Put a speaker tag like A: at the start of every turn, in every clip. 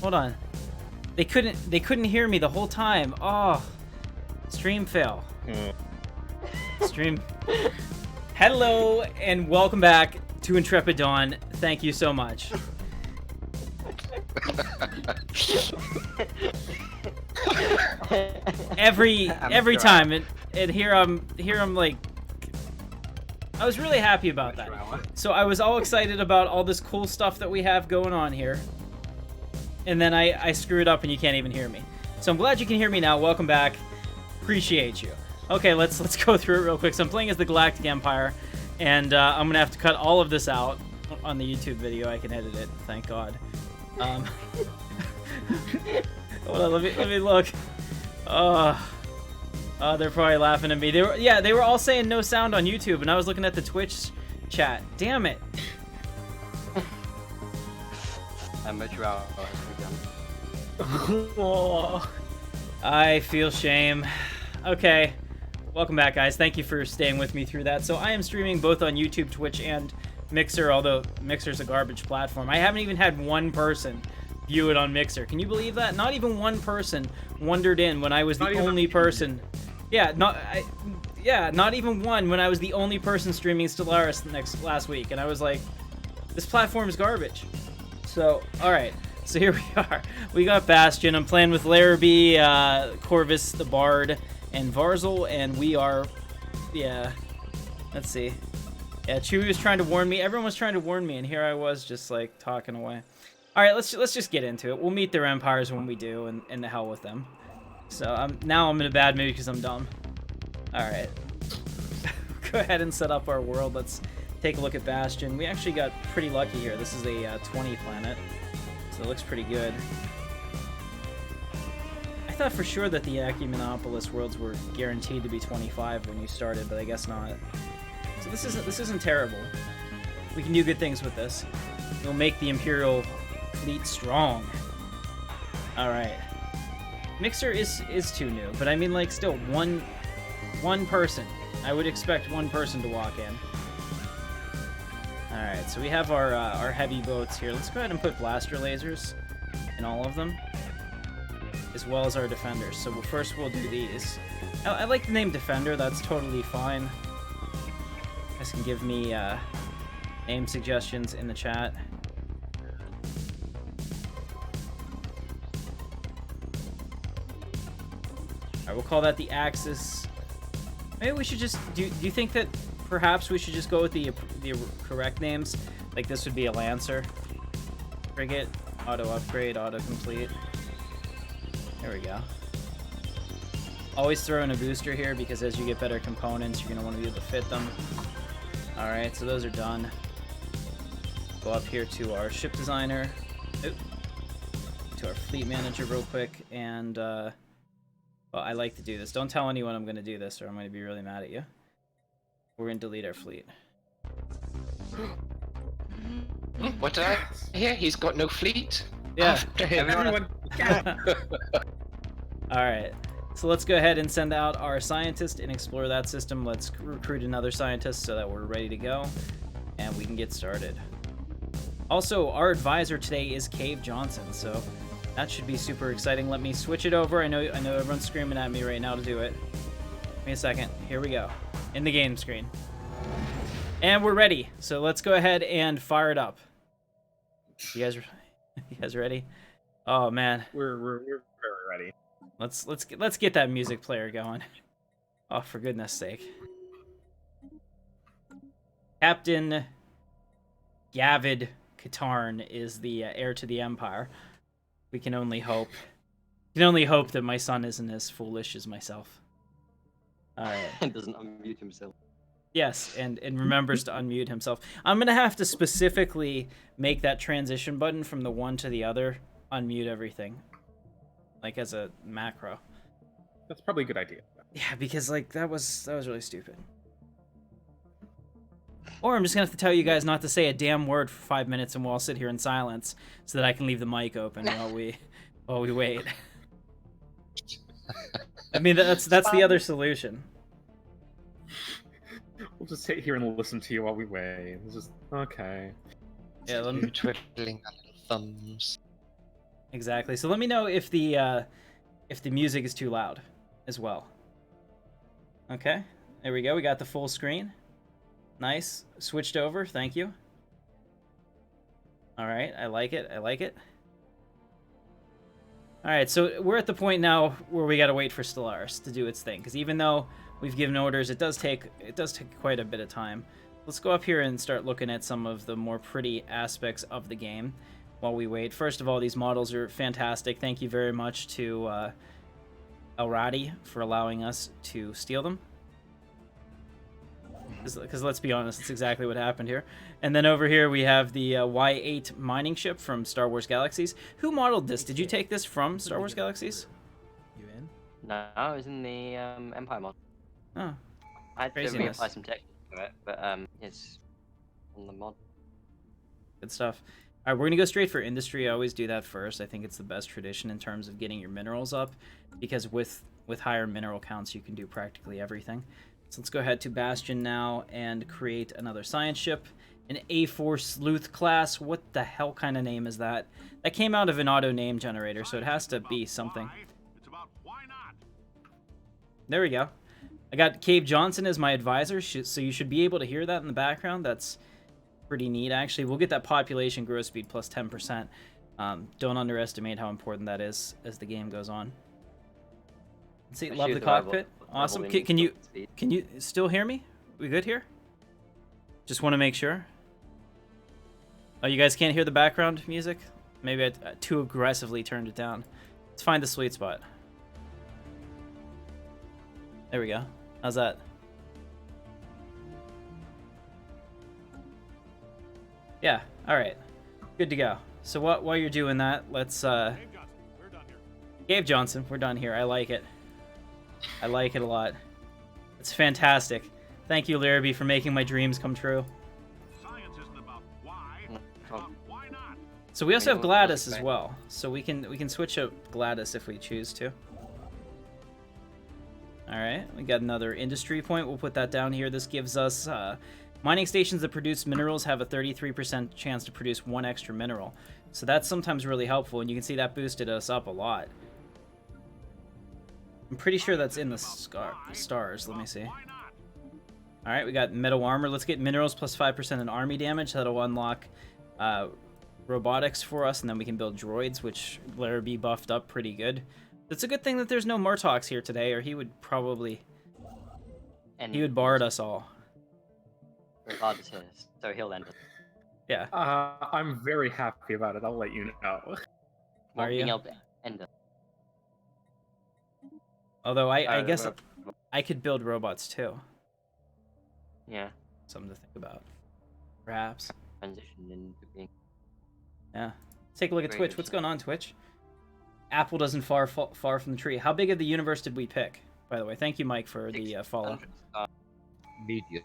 A: Hold on. They couldn't hear me the whole time. Oh, stream fail. Stream. Hello and welcome back to Intrepid Dawn. Thank you so much. every time and here I'm like, I was really happy about that. So I was all excited about all this cool stuff that we have going on here, and then I screw it up and you can't even hear me. So I'm glad you can hear me now. Welcome back. Appreciate you. Okay, let's go through it real quick. So I'm playing as the Galactic Empire, and I'm gonna have to cut all of this out on the YouTube video. I can edit it, thank God. Hold on, let me look. They're probably laughing at me. They were all saying no sound on YouTube, and I was looking at the Twitch chat. Damn it. I feel shame. Okay. Welcome back, guys. Thank you for staying with me through that. So I am streaming both on YouTube, Twitch, and Mixer, although Mixer's a garbage platform. I haven't even had one person view it on Mixer. Can you believe that? Not even one person wandered in when I was the only person. Yeah, not even one when I was the only person streaming Stellaris last week, and I was like, this platform is garbage. So, all right. So here we are. We got Bastion. I'm playing with Larrabee, Corvus the Bard, and Varzel, and we are, yeah. Let's see. Yeah, Chewie was trying to warn me. Everyone was trying to warn me, and here I was just like talking away. All right, let's just get into it. We'll meet their empires when we do, and the hell with them. So now I'm in a bad mood because I'm dumb. All right, go ahead and set up our world. Let's take a look at Bastion. We actually got pretty lucky here. This is a 20 planet, so it looks pretty good. I thought for sure that the Ecumenopolis worlds were guaranteed to be 25 when you started, but I guess not. So this isn't terrible. We can do good things with this. We'll make the Imperial fleet strong. All right. Mixer is too new, but I mean, like, still one person. I would expect one person to walk in. All right, so we have our heavy boats here. Let's go ahead and put blaster lasers in all of them, as well as our defenders. So first we'll do these. I like the name Defender. That's totally fine. You guys can give me name suggestions in the chat. Alright, we'll call that the Axis. Maybe we should just... Do you think that perhaps we should just go with the correct names? Like this would be a Lancer. Frigate, auto-upgrade, auto-complete. There we go. Always throw in a booster here, because as you get better components, you're going to want to be able to fit them. Alright, so those are done. Go up here to our ship designer. Oop. To our fleet manager real quick, and... well, I like to do this. Don't tell anyone I'm going to do this, or I'm going to be really mad at you. We're going to delete our fleet.
B: What did I hear? He's got no fleet?
A: Yeah.
B: Everyone...
A: Alright. So let's go ahead and send out our scientist and explore that system. Let's recruit another scientist so that we're ready to go. And we can get started. Also, our advisor today is Cave Johnson, so... that should be super exciting. Let me switch it over. I know everyone's screaming at me right now to do it. Give me a second. Here we go. In the game screen. And we're ready. So let's go ahead and fire it up. You guys ready? Oh man.
C: We're very ready.
A: Let's get that music player going. Oh, for goodness sake. Captain Katarn is the heir to the Empire. We can only hope. That my son isn't as foolish as myself. Alright.
D: And doesn't unmute himself.
A: Yes, and remembers to unmute himself. I'm gonna have to specifically make that transition button from the one to the other unmute everything. Like as a macro.
C: That's probably a good idea.
A: Yeah, because like that was really stupid. Or I'm just gonna have to tell you guys not to say a damn word for 5 minutes, and we'll all sit here in silence so that I can leave the mic open while we wait. I mean, that's the other solution.
C: We'll just sit here and listen to you while we wait. It's just okay.
A: Yeah, let me
B: twiddling our little thumbs.
A: Exactly. So let me know if the music is too loud as well. Okay. There we go. We got the full screen. Nice. Switched over. Thank you. All right. I like it. I like it. All right. So we're at the point now where we got to wait for Stellaris to do its thing, because even though we've given orders, it does take quite a bit of time. Let's go up here and start looking at some of the more pretty aspects of the game while we wait. First of all, these models are fantastic. Thank you very much to Alradi for allowing us to steal them. Because let's be honest, it's exactly what happened here. And then over here we have the Y8 mining ship from Star Wars Galaxies. Who modeled this? Did you take this from Star Wars Galaxies?
D: You in?
E: No, it was in the Empire mod.
A: Oh,
E: I had to
A: craziness.
E: reapply some text to it, but it's on the mod.
A: good stuff. All right, we're gonna go straight for industry. I always do that first. I think it's the best tradition in terms of getting your minerals up, because with higher mineral counts, you can do practically everything. So let's go ahead to Bastion now and create another science ship, an A4 Sleuth class. What the hell kind of name is that? That came out of an auto name generator, so it has to be something. There we go. I got Cave Johnson as my advisor, so you should be able to hear that in the background. That's pretty neat, actually. We'll get that population growth speed plus 10%. Don't underestimate how important that is as the game goes on. Let's see, love the cockpit. Awesome. Can you still hear me? We good here? Just want to make sure. Oh, you guys can't hear the background music? Maybe I too aggressively turned it down. Let's find the sweet spot. There we go. How's that? Yeah, alright. Good to go. So while you're doing that, let's Cave Johnson, we're done here. I like it. I like it a lot. It's fantastic. Thank you, Larrabee, for making my dreams come true.
F: Science isn't about why, it's about why not.
A: So we also have Gladys as well. So we can switch up Gladys if we choose to. Alright, we got another industry point. We'll put that down here. This gives us mining stations that produce minerals have a 33% chance to produce one extra mineral. So that's sometimes really helpful, and you can see that boosted us up a lot. I'm pretty sure that's in the stars. Let me see. Alright, we got metal armor. Let's get minerals plus 5% in army damage. That'll unlock robotics for us, and then we can build droids, which Larrabee buffed up pretty good. It's a good thing that there's no Murtox here today, or he would probably... he would bard us all.
E: Regardless, so he'll end it.
A: Yeah.
C: I'm very happy about it. I'll let you know.
A: Are you?
E: Being able to end it.
A: Although I guess I could build robots too.
E: Yeah.
A: Something to think about. Perhaps.
E: Transition into being.
A: Yeah. Let's take a look at Twitch. What's going on, Twitch? Apple doesn't far from the tree. How big of the universe did we pick, by the way? Thank you, Mike, for the follow.
B: Medium.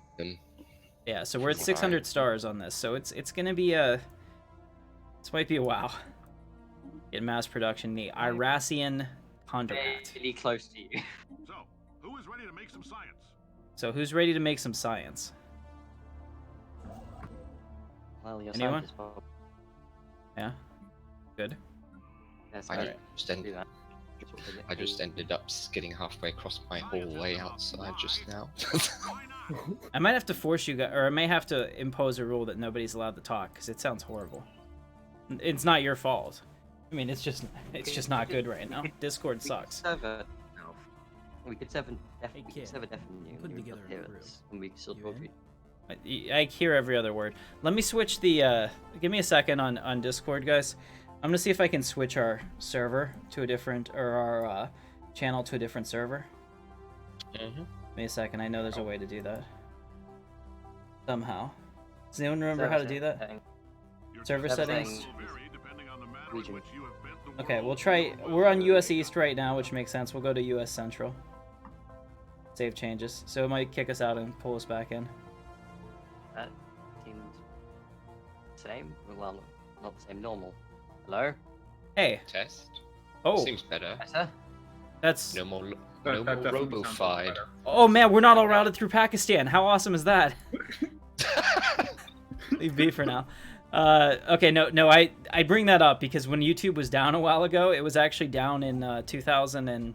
A: Yeah, so we're at 600 stars on this, so it's gonna be a... This might be a wow. In mass production, the Irasian Ponderat.
E: Really close to you.
F: So, who is ready to make some science?
A: So who's ready to make some science?
E: Well, you're
A: Anyone?
E: scientist, Bob.
A: Yeah? Good.
E: Yes,
B: I
E: do that.
B: I just ended up skidding halfway across my hallway outside just now.
A: I might have to force you guys, or I may have to impose a rule that nobody's allowed to talk, because it sounds horrible. It's not your fault. I mean, it's just not good right now. Discord sucks.
E: We could serve a deafening
D: Putting together a crew.
E: and we can still talk to you.
A: I hear every other word. Let me switch the, give me a second on Discord, guys. I'm gonna see if I can switch our server to a different, or our channel to a different server. Give me a second, I know there's a way to do that. Somehow. Does anyone remember how to do that? Server settings? Okay, we'll try, we're on US East right now, which makes sense. We'll go to US Central. Save changes. So it might kick us out and pull us back in.
E: That seems same. Well, not the same. Normal. Hello.
A: Hey.
B: Test.
A: Oh.
B: Seems better.
E: Better.
A: That's.
B: No more
C: That definitely sounds
B: robofied.
C: better.
A: Oh man, we're not all routed through Pakistan. How awesome is that? Leave B for now. Okay, no, I bring that up because when YouTube was down a while ago, it was actually down in 2000 and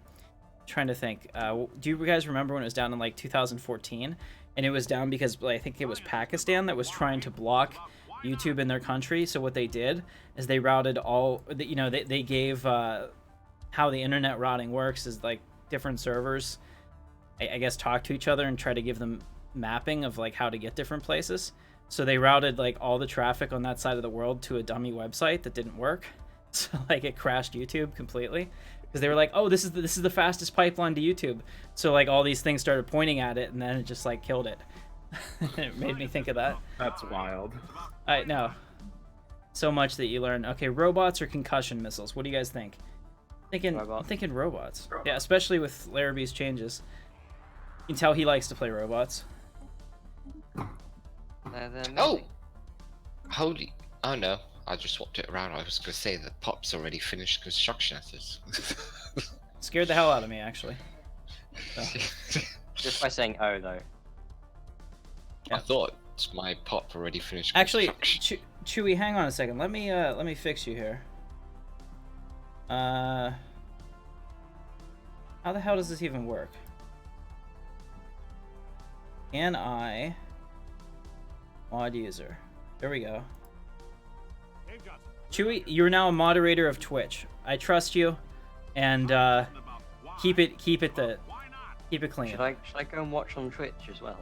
A: trying to think. Do you guys remember when it was down in like 2014? And it was down because I think it was Pakistan that was trying to block YouTube in their country. So what they did is they routed all, you know, they gave how the internet routing works is like different servers, I guess, talk to each other and try to give them mapping of like how to get different places. So they routed like all the traffic on that side of the world to a dummy website that didn't work. So like it crashed YouTube completely because they were like, oh, this is the fastest pipeline to YouTube. So like all these things started pointing at it and then it just like killed it. It made me think of that.
C: That's wild.
A: I know. So much that you learn. Okay, robots or concussion missiles? What do you guys think? I'm thinking robots. Yeah, especially with Larrabee's changes. You can tell he likes to play robots.
B: Oh! Holy... Oh no, I just swapped it around. I was going to say that Pop's already finished construction at it.
A: Scared the hell out of me, actually. So.
E: Just by saying "oh" though.
A: Yeah.
B: I thought my Pop already finished
A: Actually,
B: construction.
A: Chewy, hang on a second. Let me fix you here. How the hell does this even work? Can I mod user? There we go. Chewy, you're now a moderator of Twitch. I trust you, and keep it clean.
E: Should I go and watch on Twitch as well?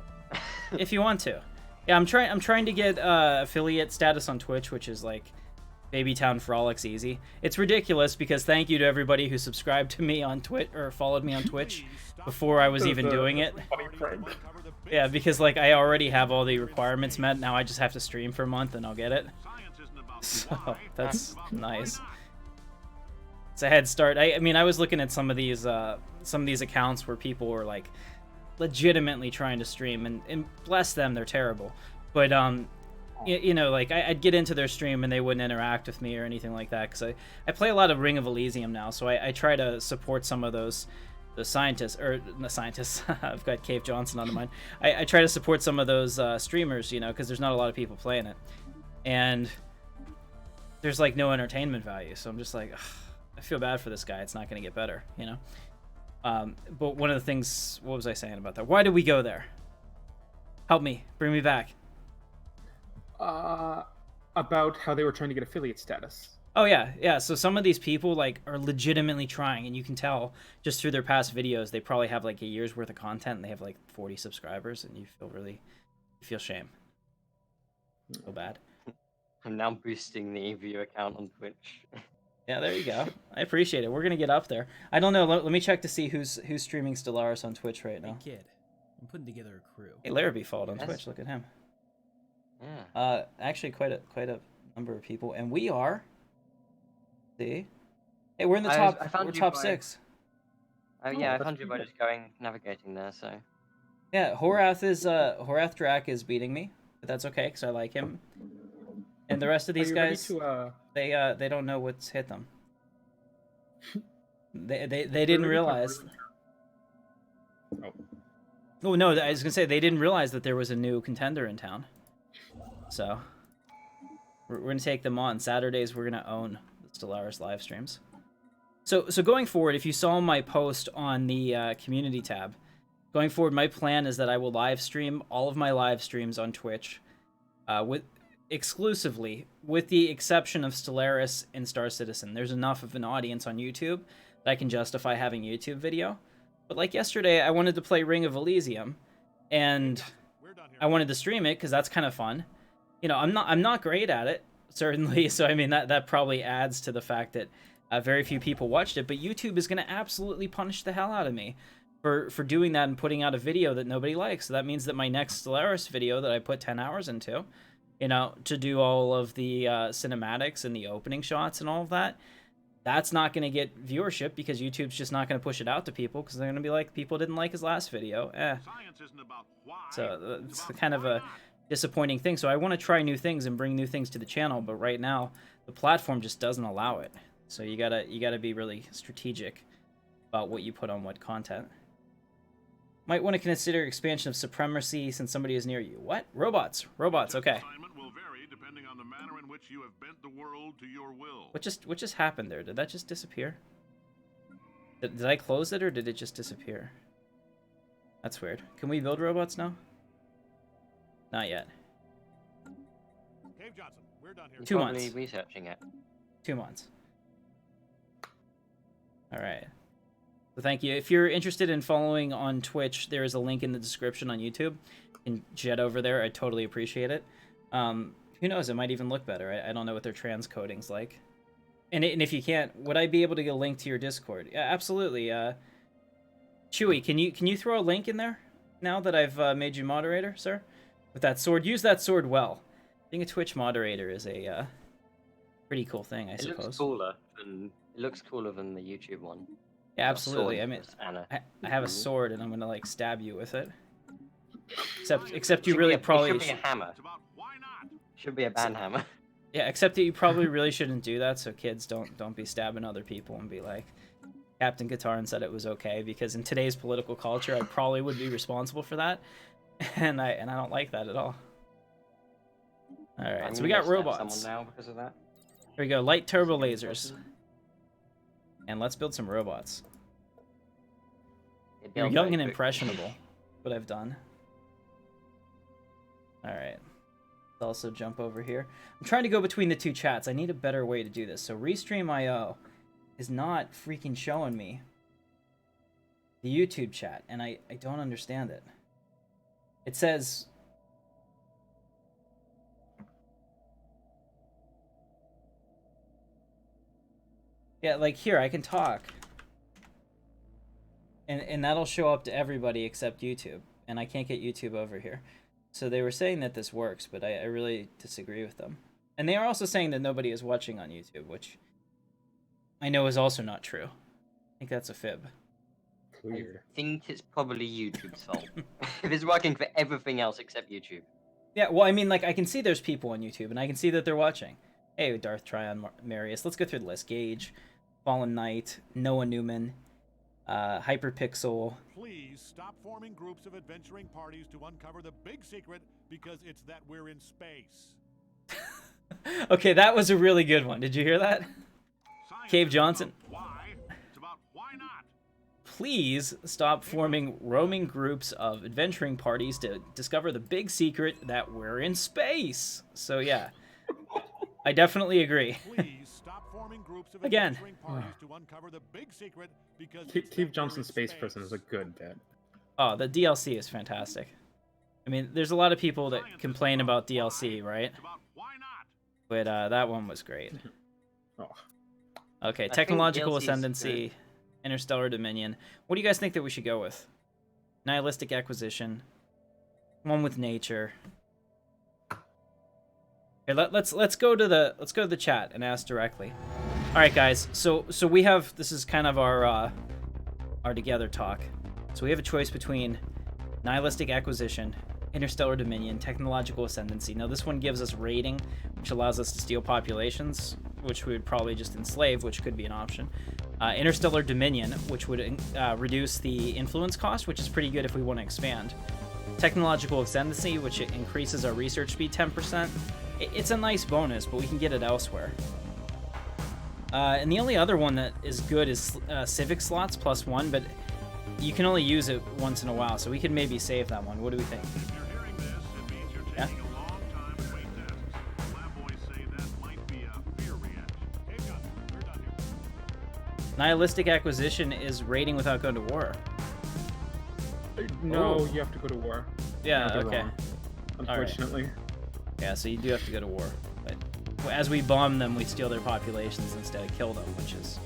A: If you want to. Yeah, I'm trying to get affiliate status on Twitch, which is like Babytown Frolics easy. It's ridiculous because thank you to everybody who subscribed to me on Twitch or followed me on Twitch before I was even doing it. Yeah, because like I already have all the requirements met. Now I just have to stream for a month and I'll get it. So that's nice. It's a head start. I mean, I was looking at some of these accounts where people were like legitimately trying to stream, and bless them, they're terrible. But you know, like I'd get into their stream and they wouldn't interact with me or anything like that because I play a lot of Ring of Elysium now, so I try to support some of the scientists, or the scientists. I've got Cave Johnson on the mind. I try to support some of those streamers, you know, because there's not a lot of people playing it, and there's like no entertainment value. So I'm just like, ugh, I feel bad for this guy. It's not going to get better, you know. But one of the things, what was I saying about that? Why did we go there? Help me, bring me back.
C: About how they were trying to get affiliate status.
A: Oh yeah. So some of these people like are legitimately trying, and you can tell just through their past videos, they probably have like a year's worth of content, and they have like 40 subscribers, and you feel shame. So bad.
E: I'm now boosting the view count on Twitch.
A: Yeah, there you go. I appreciate it. We're gonna get up there. I don't know. Let me check to see who's streaming Stellaris on Twitch right now.
D: Hey kid, I'm putting together a crew.
A: Hey, Larrabee followed on Twitch. Look at him.
E: Yeah.
A: Actually, quite a number of people, and we are. See, hey, we're in the top. We're top 6.
E: Oh yeah, I found you by just navigating there. So.
A: Yeah, Horath Drac is beating me, but that's okay because I like him. And the rest of these guys, they don't know what's hit them. They didn't realize. Oh no, I was gonna say they didn't realize that there was a new contender in town. So we're gonna take them on Saturdays. We're gonna own the Stellaris live streams. So going forward, if you saw my post on the community tab, going forward, my plan is that I will live stream all of my live streams on Twitch, exclusively, with the exception of Stellaris and Star Citizen. There's enough of an audience on YouTube that I can justify having YouTube video. But like yesterday, I wanted to play Ring of Elysium, and I wanted to stream it because that's kind of fun. You know, I'm not great at it, certainly. So I mean that probably adds to the fact that very few people watched it. But YouTube is going to absolutely punish the hell out of me for doing that and putting out a video that nobody likes. So that means that my next Stellaris video that I put 10 hours into, you know, to do all of the cinematics and the opening shots and all of that, that's not going to get viewership because YouTube's just not going to push it out to people because they're going to be like, people didn't like his last video. So it's kind of a disappointing thing. So I want to try new things and bring new things to the channel, but right now the platform just doesn't allow it. So you gotta be really strategic about what you put on what content. Might want to consider expansion of supremacy since somebody is near you. What? Robots, okay.
F: depending on the manner in which you have bent the world to your will.
A: What just happened there? Did that just disappear? Did I close it or did it just disappear? That's weird. Can we build robots now? Not yet.
F: Cave Johnson, we're done here.
A: 2
E: Probably
A: months.
E: researching it.
A: 2 months. All right. So thank you. If you're interested in following on Twitch, there is a link in the description on YouTube. You can jet over there. I totally appreciate it. Who knows? It might even look better. I don't know what their transcoding's like. And if you can't, would I be able to get a link to your Discord? Yeah, absolutely. Chewy, can you throw a link in there now that I've made you moderator, sir? With that sword, use that sword well. Being a Twitch moderator is a pretty cool thing, I suppose.
E: It looks cooler than the YouTube one.
A: Yeah, absolutely. I mean,
E: Anna.
A: I have a sword and I'm gonna like stab you with it. Except you
E: Should
A: really
E: be a,
A: probably
E: it should be a hammer.
F: It's about why not?
E: Should be a band hammer.
A: yeah. Except that you probably really shouldn't do that, so kids don't be stabbing other people and be like, Captain Katarn said it was okay, because in today's political culture, I probably would be responsible for that, and I don't like that at all. All right, so we got robots.
E: Someone now because of that.
A: Here we go, light turbo lasers, and let's build some robots. You're young and impressionable. What I've done. All right. Let's also jump over here. I'm trying to go between the two chats. I need a better way to do this. So Restream.io is not freaking showing me the YouTube chat, and I don't understand it. It says... Yeah, like here, I can talk. And that'll show up to everybody except YouTube. And I can't get YouTube over here. So they were saying that this works, but I really disagree with them. And they are also saying that nobody is watching on YouTube, which I know is also not true. I think that's a fib.
C: Weird.
E: I think it's probably YouTube's fault. If it's working for everything else except YouTube.
A: Yeah, well, I mean, like, I can see there's people on YouTube, and I can see that they're watching. Hey, Darth Tryon Marius. Let's go through the list. Gage, Fallen Knight, Noah Newman, Hyperpixel.
F: Please stop forming groups of adventuring parties to uncover the big secret, because it's that we're in space.
A: Okay, that was a really good one. Did you hear that?
F: Science
A: Cave
F: isn't
A: Johnson.
F: about why, it's about why not.
A: Please stop forming roaming groups of adventuring parties to discover the big secret that we're in space. So yeah, I definitely agree.
F: Please stop forming groups of
A: Again.
F: adventuring parties to uncover the big secret, because
C: Cave Johnson's Space Prison is a good bit.
A: Oh, the DLC is fantastic. I mean, there's a lot of people that
F: Science
A: complain
F: isn't
A: about DLC,
F: why,
A: right?
F: It's about why not.
A: But that one was great.
C: Oh.
A: Okay,
E: think
A: technological
E: DLC is
A: ascendancy, interstellar dominion. What do you guys think that we should go with? Nihilistic acquisition, one with nature. Okay, let's go to the chat and ask directly. All right, guys. So we have, this is kind of our together talk. So we have a choice between nihilistic acquisition, interstellar dominion, technological ascendancy. Now this one gives us raiding, which allows us to steal populations, which we would probably just enslave, which could be an option. Interstellar dominion, which would reduce the influence cost, which is pretty good if we want to expand. Technological ascendancy, which increases our research speed 10%. It's a nice bonus, but we can get it elsewhere. And the only other one that is good is civic slots +1, but you can only use it once in a while, so we could maybe save that one. What do we think?
F: If you're hearing this, it means you're
A: Yeah.
F: taking a long time to wait tests. Lab boys say that might be a fear reaction. Cave Johnson, we're done here.
A: Nihilistic acquisition is raiding without going to war.
C: No,
A: Oh.
C: you have to go to war.
A: Yeah,
C: They're
A: okay.
C: wrong, unfortunately.
A: Yeah, so you do have to go to war. But as we bomb them, we steal their populations instead of kill them, which is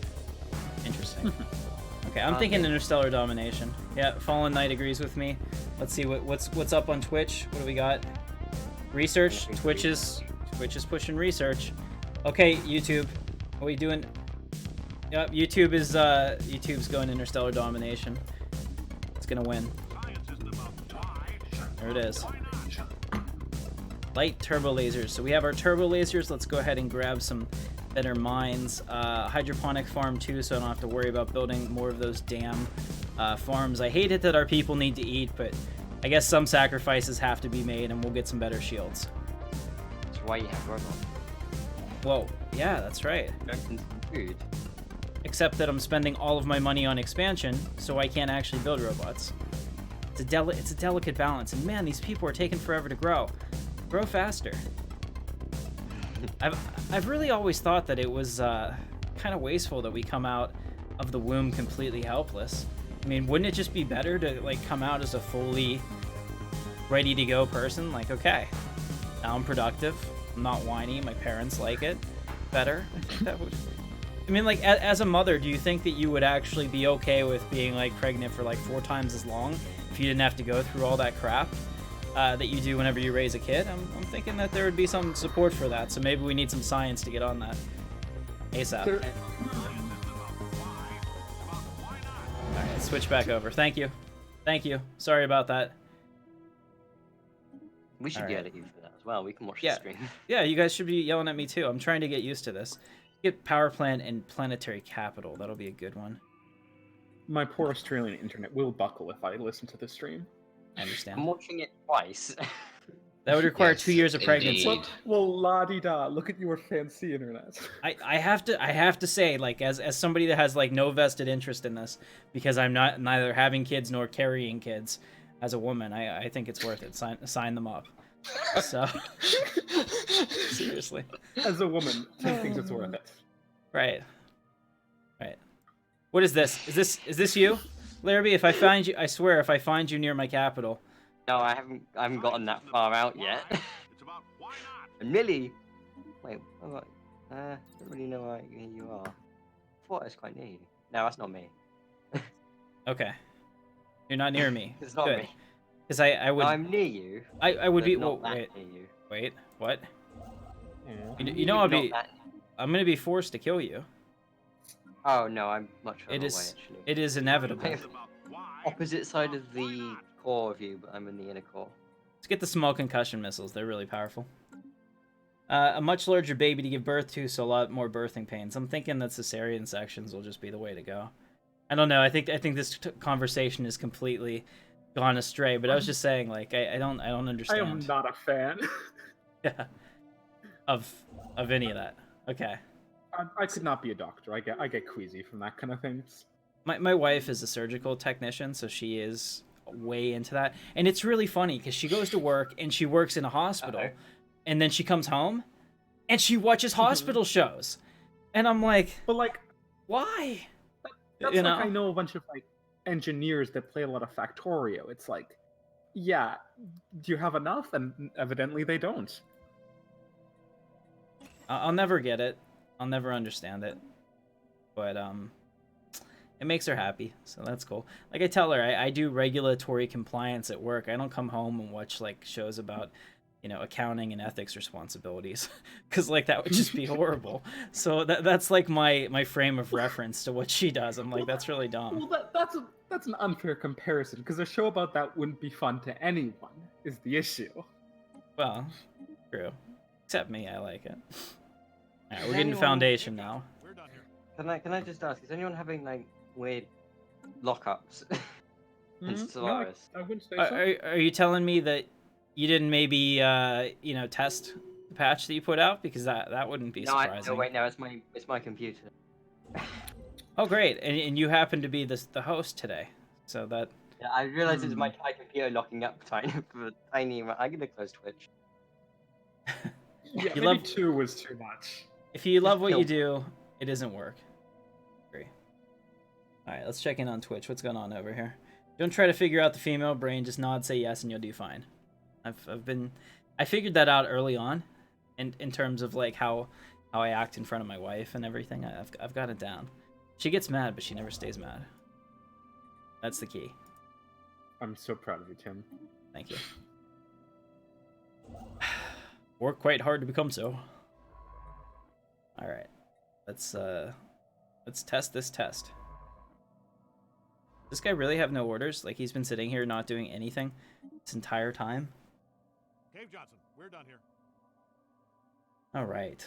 A: interesting. Okay, I'm thinking interstellar domination. Yeah, Fallen Knight agrees with me. Let's see what's up on Twitch. What do we got? Research. Twitch is pushing research. Okay, YouTube. What are we doing? Yep, YouTube's going interstellar domination. It's gonna win.
F: Science isn't about why,
A: There it is.
F: why not?
A: Light turbo lasers. So we have our turbo lasers. Let's go ahead and grab some better mines. Hydroponic farm too, so I don't have to worry about building more of those damn farms. I hate it that our people need to eat, but I guess some sacrifices have to be made, and we'll get some better shields.
E: That's why you have robots.
A: Whoa, yeah, that's right.
E: And food.
A: Except that I'm spending all of my money on expansion, so I can't actually build robots. It's a delicate balance, and man, these people are taking forever to grow. Grow faster. I've really always thought that it was kind of wasteful that we come out of the womb completely helpless. I mean, wouldn't it just be better to like come out as a fully ready to go person? Like, okay, now I'm productive. I'm not whiny. My parents like it better. I think that would. I mean, like, as a mother, do you think that you would actually be okay with being like pregnant for like 4 times as long if you didn't have to go through all that crap that you do whenever you raise a kid? I'm thinking that there would be some support for that. So maybe we need some science to get on that ASAP. All right, switch back over. Thank you. Thank you. Sorry about that.
E: We should
A: All
E: yell
A: right.
E: at you for that as well. We can watch
A: Yeah.
E: the stream.
A: Yeah, you guys should be yelling at me too. I'm trying to get used to this. Get power plant and planetary capital. That'll be a good one.
C: My poor Australian internet will buckle if I listen to the stream.
A: I
E: I'm
A: understand.
E: watching it twice.
A: That would require
B: Yes,
A: 2 years of pregnancy.
B: indeed.
C: Well, la-di-da, look at your fancy internet.
A: I have to say, like, as somebody that has like no vested interest in this, because I'm neither having kids nor carrying kids as a woman, I think it's worth it. Sign them up. So seriously.
C: As a woman, Tim thinks it's worth it.
A: Right. What is this? Is this you? Larrabee, if I find you, I swear, if I find you near my capital.
E: No, I haven't gotten that far out yet.
F: It's about why not?
E: And Millie, wait, what? I don't really know where you are. I thought I was quite near you. No, that's not me.
A: Okay. You're not near me.
E: It's not
A: Good.
E: me.
A: Because I would.
E: I'm near you.
A: I would
E: but
A: be.
E: not
A: Well,
E: that
A: wait.
E: near you.
A: Wait. What?
C: Yeah.
A: You know I'll
E: Not
A: be.
E: that-
A: I'm gonna be forced to kill you.
E: Oh no, I'm much further
A: It
E: away
A: is.
E: actually.
A: It is inevitable.
E: I have- Opposite side of the core of you, but I'm in the inner core.
A: Let's get the small concussion missiles. They're really powerful. A much larger baby to give birth to, so a lot more birthing pains. I'm thinking that cesarean sections will just be the way to go. I don't know. I think this conversation is completely gone astray. But I was just saying, like, I don't
C: I
A: understand.
C: am not a fan.
A: Yeah. Of any of that. Okay.
C: I could not be a doctor. I get queasy from that kind of things.
A: My wife is a surgical technician, so she is way into that. And it's really funny because she goes to work and she works in a hospital,
C: Uh-oh.
A: and then she comes home and she watches hospital shows. And I'm like,
C: But like,
A: why?
C: that's
A: You
C: like
A: know?
C: I know a bunch of like engineers that play a lot of Factorio. It's like, yeah, do you have enough? And evidently they don't.
A: I'll never get it. I'll never understand it. But it makes her happy, so that's cool. Like I tell her, I do regulatory compliance at work. I don't come home and watch like shows about, accounting and ethics responsibilities, because like that would just be horrible. So that's like my frame of reference to what she does. I'm like, that's really dumb.
C: Well, that's an unfair comparison because a show about that wouldn't be fun to anyone. Is the issue?
A: Well, true. Except me, I like it. All right, we're
E: Is
A: getting
E: anyone-
A: foundation now.
F: We're done here.
E: Can I just ask, is anyone having like weird lockups in
C: No,
E: Stellaris?
C: I wouldn't say
A: Are,
C: so.
A: are you telling me that you didn't maybe test the patch that you put out, because that wouldn't be
E: No,
A: surprising?
E: wait, no, it's my computer.
A: Oh, great! And you happen to be the host today, so that
E: Yeah, I realized it's my computer locking up tiny for a tiny amount. I'm gonna close Twitch.
C: Yeah,
A: you
C: maybe
A: love-
C: 2 was too much.
A: if you love what
E: kill-
A: you do, it isn't work. Agree. All right, let's check in on Twitch. What's going on over here? Don't try to figure out the female brain. Just nod, say yes, and you'll do fine. I figured that out early on, in terms of like how I act in front of my wife and everything. I've got it down. She gets mad, but she never stays mad. That's the key.
C: I'm so proud of you, Tim.
A: Thank you. Work quite hard to become so. All right, let's test this test. Does this guy really have no orders? Like he's been sitting here not doing anything this entire time?
F: Cave Johnson, we're done here.
A: All right.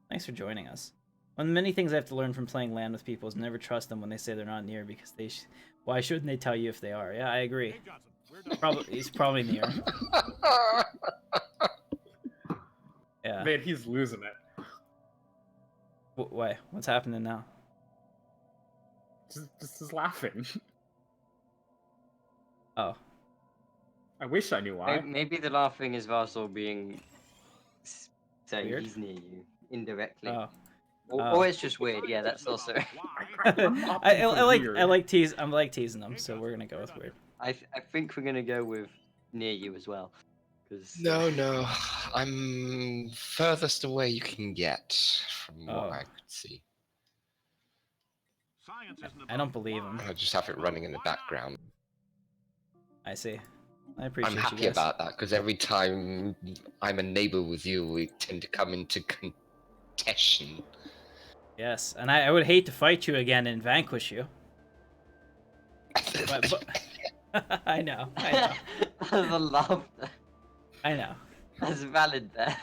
A: Thanks for joining us. One of the many things I have to learn from playing LAN with people is never trust them when they say they're not near, because why shouldn't they tell you if they are? Yeah, I agree.
F: Cave Johnson, we're done.
A: He's probably near. Yeah.
C: Man, he's losing it.
A: Why? What's happening now?
C: Just laughing.
A: Oh.
C: I wish I knew why.
E: Maybe the laughing is Varsal being saying
A: Weird?
E: he's near you indirectly.
A: Oh.
E: Or it's just weird. Yeah, that's also.
C: I'm opting for weird.
A: I like teasing them, so we're gonna go with weird.
E: I think we're gonna go with near you as well, because
B: No, I'm furthest away you can get from what
A: Oh.
B: I could see.
F: Science isn't
A: I don't believe him.
B: I just have it running in the background.
A: I see. I appreciate
B: I'm
A: you
B: happy
A: guys.
B: about that because every time I'm a neighbor with you, we tend to come into contention.
A: Yes, and I would hate to fight you again and vanquish you. But I know.
E: the laughter.
A: I know.
E: That's valid there.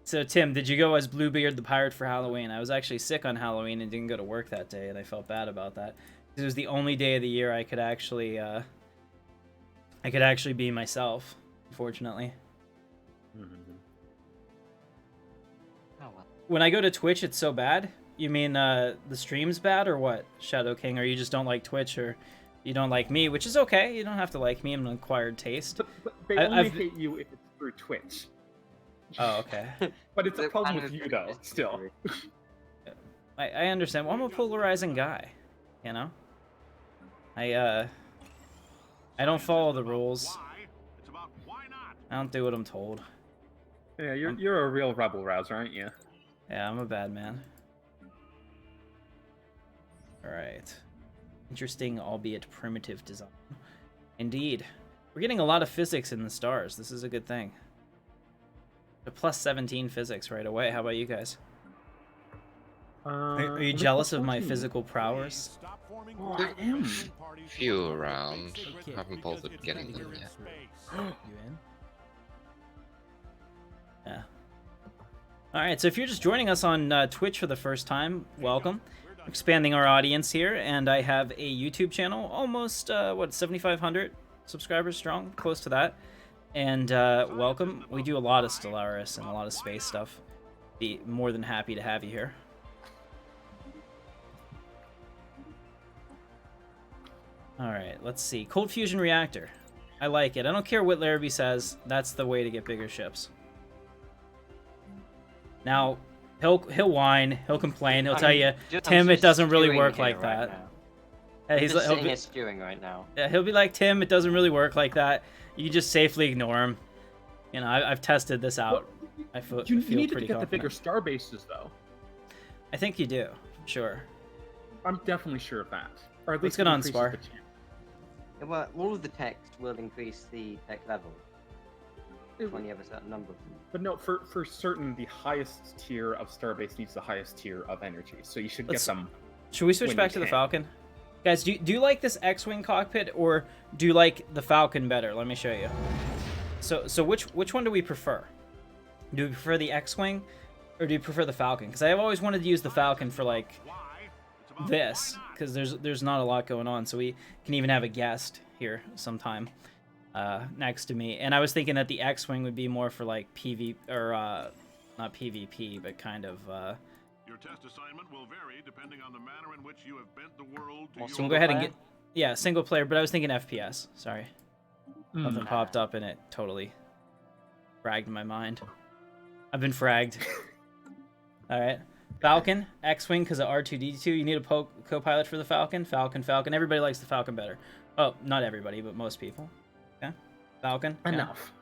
A: So Tim, did you go as Bluebeard the pirate for Halloween? I was actually sick on Halloween and didn't go to work that day, and I felt bad about that. It was the only day of the year I could actually be myself. Unfortunately,
E: Oh well.
A: when I go to Twitch, it's so bad. You mean the stream's bad or what, Shadow King? Or you just don't like Twitch, or you don't like me, which is okay. You don't have to like me. I'm an acquired taste.
C: But they only hate you if it's through Twitch.
A: Oh, okay.
C: But it's a
E: They're
C: problem
E: kind
C: with
E: of
C: you though. Still.
A: I understand. Well, I'm a polarizing guy, you know. I don't follow the rules.
F: Why? It's about why not?
A: I don't do what I'm told.
C: Yeah, you're a real rebel rouser, aren't you?
A: Yeah, I'm a bad man. Alright. Interesting, albeit primitive design. Indeed. We're getting a lot of physics in the stars. This is a good thing. A plus 17 physics right away. How about you guys? Are you jealous of my physical prowess?
F: Stop forming
C: Oh, I am.
B: Few around. Haven't bothered getting them yet.
D: You in?
A: Yeah. Alright, so if you're just joining us on Twitch for the first time, welcome. We're expanding our audience here, and I have a YouTube channel, almost, 7,500 subscribers strong, close to that. And welcome. We do a lot of Stellaris and a lot of space stuff. Be more than happy to have you here. Alright, let's see. Cold fusion reactor. I like it. I don't care what Larrabee says. That's the way to get bigger ships. Now, he'll whine. He'll complain. He'll tell you, Tim, it doesn't really work like that.
E: He's just sitting here stewing right now.
A: Yeah, he'll be like, Tim, it doesn't really work like that. You just safely ignore him. You know, I've tested this out. I feel
C: You
A: pretty
C: need to get the
A: confident.
C: bigger star bases, though.
A: I think you do. Sure.
C: I'm definitely sure of that. Or at
A: Let's
C: least
A: get
C: it
A: on
C: increases
A: Spar.
C: the chance.
E: Yeah, well, all of the text will increase the tech level when you have a certain number of them.
C: But no, for certain, the highest tier of starbase needs the highest tier of energy, so you should
A: Let's-
C: get them.
A: Should we switch
C: When
A: back
C: you
A: to the
C: can.
A: Falcon? Guys, do you like this X-Wing cockpit, or do you like the Falcon better? Let me show you. So which one do we prefer? Do we prefer the X-Wing, or do you prefer the Falcon? Because I've always wanted to use the Falcon for, like,
F: Why? It's about
A: this,
F: why not?
A: because there's not a lot going on, so we can even have a guest here sometime next to me. And I was thinking that the X-Wing would be more for, like, not PvP, but kind of
F: Your test assignment will vary depending on the manner in which you have bent the world to
E: Well,
F: your
A: so we'll go ahead and
E: player?
A: get single player, but I was thinking FPS. Sorry. Something
C: Mm.
A: popped up and it totally fragged my mind. I've been fragged. Alright. Falcon, X-Wing because of R2-D2. You need a co-pilot for the Falcon. Falcon. Everybody likes the Falcon better. Oh, not everybody, but most people. Okay. Falcon. Okay.
C: Enough.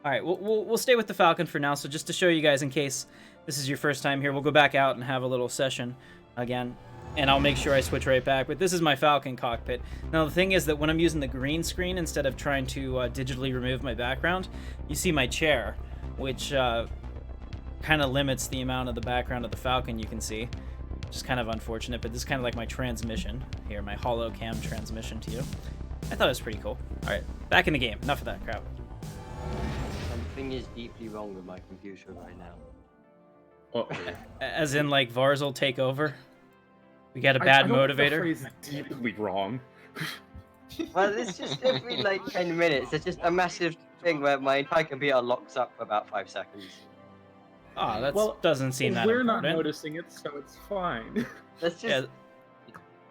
A: Alright, we'll stay with the Falcon for now. So just to show you guys, in case this is your first time here, we'll go back out and have a little session again. And I'll make sure I switch right back. But this is my Falcon cockpit. Now, the thing is that when I'm using the green screen, instead of trying to digitally remove my background, you see my chair, which kind of limits the amount of the background of the Falcon you can see, which is kind of unfortunate. But this is kind of like my transmission here, my holocam transmission to you. I thought it was pretty cool. All right, back in the game. Enough of that crap.
E: Something is deeply wrong with my computer right now.
C: Uh-oh.
A: As in, like, Vars will take over? We got a
C: I
A: bad
C: don't think the
A: motivator?
C: phrase is deeply wrong.
E: Well, it's just every like 10 minutes, there's just a massive thing where my entire computer locks up for about 5 seconds.
A: Oh, that
C: Well,
A: doesn't seem that
C: We're
A: important.
C: not noticing it, so it's fine.
E: Let's
A: Yeah.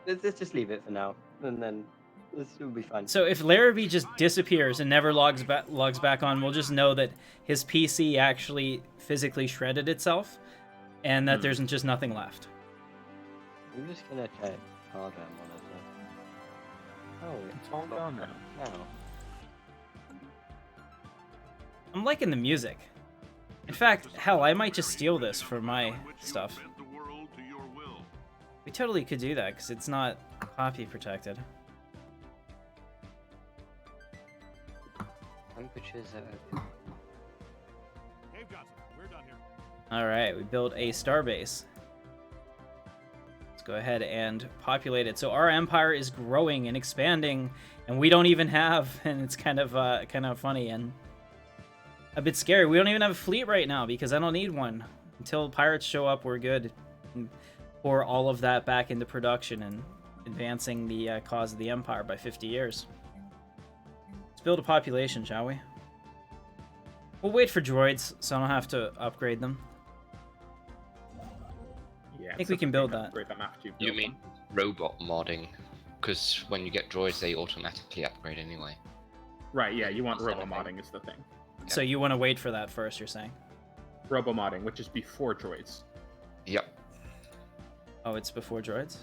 E: just let's just leave it for now, and then this will be fine.
A: So if Larrabee just disappears and never logs back on, we'll just know that his PC actually physically shredded itself, and that there's just nothing left.
E: I'm just gonna check hardware monitor. Oh,
C: It's all gone now.
E: now.
A: I'm liking the music. In fact, hell, I might just steal this for my stuff. We totally could do that, because it's not copy protected.
E: Temperatures are open.
A: Alright, we built a starbase. Let's go ahead and populate it. So our empire is growing and expanding, and we don't even have, and it's kind of funny and a bit scary. We don't even have a fleet right now, because I don't need one. Until pirates show up, we're good. And pour all of that back into production and advancing the cause of the empire by 50 years. Let's build a population, shall we? We'll wait for droids, so I don't have to upgrade them.
C: Yeah,
A: I think we can build that.
B: You mean robot modding? Because when you get droids, they automatically upgrade anyway.
C: Right, yeah, you want robo-modding is the thing.
A: So you want to wait for that first, you're saying?
C: Robo-modding, which is before droids.
B: Yep.
A: Oh, it's before droids?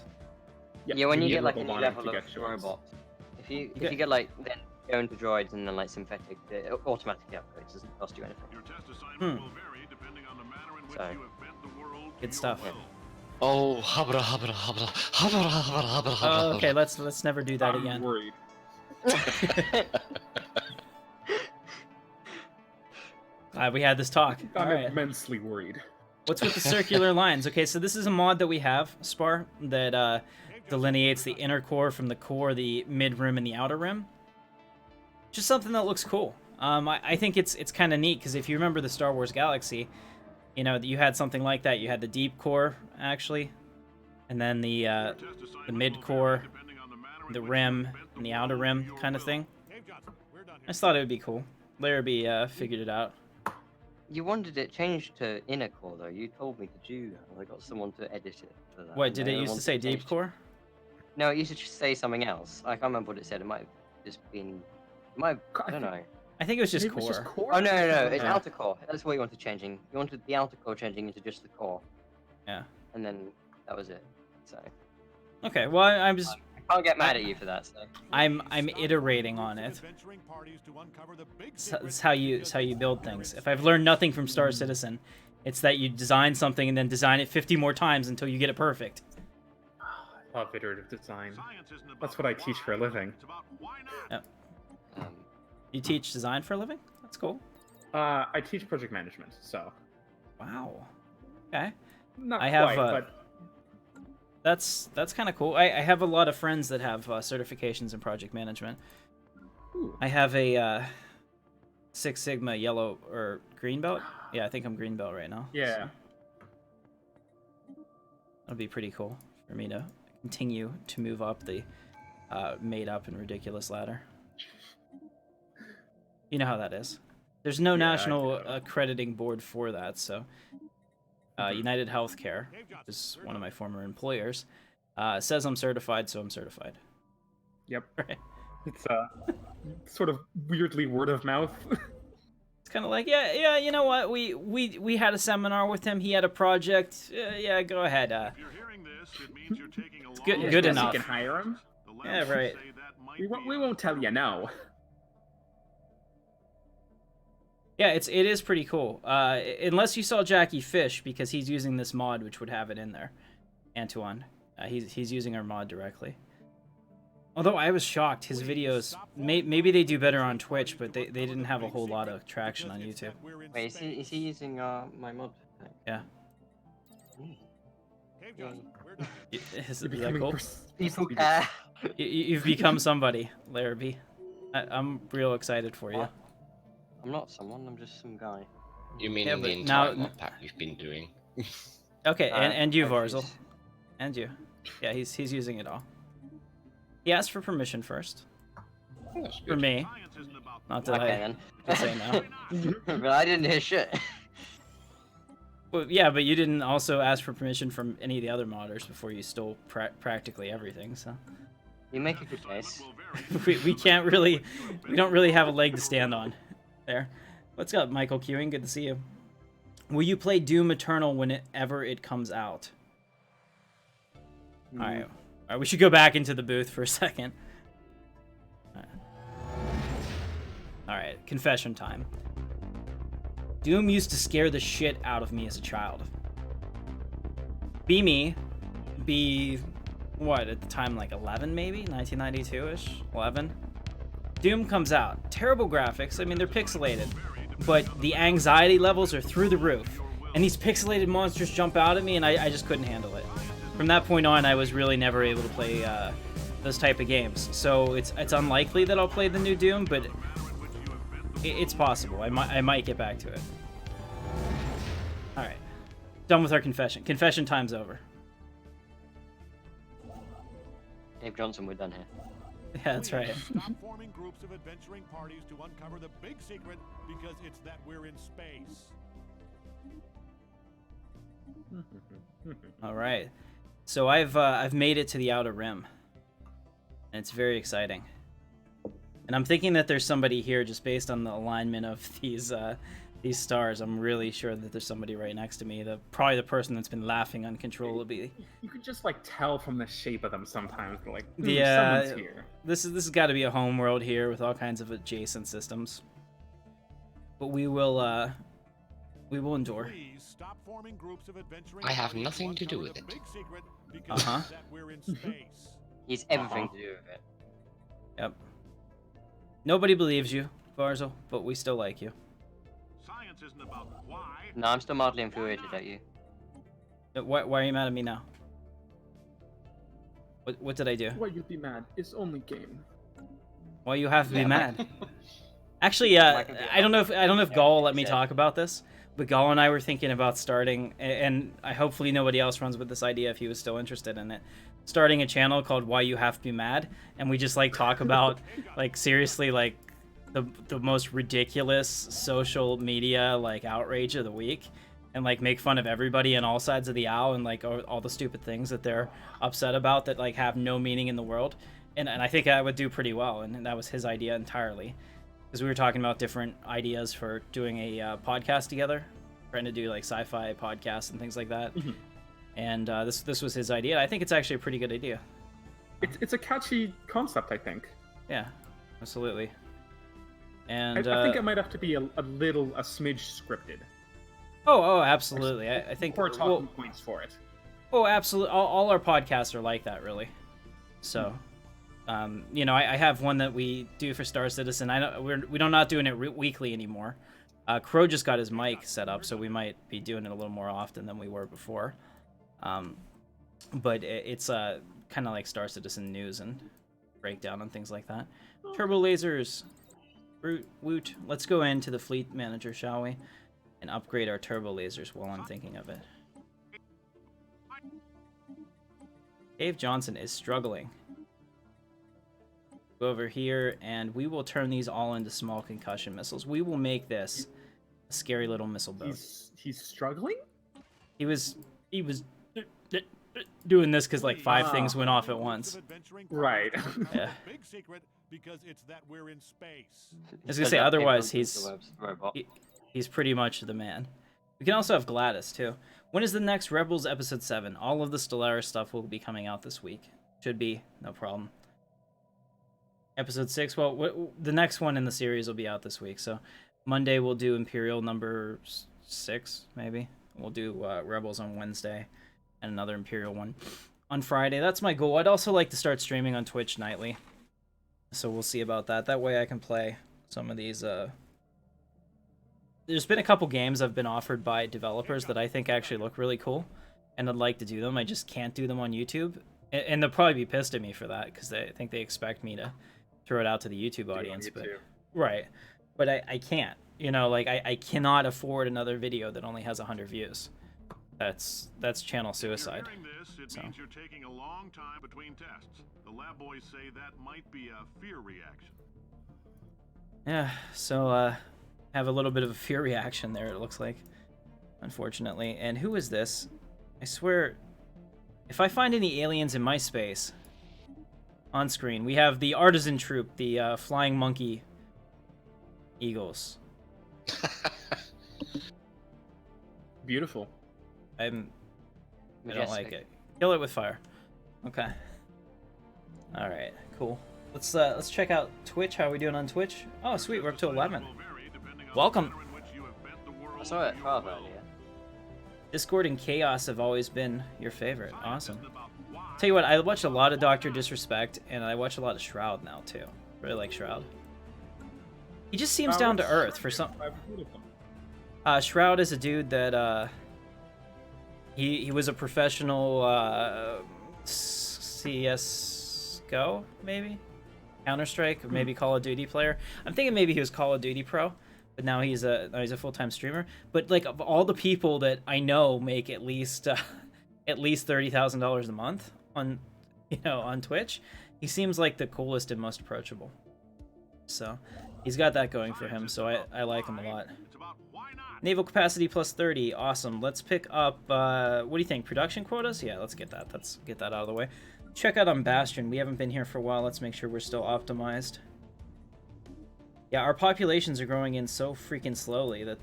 C: Yep,
E: Yeah, when you
C: need
E: get like a new
C: robo-modding
E: level
C: to
E: of
C: get droids.
E: robots, if you
A: get-
E: get like then go into droids and then like synthetic, it automatically upgrades. Doesn't cost you anything.
F: Your test assignment will vary depending on the manner in which
E: So-
F: you have bent the world to
A: Good
F: your
A: stuff.
F: will.
B: Oh, habra habra habra habra habra habra habra.
A: Oh, okay, let's never do that
C: I'm
A: again.
C: worried.
A: Glad we had this talk.
C: I'm
A: Alright.
C: immensely worried.
A: What's with the circular lines? Okay, so this is a mod that we have, Spar, that delineates the inner core from the core, the mid rim, and the outer rim. Just something that looks cool. I think it's kind of neat, because if you remember the Star Wars Galaxy, you know, you had something like that. You had the deep core, actually, and then the mid core, the rim, and the outer rim kind of thing. I just thought it would be cool. Larrabee figured it out.
E: You wanted it changed to inner core though. You told me to do that. I got someone to edit it for that.
A: What,
E: and
A: did
E: I
A: it used to
E: wanted
A: say
E: change
A: deep core?
E: No, it used to just say something else. I can't remember what it said. It might have just been. I don't know.
A: I think it was just
C: Maybe it's
A: core.
E: Oh no! It's
A: Yeah.
E: outer core. That's what you wanted changing. You wanted the outer core changing into just the core.
A: Yeah.
E: And then that was it. So
A: Okay, well, I'm just
E: I can't get mad at you for that. So.
A: I'm iterating on it. It's how you build things. If I've learned nothing from Star Citizen, it's that you design something and then design it 50 more times until you get it perfect.
C: I love iterative design. That's what I teach for a living.
A: Yep.
E: Um,
A: You teach design for a living? That's cool.
C: I teach project management, so
A: Wow. Okay.
C: not
A: I have,
C: quite, but
A: That's kind of cool. I have a lot of friends that have certifications in project management.
C: ooh,
A: I have a Six Sigma yellow or green belt. Yeah, I think I'm green belt right now.
C: yeah.
A: so that'll be pretty cool for me to continue to move up the made up and ridiculous ladder. You know how that is. There's no
C: Yeah, I
A: national
C: do.
A: accrediting board for that, so United Healthcare, which is one of my former employers, says I'm certified, so I'm certified.
C: Yep.
A: Right.
C: It's sort of weirdly word of mouth.
A: It's kind of like, yeah, you know what? We had a seminar with him. He had a project. Yeah, go ahead.
F: If you're hearing this, it means you're taking a
A: good-
F: long
A: good
F: way.
A: enough.
C: You can hire him.
F: The
A: Yeah,
F: labs
A: right.
F: say that might
C: We
F: be
C: won't tell you no.
A: Yeah, it is pretty cool. Unless you saw Jackie Fish, because he's using this mod, which would have it in there. Antoine, he's using our mod directly. Although I was shocked, his videos maybe they do better on Twitch, but they didn't have a whole lot of traction on YouTube.
E: wait, is he using my mod?
A: Yeah.
E: Yay.
A: Is
C: You're
A: that
C: becoming
A: cool?
E: People care.
A: You've become somebody, Larrabee. I'm real excited for you.
E: What? I'm not someone. I'm just some guy.
B: You mean
A: Yeah,
B: in the
A: but
B: entire
A: now-
B: mod pack you've been doing?
A: Okay, and you,
E: oh,
A: Varzel.
E: jeez.
A: And you. Yeah, he's using it all. He asked for permission first.
B: Oh, that's
A: For
B: good.
A: me. Not that
E: Okay
A: I
E: then.
A: to say no.
E: But I didn't hear shit.
A: Well, yeah, but you didn't also ask for permission from any of the other modders before you stole practically everything, so...
E: You make a good case.
A: we can't really... We don't really have a leg to stand on there. What's up, Michael Queuing? Good to see you. Will you play Doom Eternal whenever it comes out? Alright, we should go back into the booth for a second. Alright, confession time. Doom used to scare the shit out of me as a child. Be what, at the time, like 11 maybe? 1992-ish? 11? Doom comes out. Terrible graphics, I mean, they're pixelated. But the anxiety levels are through the roof. And these pixelated monsters jump out at me, and I just couldn't handle it. From that point on, I was really never able to play those type of games. So it's unlikely that I'll play the new Doom, but it's possible. I might get back to it. Alright. Done with our confession. Confession time's over.
E: Dave Johnson, we're done here.
A: Yeah, that's right.
F: Stop forming groups of adventuring parties to uncover the big secret because it's that we're in space.
A: Alright. So I've made it to the Outer Rim. And it's very exciting. And I'm thinking that there's somebody here just based on the alignment of these stars. I'm really sure that there's somebody right next to me. Probably the person that's been laughing uncontrollably.
C: You could just like tell from the shape of them sometimes. Like,
A: Yeah,
C: someone's here.
A: This has got to be a home world here with all kinds of adjacent systems. But we will endure.
F: Please stop forming groups of adventuring
B: I have
F: parties
B: nothing to do
F: uncover
B: with
F: the
B: it.
F: big secret because
A: Uh-huh.
F: it's that we're in space.
E: He's everything to do with it.
A: Yep. Nobody believes you, Varzel, but we still like you.
F: Science isn't about why.
E: No, I'm still mildly infuriated at you.
A: Why are you mad at me now? What did I do?
C: Why you'd be mad? It's only game.
A: Why you have to be
E: Yeah,
A: mad? Actually, I don't know if Gall will let me talk about this, but Gall and I were thinking about starting, and hopefully nobody else runs with this idea if he was still interested in it, starting a channel called Why You Have to Be Mad, and we just like talk about like seriously like the most ridiculous social media like outrage of the week, and like make fun of everybody on all sides of the aisle and like all the stupid things that they're upset about that like have no meaning in the world, and I think I would do pretty well, and that was his idea entirely. Because we were talking about different ideas for doing a podcast together, trying to do like sci-fi podcasts and things like that. And this was his idea. I think it's actually a pretty good idea.
C: It's a catchy concept, I think.
A: Yeah, absolutely. And
C: I think it might have to be a smidge scripted.
A: Oh, absolutely. I think
C: Or talking points for it.
A: Oh, absolutely. All our podcasts are like that, really. So. I have one that we do for Star Citizen. I know we're not doing it weekly anymore. Crow just got his mic set up, so we might be doing it a little more often than we were before. But it's kind of like Star Citizen news and breakdown and things like that. Turbo lasers, woot. Let's go into the fleet manager, shall we, and upgrade our turbo lasers while I'm thinking of it. Dave Johnson is struggling. Go over here, and we will turn these all into small concussion missiles. We will make this a scary little missile boat.
C: He's struggling?
A: He was doing this because like 5 things went off at once.
C: Right.
A: Yeah.
F: Big secret because it's that we're in space.
A: I was gonna say otherwise he's pretty much the man. We can also have Gladys too. When is the next Rebels episode 7? All of the Stellaris stuff will be coming out this week. Should be, no problem. Episode 6, well, the next one in the series will be out this week, so Monday we'll do Imperial number 6, maybe. We'll do Rebels on Wednesday, and another Imperial one on Friday. That's my goal. I'd also like to start streaming on Twitch nightly, so we'll see about that. That way I can play some of these. There's been a couple games I've been offered by developers that I think actually look really cool, and I'd like to do them. I just can't do them on YouTube, and they'll probably be pissed at me for that, because I think they expect me to throw it out to the YouTube audience, but right, but I can't, like I cannot afford another video that only has 100 views. That's channel suicide.
F: If you're hearing this, it means you're taking a long time between tests. The lab boys say that might be a fear reaction.
A: Yeah, so have a little bit of a fear reaction there, it looks like, unfortunately. And who is this? I swear, if I find any aliens in my space, on screen, we have the Artisan Troop, the Flying Monkey Eagles.
C: Beautiful.
A: I don't like
E: Majestic.
A: it. Kill it with fire. Okay. All right. Cool. Let's check out Twitch. How are we doing on Twitch? Oh, sweet. We're up to 11. Welcome.
E: I saw it at 12 earlier.
A: Discord and Chaos have always been your favorite. Awesome. Tell you what, I watch a lot of Dr. Disrespect, and I watch a lot of Shroud now too. Really like Shroud. He just seems down to earth for some. Shroud is a dude that he was a professional CS:GO maybe, Counter-Strike, or maybe Call of Duty player. I'm thinking maybe he was Call of Duty pro, but now he's a full-time streamer. But like of all the people that I know make at least $30,000 a month on on Twitch, he seems like the coolest and most approachable. So he's got that going for him. So I like him a lot. Naval capacity plus 30, awesome. Let's pick up. What do you think? Production quotas? Yeah, let's get that. Let's get that out of the way. Check out on Bastion. We haven't been here for a while. Let's make sure we're still optimized. Yeah, our populations are growing in so freaking slowly that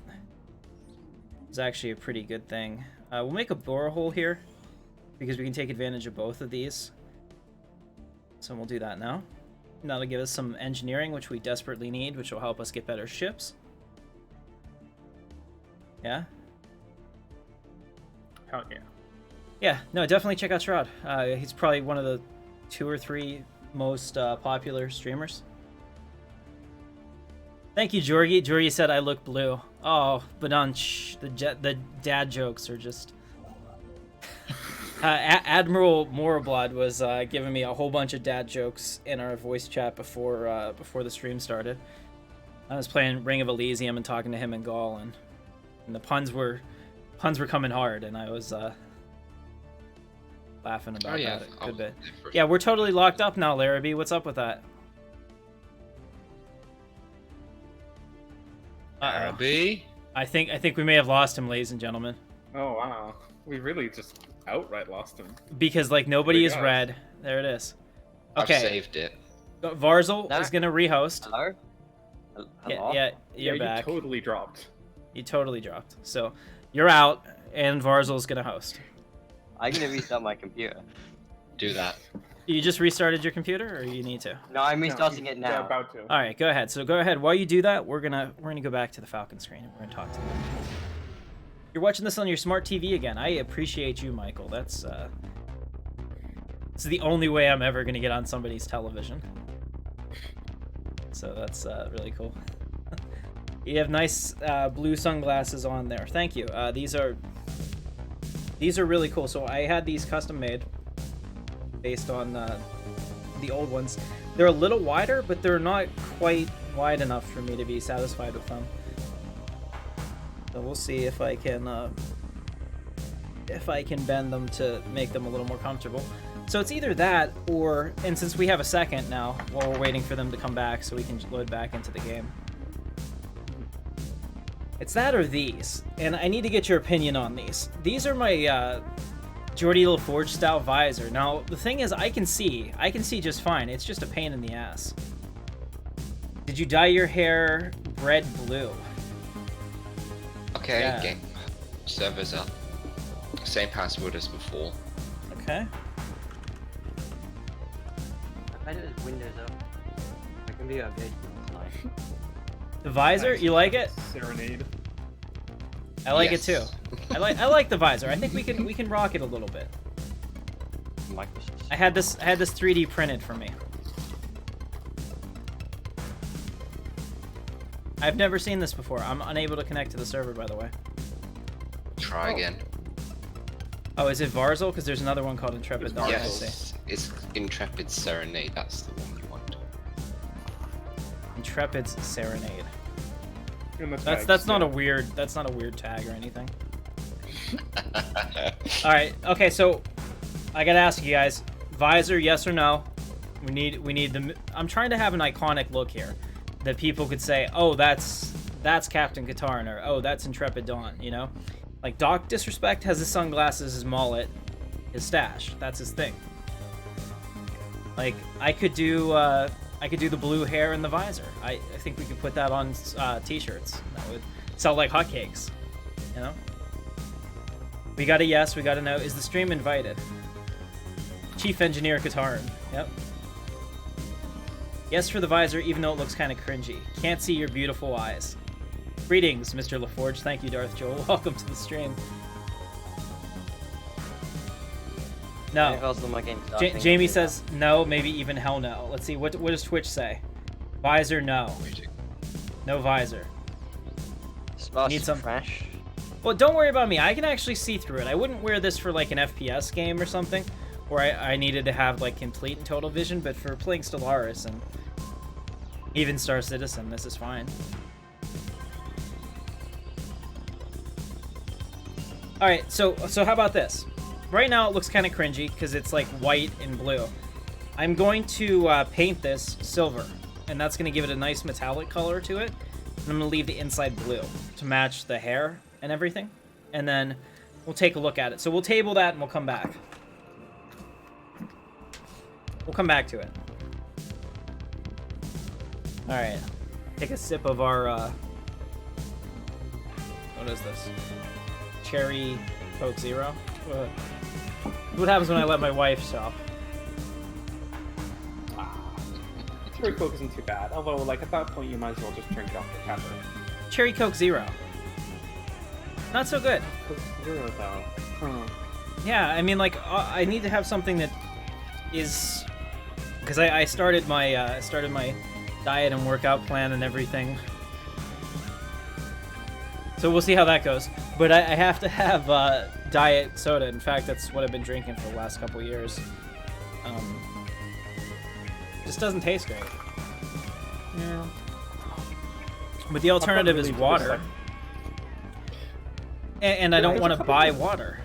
A: it's actually a pretty good thing. We'll make a borehole here because we can take advantage of both of these. So we'll do that now. And that'll give us some engineering, which we desperately need, which will help us get better ships. Yeah?
C: Hell yeah.
A: Yeah, no, definitely check out Shroud. He's probably one of the 2 or 3 most popular streamers. Thank you, Jorgie. Jorgie said I look blue. Oh, badunch. The dad jokes are just... Admiral Morablod was giving me a whole bunch of dad jokes in our voice chat before the stream started. I was playing Ring of Elysium and talking to him in Gaul, and the puns were coming hard, and I was laughing about that a good bit. Yeah, we're totally locked up now, Larrabee. What's up with that?
B: Larrabee?
A: I think we may have lost him, ladies and gentlemen.
C: Oh wow. We really just outright lost him.
A: Because like nobody is
C: gosh.
A: red. There it is. Okay.
B: I've saved it.
A: Varzel is gonna rehost.
E: Hello? Hello?
A: Yeah, you're back.
C: You totally dropped.
A: You totally dropped. So you're out, and Varzel's gonna host.
E: I'm gonna restart my computer.
B: Do that.
A: You just restarted your computer, or you need to?
E: No, I'm restarting it
C: Yeah,
E: now.
C: about to.
A: All right, go ahead. So go ahead. While you do that, we're gonna go back to the Falcon screen and we're gonna talk to them. You're watching this on your smart TV again. I appreciate you, Michael. That's it's the only way I'm ever gonna get on somebody's television. So that's really cool. You have nice blue sunglasses on there. Thank you. These are really cool. So I had these custom made based on the old ones. They're a little wider, but they're not quite wide enough for me to be satisfied with them. So we'll see if I can bend them to make them a little more comfortable. So it's either that or, and since we have a second now, while we're waiting for them to come back so we can load back into the game. It's that or these, and I need to get your opinion on these. These are my Geordie LaForge style visor. Now, the thing is, I can see just fine. It's just a pain in the ass. Did you dye your hair red blue?
B: Okay,
A: Yeah.
B: game servers up. Same password as before.
A: Okay.
E: I bet it was Windows up. My computer updated tonight.
A: The visor, you like it?
C: Serenade.
A: I like
B: Yes.
A: it too. I like the visor. I think we can rock it a little bit.
E: Microsoft.
A: I had this 3D printed for me. I've never seen this before. I'm unable to connect to the server, by the way.
B: Try again.
A: Oh, is it Varzel? Because there's another one called Intrepid.
C: It's
A: Oh, I
C: Varzel.
A: see.
B: Yes, it's Intrepid Serenade. That's the one you want.
A: Intrepid's Serenade.
C: And
A: That's not a weird tag or anything. All right. Okay. So I gotta ask you guys: visor, yes or no? We need the. I'm trying to have an iconic look here that people could say, "Oh, that's that's Captain Katarn, or oh, that's Intrepid Dawn, you know? Like, Doc Disrespect has his sunglasses, his mullet, his stash. That's his thing. Like, I could do the blue hair and the visor. I think we could put that on t-shirts. That would sell like hotcakes, you know? We got a yes, we got a no. Is the stream invited? Chief Engineer Katarn. Yep. Yes for the visor, even though it looks kind of cringy. Can't see your beautiful eyes. Greetings, Mr. LaForge. Thank you, Darth Joel. Welcome to the stream. No. Jamie says no, maybe even hell no. Let's see, what does Twitch say? Visor, no. No visor.
E: Need some fresh.
A: Well, don't worry about me. I can actually see through it. I wouldn't wear this for like an FPS game or something, where I needed to have like complete and total vision, but for playing Stellaris and even Star Citizen, this is fine. Alright, so how about this? Right now it looks kind of cringy because it's like white and blue. I'm going to paint this silver, and that's going to give it a nice metallic color to it. And I'm going to leave the inside blue to match the hair and everything. And then we'll take a look at it. So we'll table that and we'll come back. We'll come back to it. Alright. Take a sip of our, what is this? Cherry Coke Zero? What happens when I let my wife shop?
C: Cherry Coke isn't too bad. Although, like, at that point, you might as well just drink Dr. Pepper.
A: Cherry Coke Zero. Not so good.
C: Coke Zero, though. Huh.
A: Yeah, I mean, like, I need to have something that is... Because I started my diet and workout plan and everything. So we'll see how that goes. But I have to have diet soda. In fact, that's what I've been drinking for the last couple years. Just doesn't taste great.
C: Yeah.
A: But the alternative is water. And I don't want to buy water.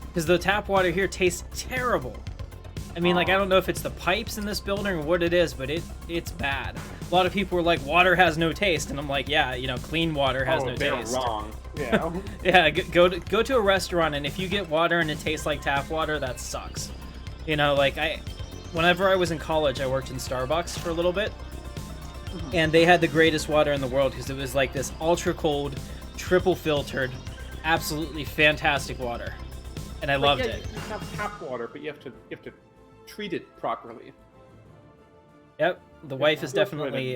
A: Because the tap water here tastes terrible. I mean, like, I don't know if it's the pipes in this building or what it is, but it's bad. A lot of people were like, water has no taste. And I'm like, yeah, you know, clean water has no
C: they're
A: taste.
C: wrong. Yeah.
A: Yeah, go to a restaurant, and if you get water and it tastes like tap water, that sucks. You know, like, whenever I was in college, I worked in Starbucks for a little bit. And they had the greatest water in the world because it was like this ultra cold, triple filtered, absolutely fantastic water. And I loved it.
C: You have tap water, but you have to treat it properly.
A: Yep, the wife is definitely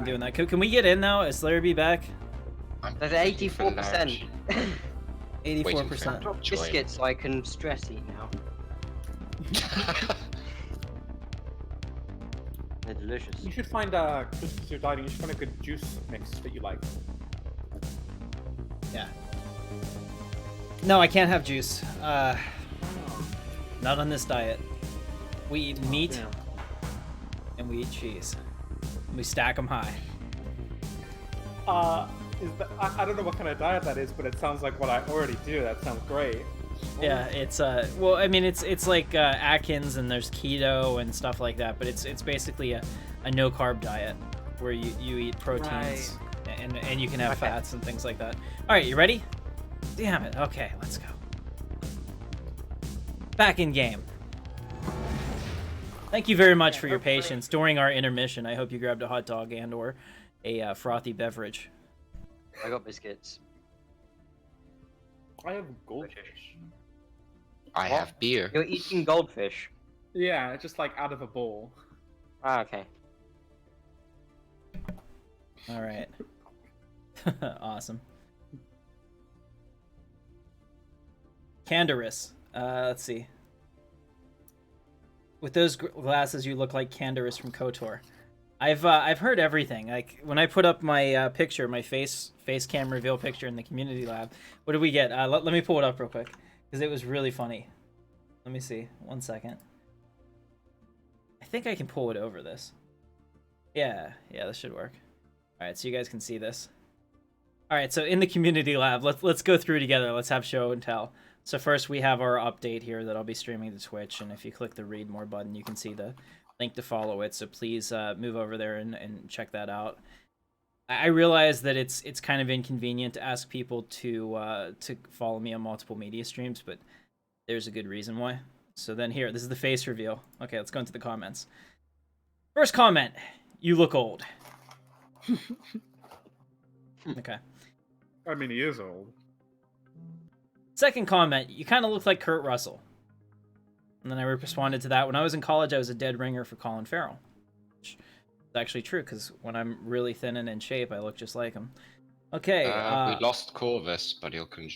A: doing that. Can we get in now? Is Larry back?
E: There's 84%.
A: 84%.
E: Biscuits so I can stress eat now. They're delicious.
C: You should find because you're dieting, you should find a good juice mix that you like.
A: Yeah. No, I can't have juice. Not on this diet. We eat meat, and we eat cheese. And we stack them high.
C: I don't know what kind of diet that is, but it sounds like what I already do. That sounds great.
A: Yeah, it's well, I mean, it's like Atkins, and there's keto and stuff like that, but it's basically a no carb diet where you eat proteins and you can have fats and things like that. All right, you ready? Damn it. Okay, let's go. Back in game. Thank you very much for your patience during our intermission. I hope you grabbed a hot dog and or a frothy beverage.
E: I got biscuits.
C: I have goldfish.
B: I have beer.
E: You're eating goldfish?
C: Yeah, just like out of a bowl.
E: Ah, okay.
A: All right. Awesome. Canderous. Let's see. With those glasses, you look like Canderous from KOTOR. I've heard everything. Like when I put up my picture, my face cam reveal picture in the community lab. What did we get? Let me pull it up real quick because it was really funny. Let me see. 1 second. I think I can pull it over this. Yeah, this should work. All right, so you guys can see this. All right, so in the community lab, let's go through together. Let's have show and tell. So first we have our update here that I'll be streaming to Twitch, and if you click the read more button, you can see the link to follow it, so please move over there and check that out. I realize that it's kind of inconvenient to ask people to follow me on multiple media streams, but there's a good reason why. So then here, this is the face reveal. Okay, let's go into the comments. First comment, you look old. Okay.
C: I mean, he is old.
A: Second comment, you kind of look like Kurt Russell. And then I responded to that. When I was in college, I was a dead ringer for Colin Farrell. Which is actually true, because when I'm really thin and in shape, I look just like him. Okay.
B: We lost Corvus, but he'll come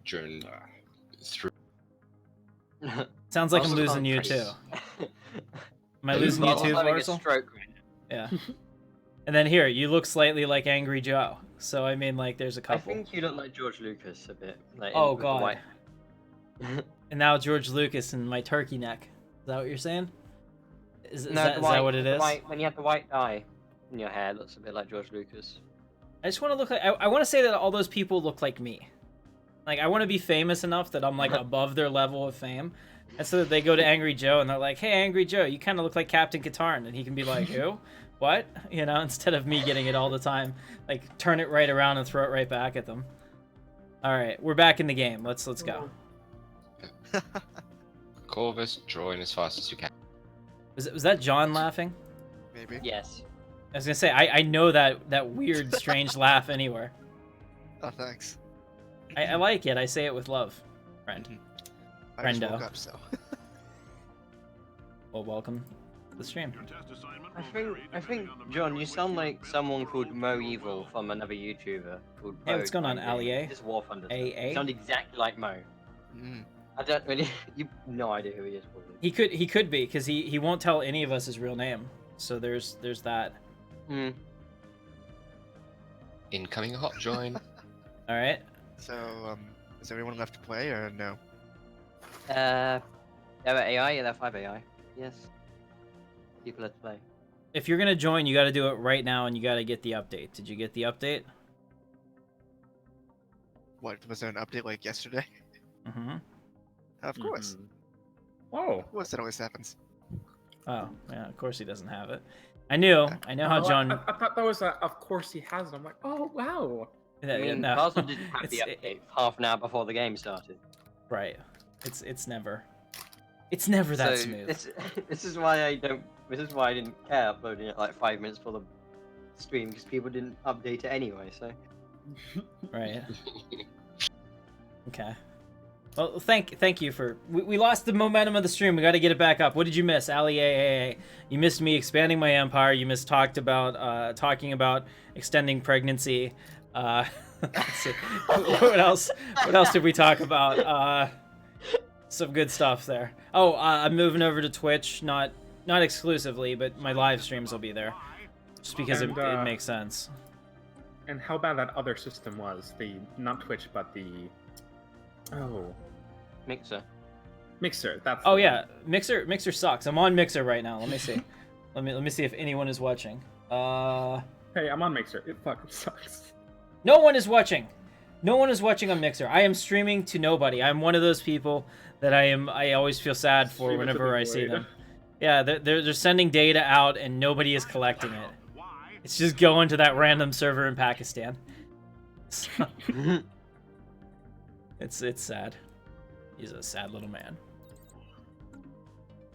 B: during through.
A: Sounds like I'm
E: Also
A: losing you,
E: Chris.
A: too. Am I losing you, too, Varsal? Yeah. And then here, you look slightly like Angry Joe. So, I mean, like, there's a
E: I
A: couple.
E: think you look like George Lucas a bit. Like,
A: Oh,
E: with the
A: God.
E: white-
A: And now George Lucas and my turkey neck. Is that what you're saying? Is
E: No,
A: that
E: the white-
A: what it
E: the
A: is?
E: white- when you have the white dye in your hair, it looks a bit like George Lucas.
A: I just want to look like... I want to say that all those people look like me. Like, I want to be famous enough that I'm, like, above their level of fame. And so that they go to Angry Joe and they're like, hey, Angry Joe, you kind of look like Captain Katarn. And he can be like, who? What? You know, instead of me getting it all the time. Like, turn it right around and throw it right back at them. All right, we're back in the game. Let's go.
B: Corvus, join as fast as you can.
A: Was that John laughing?
G: Maybe.
E: Yes.
A: I was gonna say I know that weird, strange laugh anywhere.
G: Oh, thanks.
A: I like it. I say it with love, friend.
G: I just
A: Friendo.
G: woke up, so.
A: Well, welcome to the stream.
F: Your test assignment
E: I
F: will
E: think,
F: vary
E: I think,
F: depending on the
E: John,
F: method
E: you
F: which
E: sound like
F: invest.
E: someone called Mo Evil from another YouTuber called
A: Hey,
E: Mo.
A: what's going on, Ali?
E: This War Thunder.
A: AA?
E: You sound exactly like Mo.
G: Mm.
E: I don't really. You have no idea who he is, probably.
A: He could be because he won't tell any of us his real name. So there's that.
E: Hmm.
B: Incoming hot join.
A: All right.
G: So, is everyone left to play or no?
E: There are AI. Yeah, there are 5 AI. Yes. People let's play.
A: If you're gonna join, you got to do it right now, and you got to get the update. Did you get the update?
G: What, was there an update like yesterday?
A: Mm-hmm.
G: Of course.
C: Oh.
G: Of course that always happens.
A: Oh, yeah. Of course he doesn't have it. I know how
C: Oh,
A: John.
C: I thought that was a, of course he has it. I'm like, oh, wow.
E: I mean,
A: no.
E: Basil didn't have the
A: It's-
E: update half an hour before the game started.
A: Right. It's never that
E: So,
A: smooth.
E: This is why I don't. This is why I didn't care uploading it like 5 minutes before the stream because people didn't update it anyway. So.
A: Right. Okay. Well, thank you for... We lost the momentum of the stream. We got to get it back up. What did you miss, Ali AAA? You missed me expanding my empire. You missed talking about extending pregnancy. Let's see. What else? What else did we talk about? Some good stuff there. Oh, I'm moving over to Twitch. Not exclusively, but my live streams will be there. Just because
C: And,
A: it makes sense.
C: And how bad that other system was. Not Twitch, but the... Oh.
E: Mixer.
C: Mixer. That's
A: Oh
C: the
A: yeah, Mixer sucks. I'm on Mixer right now. Let me see. let me see if anyone is watching.
C: one. Hey, I'm on Mixer. It fucking sucks.
A: No one is watching. No one is watching on Mixer. I am streaming to nobody. I'm one of those people that I always feel sad for
C: Stream it to
A: whenever
C: the
A: I see
C: void.
A: them. Yeah, they're sending data out and nobody is collecting it. It's just going to that random server in Pakistan. So, it's sad. He's a sad little man.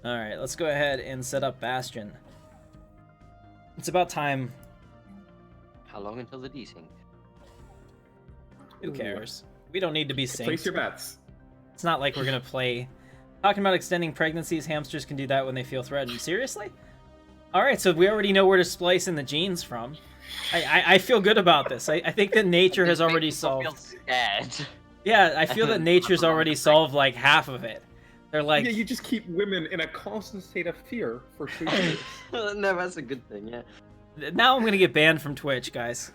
A: All right, let's go ahead and set up Bastion. It's about time.
E: How long until the desync?
A: Who cares? We don't need to be
C: Place your
A: synced.
C: bets.
A: It's not like we're gonna play. Talking about extending pregnancies, hamsters can do that when they feel threatened. Seriously? All right, so we already know where to splice in the genes from. I feel good about this. I think that nature has already
E: People
A: solved.
E: feel scared.
A: Yeah, I feel that nature's already solved like half of it. They're like,
C: Yeah, you just keep women in a constant state of fear for 2 years.
E: No, that's a good thing. Yeah.
A: now I'm gonna get banned from Twitch, guys.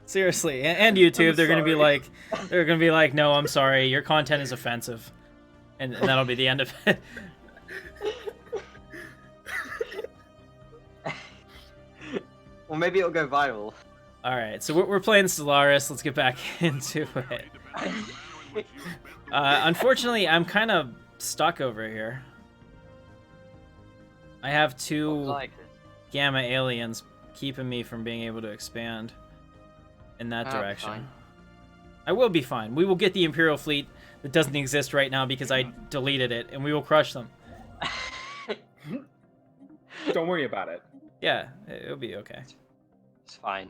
A: Seriously, and YouTube.
C: I'm
A: They're gonna be
C: sorry.
A: like, no, I'm sorry, your content is offensive, and that'll be the end of it.
E: Well, maybe it'll go viral.
A: All right, so we're playing Stellaris. Let's get back into it. Unfortunately, I'm kind of stuck over here. I have
E: What was
A: 2
E: like this?
A: gamma aliens keeping me from being able to expand in that
E: I'll be
A: direction.
E: fine.
A: I will be fine. We will get the Imperial fleet that doesn't exist right now because I deleted it, and we will crush them.
C: Don't worry about it.
A: Yeah, it'll be okay.
E: It's fine.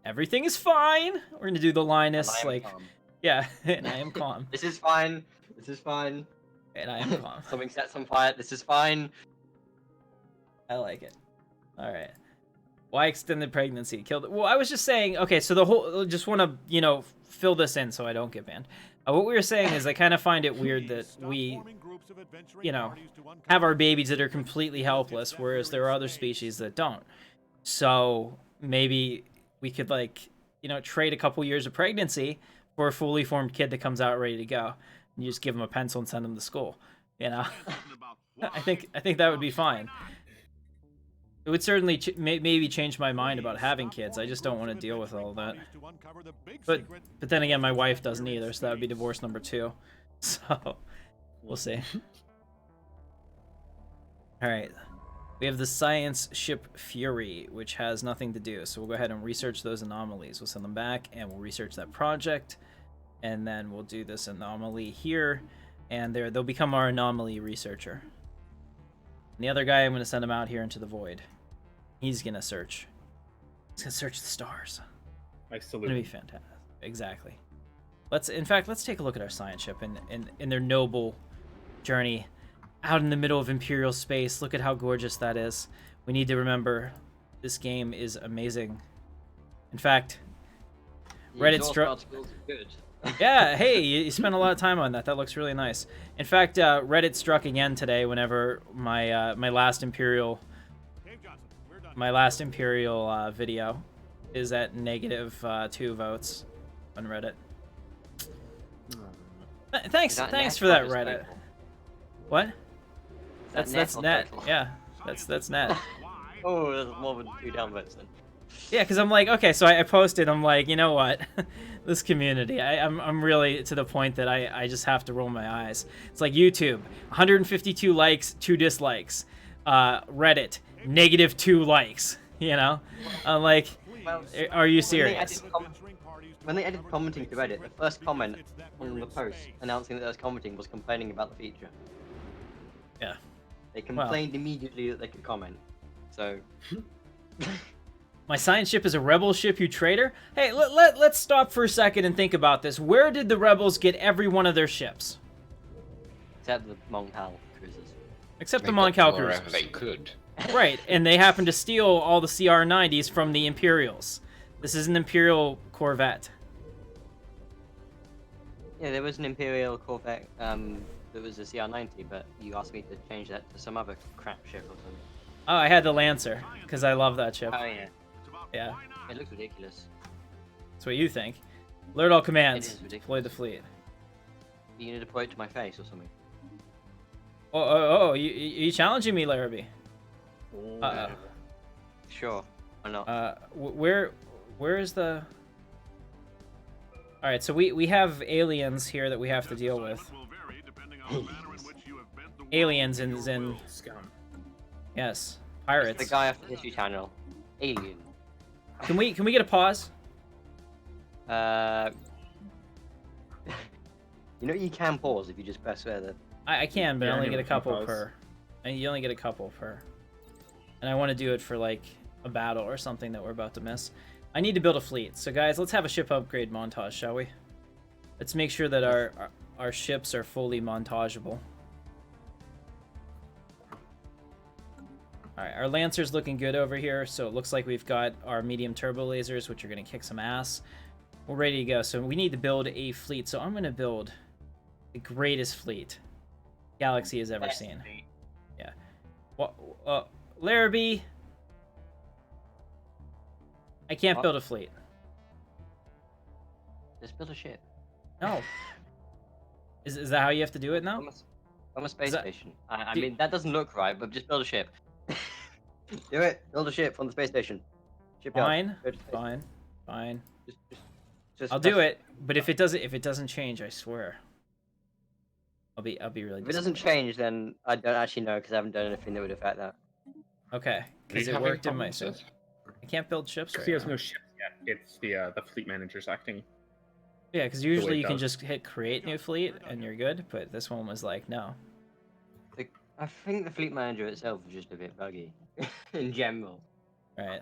A: Everything is fine. We're gonna do the
E: And
A: Linus,
E: I am
A: like,
E: calm.
A: yeah, and I am calm,
E: This is fine. This is fine.
A: and I am calm.
E: Something sets on fire. This is fine.
A: I like it. All right. Why extended pregnancy? Killed. Well, I was just saying. Okay, so the whole. Just want to, fill this in so I don't get banned. What we were saying is I kind of find it weird that we, have our babies that are completely helpless, whereas there are other species that don't. So maybe we could trade a couple years of pregnancy for a fully formed kid that comes out ready to go. And you just give them a pencil and send them to school. I think that would be fine. It would certainly maybe change my mind about having kids. I just don't want to deal with all that. But then again, my wife doesn't either, so that would be divorce number 2. So we'll see. All right. We have the science ship Fury, which has nothing to do. So we'll go ahead and research those anomalies. We'll send them back, and we'll research that project. And then we'll do this anomaly here. And they'll become our anomaly researcher. And the other guy, I'm going to send him out here into the void. He's going to search. He's going to search the stars.
C: I
A: It's
C: salute.
A: going to be fantastic. Exactly. Let's take a look at our science ship and their noble journey out in the middle of Imperial space. Look at how gorgeous that is. We need to remember this game is amazing. In fact, Reddit struck.
E: Articles are good.
A: Yeah, hey, you spent a lot of time on that. That looks really nice. In fact, Reddit struck again today whenever my last Imperial video is at -2 votes on Reddit. Thanks for that, Reddit. What? That's net. Yeah, that's net.
E: Oh, there's more than 2 downvotes then.
A: Yeah, because I'm like, okay, so I posted, I'm like, you know what? This community, I'm really to the point that I just have to roll my eyes. It's like YouTube, 152 likes, 2 dislikes. Reddit, -2 likes, I'm like,
E: Well,
A: are you serious?
E: When they added commenting to Reddit, the first comment on the post announcing that there was commenting was complaining about the feature.
A: Yeah.
E: They complained immediately that they could comment. So...
A: My science ship is a rebel ship, you traitor? Hey, let's stop for a second and think about this. Where did the rebels get every one of their ships?
E: Except the Moncal cruisers.
A: Except
B: They
A: the
B: got
A: Moncal
B: wherever
A: cruisers.
B: they could.
A: Right, and they happened to steal all the CR-90s from the Imperials. This is an Imperial Corvette.
E: Yeah, there was an Imperial Corvette that was a CR-90, but you asked me to change that to some other crap ship or something.
A: Oh, I had the Lancer, because I love that ship.
E: Oh yeah,
A: Yeah,
E: it looks ridiculous.
A: that's what you think. Alert all
E: It
A: commands.
E: is ridiculous.
A: Deploy the fleet.
E: You need to deploy it to my face or something.
A: Oh, you challenging me, Larrabee? Uh-oh.
E: Sure, why not?
A: Where is the... Alright, so we have aliens here that we have to deal with. Aliens in
C: Scum.
A: yes,
E: It's
A: pirates.
E: the guy off the History Channel. Alien.
A: Can we get a pause?
E: You can pause if you just press where the...
A: I can, but I
C: Yeah,
A: only get a
C: anyone can
A: couple
C: pause.
A: per. And you only get a couple per. And I want to do it for like a battle or something that we're about to miss. I need to build a fleet. So guys, let's have a ship upgrade montage, shall we? Let's make sure that our ships are fully montageable. Alright, our Lancer's looking good over here, so it looks like we've got our medium turbo lasers, which are going to kick some ass. We're ready to go, so we need to build a fleet. So I'm going to build the greatest fleet Galaxy has ever seen. Yeah. Well, Larrabee, I can't
E: What?
A: build a fleet.
E: Just build a ship.
A: No. Is that how you have to do it now?
E: On a space
A: that-
E: station. I
A: Do-
E: mean, that doesn't look right, but just build a ship. Do it. Build a ship on the space station. Shipyard.
A: Fine,
E: Go to space.
A: fine.
E: Just
A: I'll do
E: press-
A: it, but if it doesn't change, I swear. I'll be really.
E: If it doesn't change, then I don't actually know because I haven't done anything that would affect that.
A: Okay,
B: Are
A: because
B: you
A: it
B: having
A: worked in my
B: problems
A: stuff.
B: with-
A: I can't build ships
C: Because
A: right
C: he has
A: now.
C: no ships yet. It's the fleet manager's acting.
A: Yeah, because usually
C: it
A: you can
C: does.
A: just hit create new fleet and you're good, but this one was like, no.
E: I think the fleet manager itself is just a bit buggy in general.
A: Right.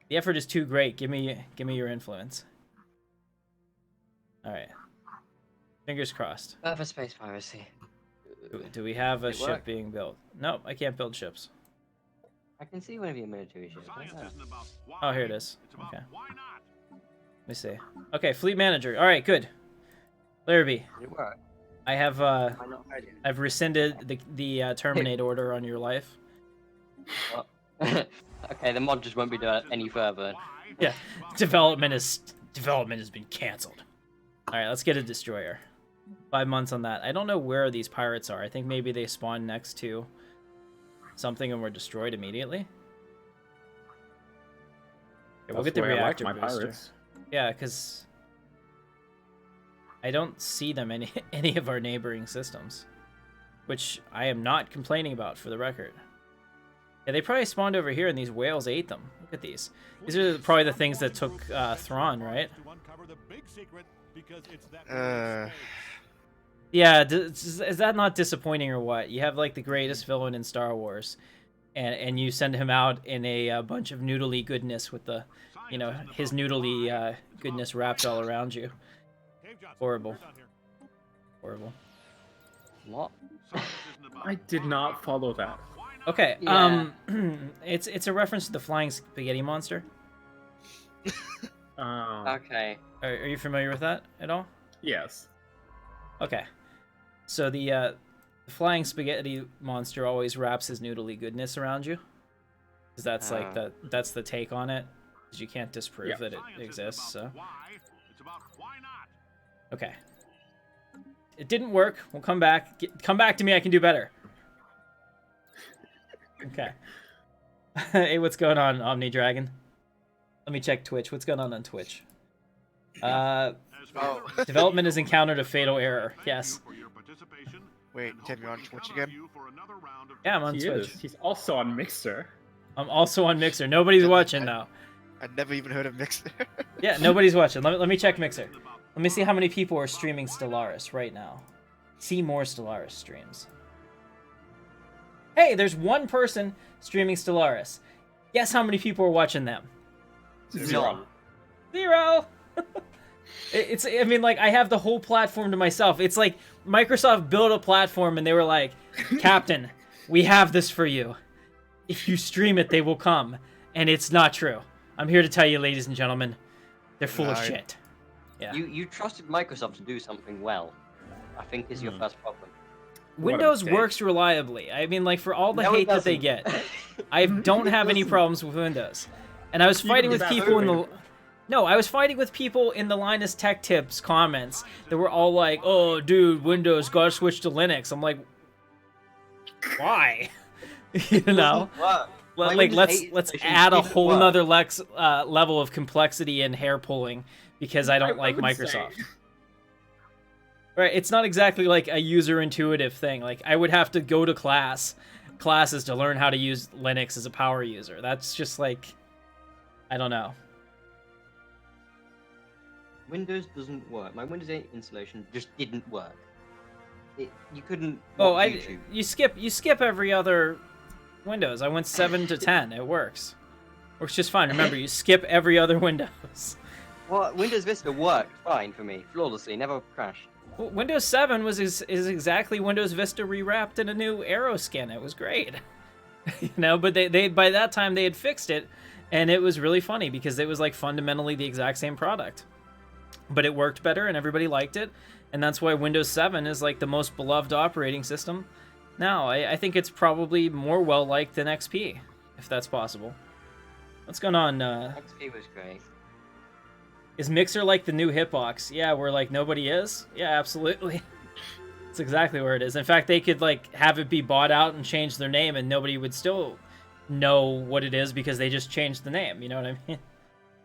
A: The effort is too great. Give me your influence. All right. Fingers crossed.
E: For space piracy.
A: Do we have a
E: It
A: ship
E: worked.
A: being built? Nope, I can't build ships.
E: I can see one of your military ships.
F: Science
E: Like that.
F: isn't about why.
A: Oh, here it is.
F: It's about
A: Okay.
F: why not?
A: Let me see. Okay, fleet manager. All right, good. Larrabee,
E: Did it work?
A: I have
E: Am I not ready?
A: I've rescinded the terminate order on your life.
E: Okay, the mod just won't be done any further.
F: Why?
A: Yeah, development has been canceled. All right, let's get a destroyer. 5 months on that. I don't know where these pirates are. I think maybe they spawn next to something and were destroyed immediately. Okay, we'll
C: That's
A: get the
C: why I like
A: reactor
C: my
A: booster.
C: pirates.
A: Yeah, because I don't see them in any of our neighboring systems, which I am not complaining about, for the record. Yeah, they probably spawned over here and these whales ate them. Look at these. These are probably the things that took Thrawn, right? Yeah, is that not disappointing or what? You have like the greatest villain in Star Wars, and you send him out in a bunch of noodly goodness with the, you know, his noodly goodness wrapped all around you. Horrible. Horrible.
E: What?
C: I did not follow that.
A: Okay,
E: Yeah.
A: it's a reference to the flying spaghetti monster.
E: Okay.
A: Are you familiar with that at all?
C: Yes.
A: Okay. So the flying spaghetti monster always wraps his noodly goodness around you. Because that's like that's the take on it. 'Cause you can't disprove
C: Yeah.
A: that it
F: Science isn't
A: exists.
F: about
A: So
F: why. It's about why not?
A: okay. It didn't work. We'll come back. Come back to me. I can do better. Okay. Hey, what's going on, Omni Dragon? Let me check Twitch. What's going on Twitch?
F: As
G: Oh.
F: further
A: Development has encountered a fatal error.
F: thank
A: Yes.
F: you for your participation,
G: Wait,
F: and
G: Tim,
F: hope
G: you're on
F: to
G: Twitch
F: recover
G: again?
F: you for another round of
A: Yeah, I'm on
C: He
A: Twitch.
C: is. He's also on Mixer.
A: I'm also on Mixer. Nobody's watching now.
G: I'd never even heard of Mixer.
A: Yeah, nobody's watching. Let me check Mixer. Let me see how many people are streaming Stellaris right now. See more Stellaris streams. Hey, there's one person streaming Stellaris. Guess how many people are watching them?
E: None.
A: 0. I mean, like, I have the whole platform to myself. It's like Microsoft built a platform and they were like, Captain, we have this for you. If you stream it, they will come. And it's not true. I'm here to tell you, ladies and gentlemen, they're full of
G: Right.
A: shit. Yeah.
E: You trusted Microsoft to do something well. I think is your first problem.
C: What a
A: Windows
C: mistake.
A: works reliably. I mean, like, for all the
E: No, it
A: hate that they
E: doesn't.
A: get, I don't have any problems with Windows. And I was fighting with
C: Even
A: people in the...
C: moving.
A: No, I was fighting with people in the Linus Tech Tips comments that were all like, "Oh, dude, Windows gotta switch to Linux." I'm like, why? You know,
E: Work. My
A: like
E: Windows
A: let's
E: 8
A: let's
E: installation
A: add a
E: didn't
A: whole
E: work.
A: nother level of complexity and hair pulling because I don't like
C: would
A: Microsoft.
C: say-
A: Right? It's not exactly like a user intuitive thing. Like I would have to go to classes to learn how to use Linux as a power user. That's just like, I don't know.
E: Windows doesn't work. My Windows 8 installation just didn't work. You couldn't.
A: Oh,
E: watch YouTube.
A: you skip every other Windows. I went 7 to 10. It works. Works just fine. Remember, you skip every other Windows.
E: Well, Windows Vista worked fine for me, flawlessly, never crashed.
A: Well, Windows 7 is exactly Windows Vista rewrapped in a new arrow skin. It was great. You know, but they by that time they had fixed it, and it was really funny because it was like fundamentally the exact same product. But it worked better and everybody liked it, and that's why Windows 7 is like the most beloved operating system. Now, I think it's probably more well-liked than XP, if that's possible. What's going on?
E: XP was great.
A: Is Mixer like the new Hitbox? Yeah, where like nobody is? Yeah, absolutely. That's exactly where it is. In fact, they could like have it be bought out and change their name and nobody would still know what it is because they just changed the name, you know what I mean?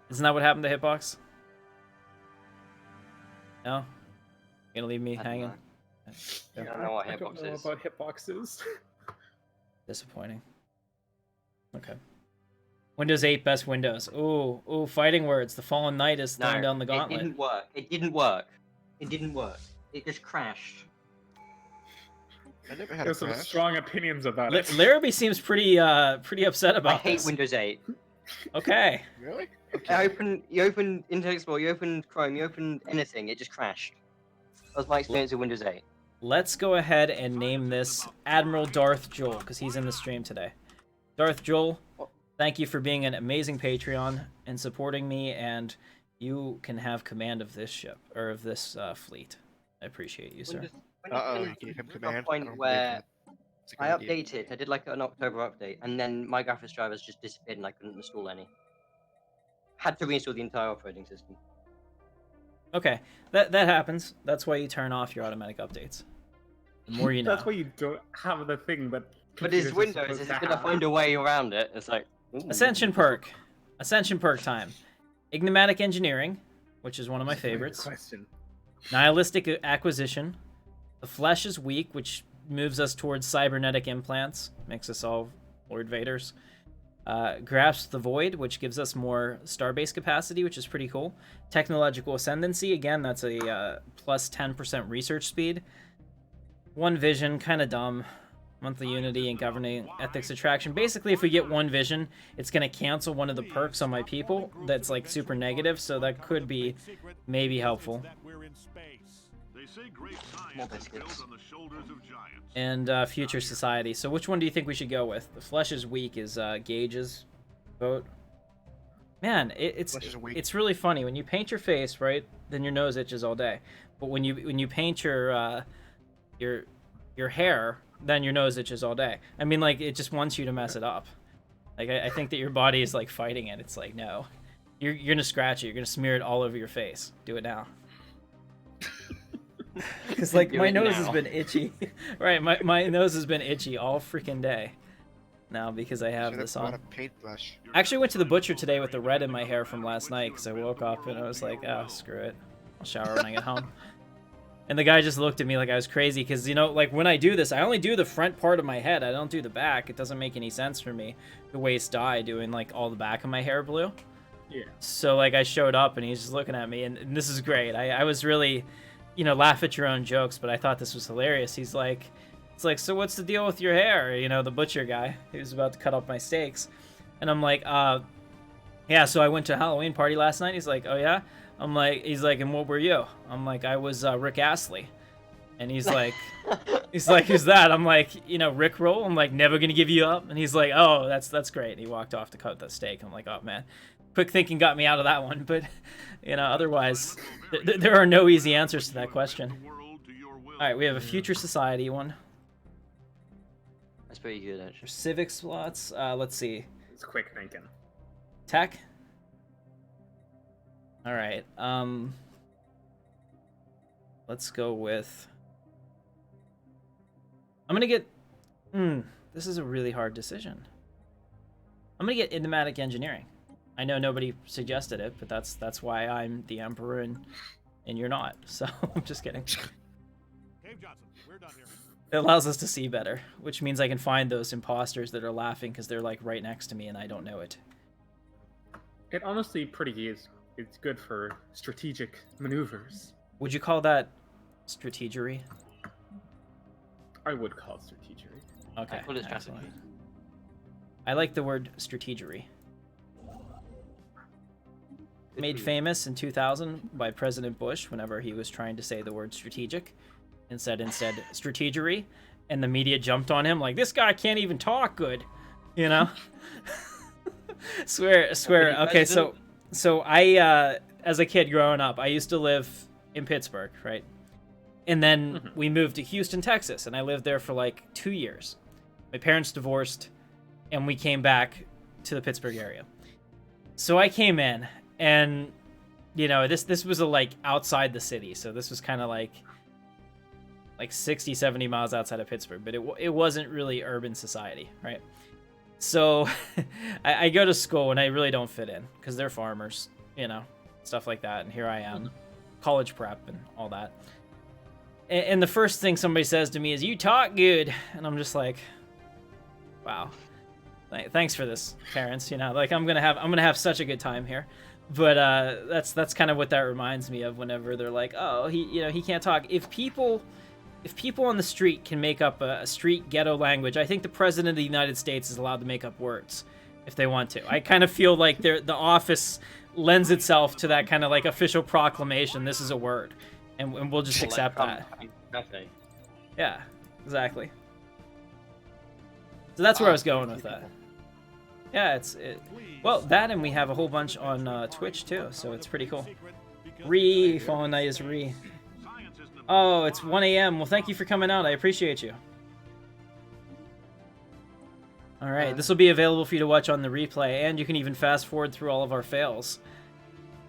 A: Isn't that what happened to Hitbox? No? You gonna leave me
E: I don't
A: hanging?
E: know. I don't know what
C: I don't
E: hitbox
C: know
E: is.
C: about hitboxes.
A: Disappointing. Okay. Windows 8 best Windows. Ooh, fighting words. The Fallen Knight is throwing down the
E: It
A: gauntlet.
E: didn't work. It didn't work. It didn't work. It just crashed.
G: I never had a
C: There's some
G: crash.
C: strong opinions about it.
A: Larrabee seems pretty upset
E: I
A: about
E: hate
A: this.
E: Windows 8.
A: Okay.
G: Really?
E: You open Internet Explorer, you open Chrome, you open anything, it just crashed. That was my experience with Windows 8.
A: Let's go ahead and name this Admiral Darth Joel, because he's in the stream today. Darth Joel, thank you for being an amazing Patreon and supporting me, and you can have command of this ship, or of this fleet. I appreciate you, sir.
G: Uh-oh, you gave him
E: To
G: command.
E: a
G: I
E: point
G: don't believe
E: where
G: that. It's a good
E: I
G: idea.
E: updated, I did like an October update, and then my graphics drivers just disappeared and I couldn't install any. Had to reinstall the entire operating system.
A: Okay, that happens. That's why you turn off your automatic updates. The more you know.
C: That's why you don't have the thing that.
E: But it's
C: computers are
E: Windows,
C: supposed
E: it's
C: to
E: gonna
C: have.
E: find a way around it. It's like ooh.
A: Ascension perk. Ascension perk time. Enigmatic Engineering, which is one of my
C: That's a very good
A: favorites.
C: question.
A: Nihilistic Acquisition. The Flesh is Weak, which moves us towards cybernetic implants. Makes us all Lord Vaders. Grasp the Void, which gives us more starbase capacity, which is pretty cool. Technological Ascendancy, again, that's a plus 10% research speed. One Vision, kind of dumb. Monthly Unity and Governing Ethics Attraction. Basically, if we get one vision, it's going to cancel one of the perks on my people that's like super negative, so that could be maybe helpful.
F: They say great
E: More
F: science is built
E: biscuits.
F: on the shoulders of giants.
A: And Future Society. So which one do you think we should go with? The Flesh is Weak is Gage's vote. Man,
G: Flesh is weak.
A: it's really funny when you paint your face, right? Then your nose itches all day. But when you paint your hair, then your nose itches all day. I mean, like, it just wants you to mess it up. Like, I think that your body is like fighting it. It's like, no, you're gonna scratch it. You're gonna smear it all over your face. Do it now. Because like
E: Do
A: my
E: it
A: nose
E: now.
A: has been itchy. Right, my nose has been itchy all freaking day. Now because I have
G: Should've
A: this
G: brought
A: on.
G: a paintbrush.
A: I actually went to the butcher today with the red in my hair from last night because I woke up and I was like, oh, screw it. I'll shower when I get home. And the guy just looked at me like I was crazy because, you know, like when I do this, I only do the front part of my head. I don't do the back. It doesn't make any sense for me to waste dye doing like all the back of my hair blue.
C: Yeah.
A: So like I showed up and he's just looking at me and this is great. I was really, you know, laugh at your own jokes, but I thought this was hilarious. He's like, it's like, so what's the deal with your hair? You know, the butcher guy who was about to cut up my steaks. And I'm like, yeah, so I went to a Halloween party last night. He's like, oh yeah? I'm like, he's like, and what were you? I'm like, I was Rick Astley. And he's like, who's that? I'm like, you know, Rick Roll. I'm like, never gonna give you up. And he's like, oh, that's great. And he walked off to cut the steak. I'm like, oh man, quick thinking got me out of that one. But, you know, otherwise, there are no easy answers to that question. All right, we have a Future Society one.
E: That's pretty good actually.
A: Civic slots. Let's see.
C: It's quick thinking.
A: Tech. All right. Let's go with. I'm gonna get. This is a really hard decision. I'm gonna get Enigmatic Engineering. I know nobody suggested it, but that's why I'm the Emperor and you're not. So I'm just kidding.
F: Cave Johnson, we're done here.
A: It allows us to see better, which means I can find those imposters that are laughing because they're like right next to me and I don't know it.
C: It honestly pretty is. It's good for strategic maneuvers.
A: Would you call that strategery?
C: I would call it strategery.
A: Okay.
E: I call it
A: excellent.
E: strategy.
A: I like the word strategery. Made famous in 2000 by President Bush whenever he was trying to say the word strategic and said instead strategery, and the media jumped on him like, this guy can't even talk good, you know? swear. Okay, so I, as a kid growing up, I used to live in Pittsburgh, right? And then we moved to Houston, Texas, and I lived there for like 2 years. My parents divorced, and we came back to the Pittsburgh area. So I came in, and you know, this was like outside the city, so this was kind of like 60, 70 miles outside of Pittsburgh, but it wasn't really urban society, right? So I go to school and I really don't fit in because they're farmers, you know, stuff like that. And here I am, college prep and all that. And the first thing somebody says to me is, "You talk good," and I'm just like, "Wow, thanks for this, parents." You know, like I'm gonna have such a good time here. But that's kind of what that reminds me of whenever they're like, "Oh, he can't talk." If people on the street can make up a street ghetto language, I think the president of the United States is allowed to make up words if they want to. I kind of feel like the office lends itself to that kind of like official proclamation. This is a word, and we'll just accept that.
E: Okay.
A: Yeah, exactly. So that's where I was going with that. Yeah, well, that, and we have a whole bunch on Twitch too, so it's pretty cool. Fallen Knight is Oh, it's 1 a.m. Well, thank you for coming out. I appreciate you. All right, this will be available for you to watch on the replay, and you can even fast forward through all of our fails,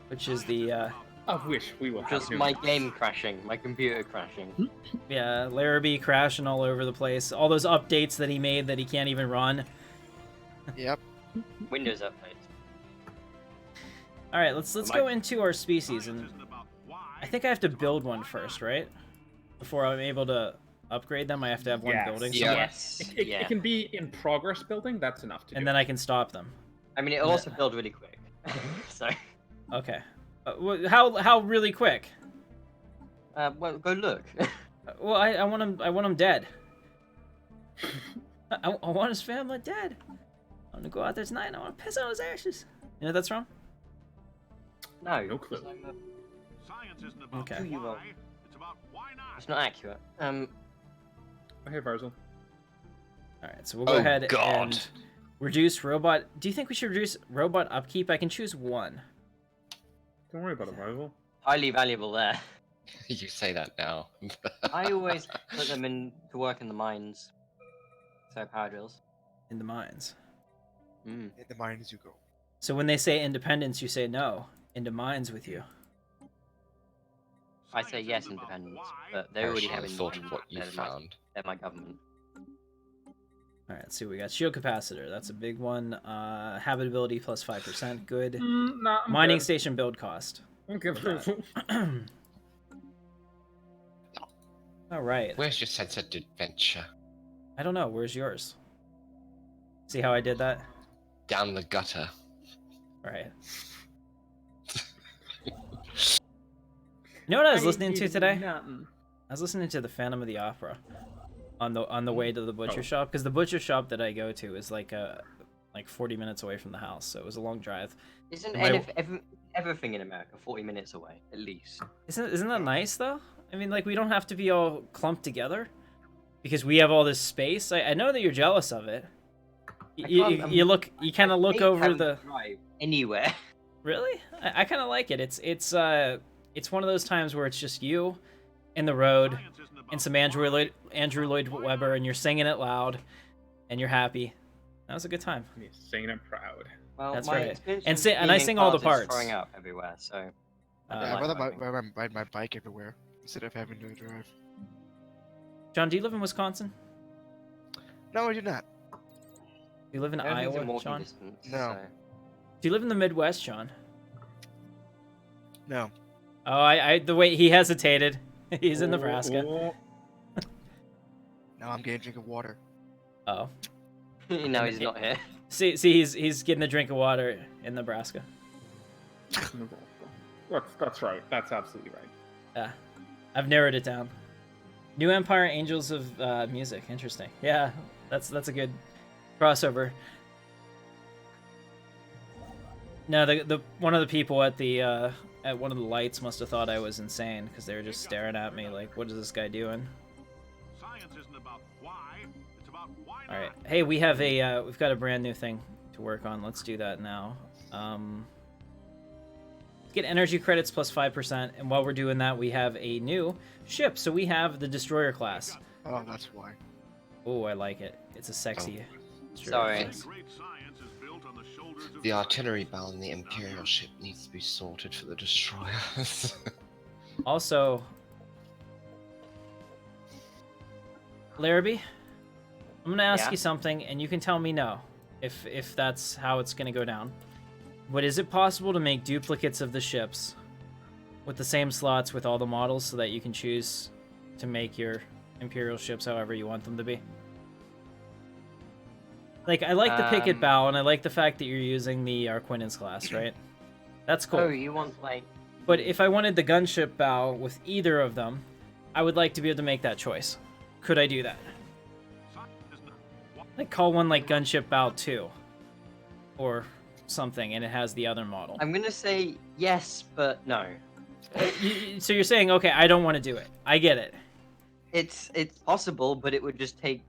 A: which is the
C: Of which we will have.
E: Just my game crashing, my computer crashing.
A: yeah, Larrabee crashing all over the place. All those updates that he made that he can't even run.
G: Yep.
E: Windows update.
A: All right, let's go into our species, and I think I have to build one first, right? Before I'm able to upgrade them, I have to have one building somewhere.
E: Yes.
C: It can be in progress building. That's enough to do.
A: And then I can stop them.
E: I mean, it'll also build really quick. So.
A: Okay. How really quick?
E: Well, go look.
A: Well, I want him dead. I want his family dead. I'm gonna go out there tonight and I want to piss on his ashes. You know what that's from?
E: No.
C: No clue.
F: Science isn't about
A: Okay.
F: why, it's about why not.
E: It's not accurate.
C: Hey, Varzel.
A: Alright, so we'll go ahead
B: God.
A: and reduce robot. Do you think we should reduce robot upkeep? I can choose one.
C: Don't worry about it, Varzel.
E: Highly valuable there.
B: You say that now.
E: I always put them in to work in the mines. So power drills.
A: In the mines.
E: Mm.
G: In the mines you go.
A: So when they say independence, you say no. Into mines with you.
E: I say yes, independence, but they
B: I
E: already
B: should
E: have
B: have thought of what you
E: they're
B: found.
E: They're my government.
A: Alright, let's see what we got. Shield capacitor, that's a big one. Habitability plus 5%, good.
C: Nah, I'm
A: Mining
C: good.
A: station build cost.
C: Okay.
A: Alright.
B: Where's your sense of adventure?
A: I don't know, where's yours? See how I did that?
B: Down the gutter.
A: Alright. You know what I was listening to today?
C: Nothing.
A: I was listening to the Phantom of the Opera on the way to the butcher shop, because the butcher shop that I go to is like 40 minutes away from the house, so it was a long drive.
E: Isn't
A: My-
E: everything in America 40 minutes away, at least?
A: Isn't that nice though? I mean, like, we don't have to be all clumped together because we have all this space. I know that you're jealous of it. You kind of look
E: hate
A: over
E: having
A: the.
E: to drive anywhere.
A: Really? I kind of like it. It's one of those times where it's just you in the road
F: Science isn't about
A: and some Andrew Lloyd Webber, and you're singing it loud, and you're happy. That was a good time.
C: He's singing it proud.
E: Well,
A: That's
E: my
A: right.
E: experience
A: And
E: with
A: si- and I
E: being in
A: sing all the
E: cars is
A: parts.
E: Throwing up everywhere, so.
G: Yeah, I'd
A: Uh,
G: rather ride my bike everywhere instead of having to drive.
A: John, do you live in Wisconsin?
G: No, I do not.
A: Do you live in
E: Everything's in
A: Iowa,
E: walking
A: Sean?
E: distance,
G: No.
E: so-
A: Do you live in the Midwest, Sean?
G: No.
A: Oh, the way he hesitated. He's in Nebraska.
C: Oh,
G: Now I'm getting a drink of water.
A: Oh.
E: no, he's not here.
A: See, he's getting a drink of water in Nebraska.
C: That's right. That's absolutely right.
A: Yeah, I've narrowed it down. New Empire Angels of Music. Interesting. Yeah, that's a good crossover. No, the one of the people at one of the lights must have thought I was insane because they were just staring at me like, "What is this guy doing?"
F: Science isn't about why, it's about why not.
A: All right. Hey, we've got a brand new thing to work on. Let's do that now. Get energy credits plus 5%, and while we're doing that, we have a new ship. So we have the destroyer class.
G: Oh, that's why.
A: Oh, I like it. It's a sexy. destroyer
E: Sorry.
A: class.
F: Great science is built on the shoulders of
B: The artillery bell in the Imperial ship needs to be sorted for the destroyers.
A: Also, Larrabee, I'm gonna ask
E: Yeah?
A: you something, and you can tell me no, if that's how it's gonna go down. But is it possible to make duplicates of the ships with the same slots with all the models so that you can choose to make your Imperial ships however you want them to be. Like, I like the picket bow, and I like the fact that you're using the Arquinians class, right? That's cool.
E: Oh, you want like?
A: But if I wanted the gunship bow with either of them, I would like to be able to make that choice. Could I do that? Like, call one like gunship bow 2, or something, and it has the other model.
E: I'm gonna say yes, but no.
A: So you're saying, okay, I don't want to do it. I get it.
E: It's possible, but it would just take.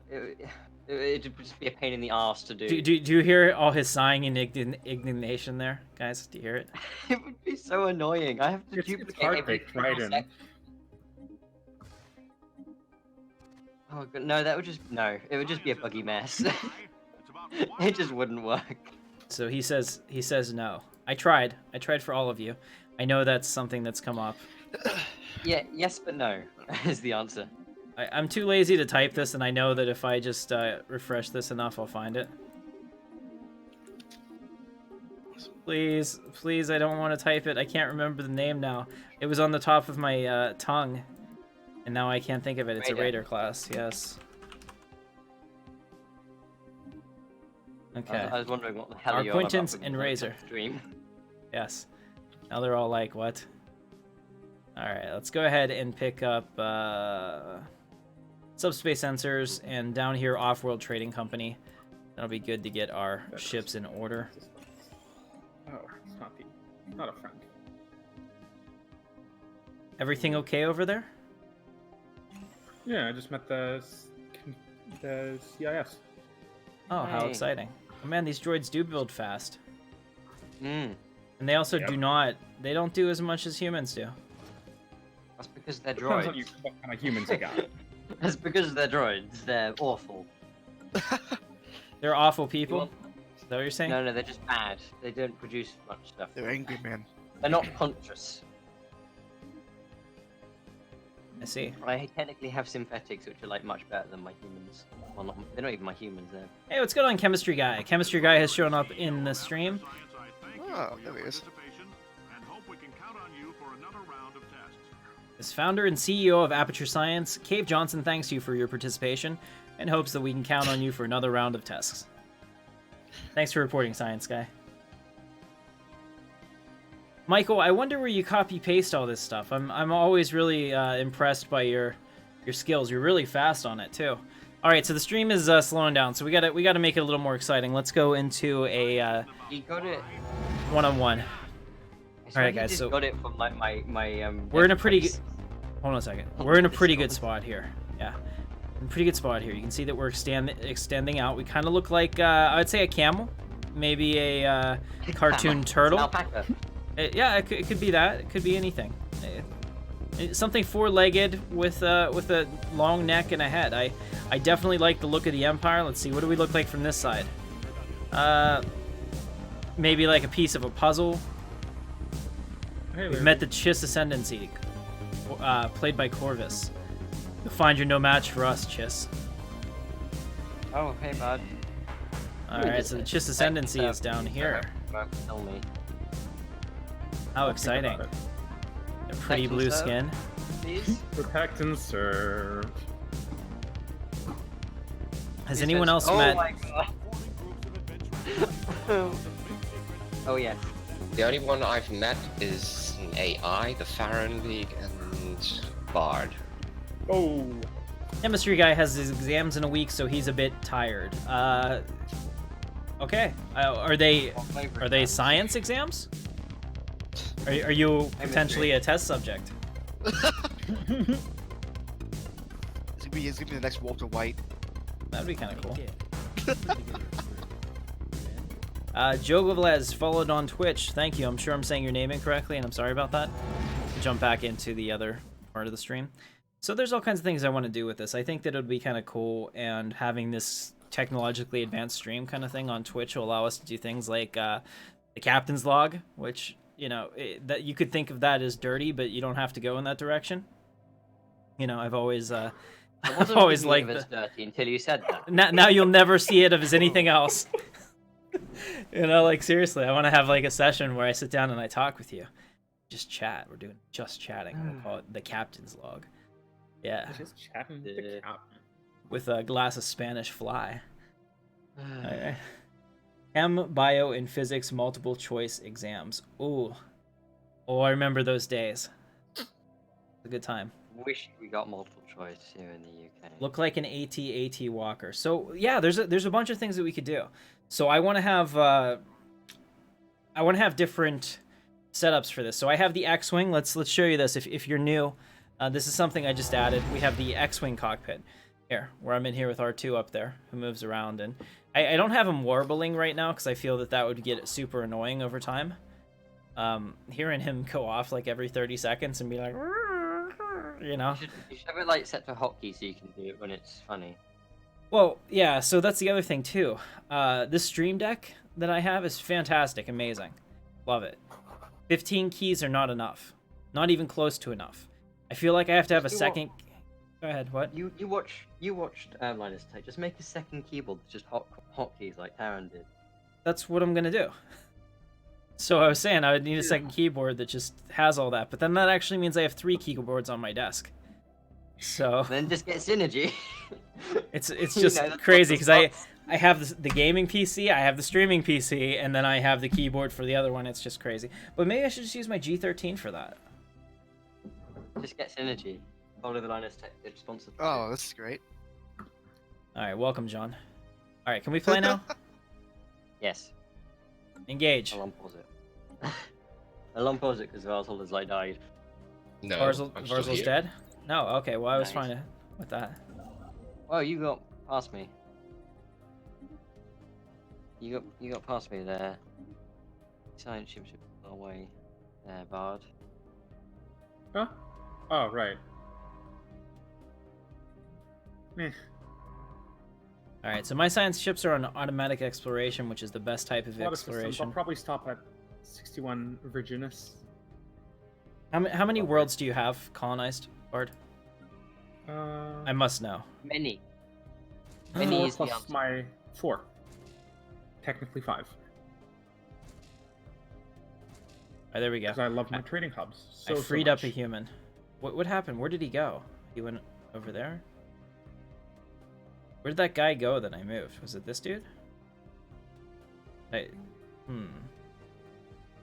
E: It would just be a pain in the ass to do.
A: Do you hear all his sighing and indignation there, guys? Do you hear it?
E: It would be so annoying. I have to
C: It's
E: duplicate
C: hard
E: every
C: baked right in.
E: Oh god, no, that would just It would just be a buggy mess. It just wouldn't work.
A: So he says no. I tried for all of you. I know that's something that's come up.
E: Yeah, yes, but no is the answer.
A: I'm too lazy to type this, and I know that if I just refresh this enough, I'll find it. Please, please, I don't want to type it. I can't remember the name now. It was on the top of my tongue, and now I can't think of it. It's a Raider class, yes. Okay.
E: I was wondering what the hell
A: Our
E: you're on about
A: acquaintance
E: with
A: and
E: the
A: Razor.
E: Stream.
A: Yes. Now they're all like, what? Alright, let's go ahead and pick up subspace sensors, and down here, Off-World Trading Company. That'll be good to get our ships in order.
C: Oh, it's not a friend.
A: Everything okay over there?
C: Yeah, I just met the CIS.
A: Oh, how
E: Hey.
A: exciting. Oh man, these droids do build fast.
E: Mm.
A: And they also
C: Yep.
A: they don't do as much as humans do.
E: That's because they're
C: Depends on
E: droids.
C: what kind of humans you got.
E: That's because they're droids. They're awful.
A: They're awful people.
E: want-
A: Is that what you're saying?
E: No, they're just bad. They don't produce much stuff.
G: They're angry, man.
E: They're not conscious.
A: I see.
E: I technically have synthetics, which are like much better than my humans. Well, they're not even my humans. They're...
A: Hey, what's going on, Chemistry Guy? Chemistry Guy has shown up in the stream.
G: Oh, there he is.
A: As founder and CEO of Aperture Science, Cave Johnson thanks you for your participation and hopes that we can count on you for another round of tests. Thanks for reporting, Science Guy. Michael, I wonder where you copy-paste all this stuff. I'm always really impressed by your skills. You're really fast on it, too. All right, so the stream is slowing down, so we gotta make it a little more exciting. Let's go into a
E: You got it.
A: one-on-one.
E: I
A: All right,
E: you
A: guys,
E: just
A: so
E: got it from like my
A: we're in a pretty good.
E: Netflix.
A: Hold on a second. We're in a pretty good spot here. Yeah, in a pretty good spot here. You can see that we're extending out. We kind of look like I'd say a camel, maybe a cartoon turtle.
E: Alpaca.
A: Yeah, it could be that. It could be anything. Something four-legged with a long neck and a head. I definitely like the look of the Empire. Let's see, what do we look like from this side? Maybe like a piece of a puzzle.
C: Hey,
A: We've met the Chiss Ascendancy, played by Corvus. You'll find you're no match for us, Chiss.
E: Oh, hey, bud.
A: Alright, so the Chiss Ascendancy is down here.
E: Tell me.
A: How exciting.
C: Think
A: A pretty
E: Thank you,
A: blue
E: sir.
A: skin.
E: Please.
C: Protect and serve.
A: Has
E: He
A: anyone
E: says,
A: else
E: oh
A: met...
E: My God. Oh yeah.
B: The only one I've met is an AI, the Farron League, and Bard.
C: Oh.
A: Chemistry Guy has his exams in a week, so he's a bit tired. Okay. Are they science exams? Are you potentially a test subject?
G: It's gonna be the next Walter White.
A: That'd be kind of cool.
D: Put together a crew.
A: Joe Govelez followed on Twitch. Thank you. I'm sure I'm saying your name incorrectly, and I'm sorry about that. Jump back into the other part of the stream. So there's all kinds of things I want to do with this. I think that it would be kind of cool, and having this technologically advanced stream kind of thing on Twitch will allow us to do things like the captain's log, which, you know, that you could think of that as dirty, but you don't have to go in that direction. You know, I've always
E: I
A: I've
E: wasn't
A: always
E: thinking
A: liked
E: of it as dirty until you said that.
A: now you'll never see it as anything else. You know, like, seriously, I want to have like a session where I sit down and I talk with you. Just chat. We're doing just chatting. We'll call it the captain's log. Yeah,
C: Just chatting with the
E: Yeah.
C: captain.
A: with a glass of Spanish fly. Alright. Chem, bio, and physics multiple choice exams. Ooh. Oh, I remember those days. A good time.
E: Wish we got multiple choice here in the UK.
A: Look like an AT walker. So yeah, there's a bunch of things that we could do. So I want to have different setups for this. So I have the X-wing. Let's show you this if you're new. This is something I just added. We have the X-wing cockpit here, where I'm in here with R2 up there, who moves around, and I don't have him warbling right now because I feel that would get super annoying over time. Hearing him go off like every 30 seconds and be like, you know.
E: You should have it like set to hotkey so you can do it when it's funny.
A: Well, yeah, so that's the other thing too. This stream deck that I have is fantastic, amazing. Love it. 15 keys are not enough. Not even close to enough. I feel like I have to have a second... Go ahead, what?
E: You watched Linus Tech. Just make a second keyboard that's just hotkeys like Taran did.
A: That's what I'm gonna do. So I was saying I would need a second keyboard that just has all that, but then that actually means I have 3 keyboards on my desk. So
E: Then just get synergy.
A: it's
E: You
A: just
E: know, that's
A: crazy
E: what
A: because
E: the
A: I have the gaming PC, I have the streaming PC, and then I have the keyboard for the other one. It's just crazy. But maybe I should just use my G13 for that.
E: Just get synergy. Follow the Linus Tech sponsor.
G: Oh, this is great.
A: All right, welcome, John. All right, can we play now?
E: Yes.
A: Engage.
E: I'll unpause it. I'll unpause it because Varzel's like died.
B: No, I'm still
A: Varzel's
B: here.
A: dead? No, okay, well I was
E: Nice.
A: fine with that.
E: Oh, you got past me. You got past me there. Science ship should go away. There, Bard.
C: Huh? Oh, right. Meh.
A: All right, so my science ships are on automatic exploration, which is the best type of
C: A lot of systems. I'll
A: exploration.
C: probably stop at 61 Virginis.
A: How many worlds do you have colonized, Bard? I must know.
E: Many.
C: Four
E: Many is the
C: plus
E: answer.
C: my 4. Technically 5.
A: Oh, there we go.
C: Because I love my trading hubs.
A: I freed up a human. What happened? Where did he go? He went over there? Where did that guy go that I moved? Was it this dude? I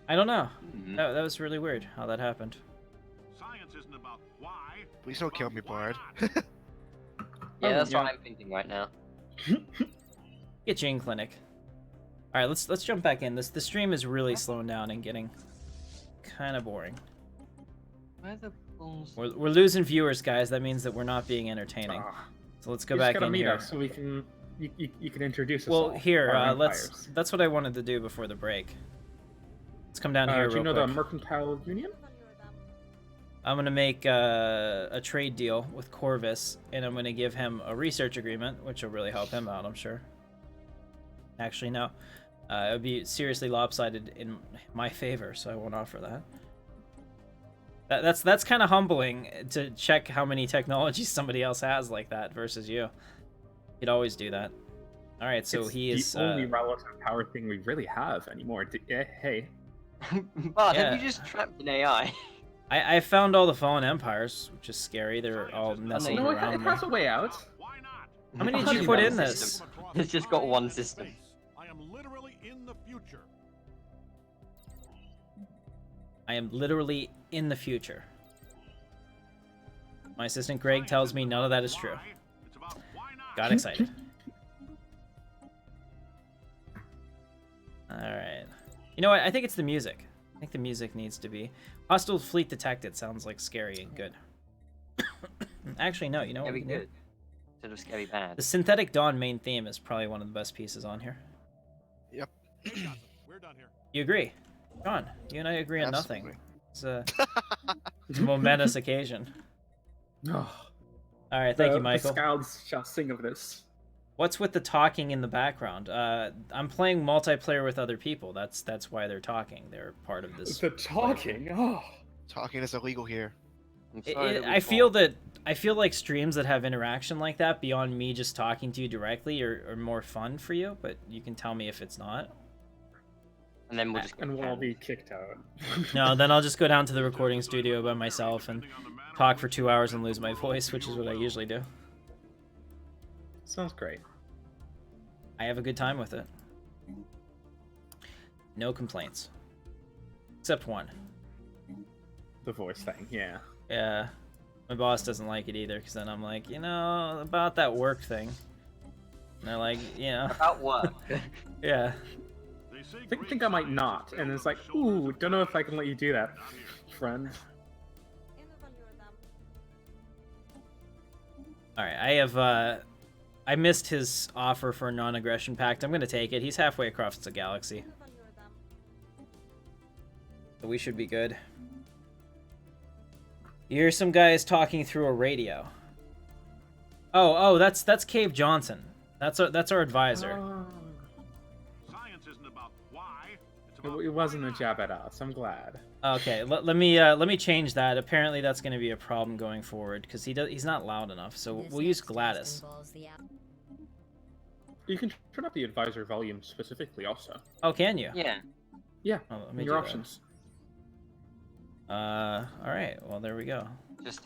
A: don't know.
E: Mhm.
A: That was really weird how that happened.
F: Science isn't about why.
G: Please don't kill
F: but
G: me,
F: why
G: Bard.
F: not?
E: Yeah,
C: Oh,
E: that's
C: yeah.
E: what I'm thinking right now.
A: Get you in clinic. All right, let's jump back in. The stream is really slowing down and getting kind of boring.
E: Where the balls?
A: We're losing viewers, guys. That means that we're not being entertaining. So let's go
C: You just
A: back
C: gotta
A: in
C: meet
A: here.
C: us so we can. You can introduce us.
A: Well,
C: all,
A: here,
C: our
A: let's.
C: empires.
A: That's what I wanted to do before the break. Let's come down here
C: Do you
A: real
C: know
A: quick.
C: the Mercantile Union?
A: I'm gonna make a trade deal with Corvus, and I'm gonna give him a research agreement, which will really help him out, I'm sure. Actually, no. It would be seriously lopsided in my favor, so I won't offer that. That's kind of humbling to check how many technologies somebody else has like that versus you. You'd always do that. All right, so
C: It's
A: he is.
C: the only relative power thing we really have anymore. Hey,
E: Bard,
A: Yeah.
E: have you just trapped an AI?
A: I found all the fallen empires, which is scary. They're all nestling
C: no, it
A: around me.
C: has a way out.
F: Why not?
A: How many did
E: Only
A: you put
E: one
A: in
E: system.
A: this?
E: It's just got one system.
F: I am literally in the future.
A: I am literally in the future. My assistant Greg tells me none of that is true.
F: Why? It's about why not?
A: Got excited. Alright. You know what? I think it's the music. I think the music needs to be. Hostile fleet detected sounds like scary and good. Actually, no. You know what
E: Scary
A: we can do?
E: good. Instead of scary bad.
A: The Synthetic Dawn main theme is probably one of the best pieces on here.
F: We're done here.
A: You agree? John, you and I agree on nothing.
G: Absolutely.
A: It's a momentous occasion.
C: Oh,
A: Alright, thank you, Michael.
C: The Scouts shall sing of this.
A: What's with the talking in the background? I'm playing multiplayer with other people. That's why they're talking. They're part of this.
C: The talking. Oh,
G: Talking is illegal here.
E: I'm sorry that we
A: I
E: fought.
A: feel like streams that have interaction like that beyond me just talking to you directly are more fun for you, but you can tell me if it's not.
E: And then we'll just get
C: and we'll all
E: canned.
C: be kicked out.
A: No, then I'll just go down to the recording studio by myself and
F: Depending on the manner
A: talk for 2 hours and lose my voice, which is what I usually do.
C: Sounds great.
A: I have a good time with it. No complaints. Except one.
C: The voice thing, yeah.
A: Yeah. My boss doesn't like it either, because then I'm like, about that work thing. And they're like,
E: About work.
A: yeah.
C: I think I might not. And it's like, ooh, don't know if I can let you do that, friend.
A: Alright, I missed his offer for a non-aggression pact. I'm gonna take it. He's halfway across the galaxy. So we should be good. You hear some guys talking through a radio. Oh, that's Cave Johnson. That's our advisor.
F: Science isn't about why. It's
C: It,
F: about
C: it wasn't
F: why
C: a
F: not.
C: jab at us. I'm glad.
A: Okay, let me change that. Apparently that's going to be a problem going forward because he's not loud enough. So we'll use Gladys.
C: You can turn up the advisor volume specifically also.
A: Oh, can you?
E: Yeah.
C: Yeah,
A: Oh, let
C: in
A: me
C: your
A: do that.
C: options.
A: All right. Well, there we go.
E: Just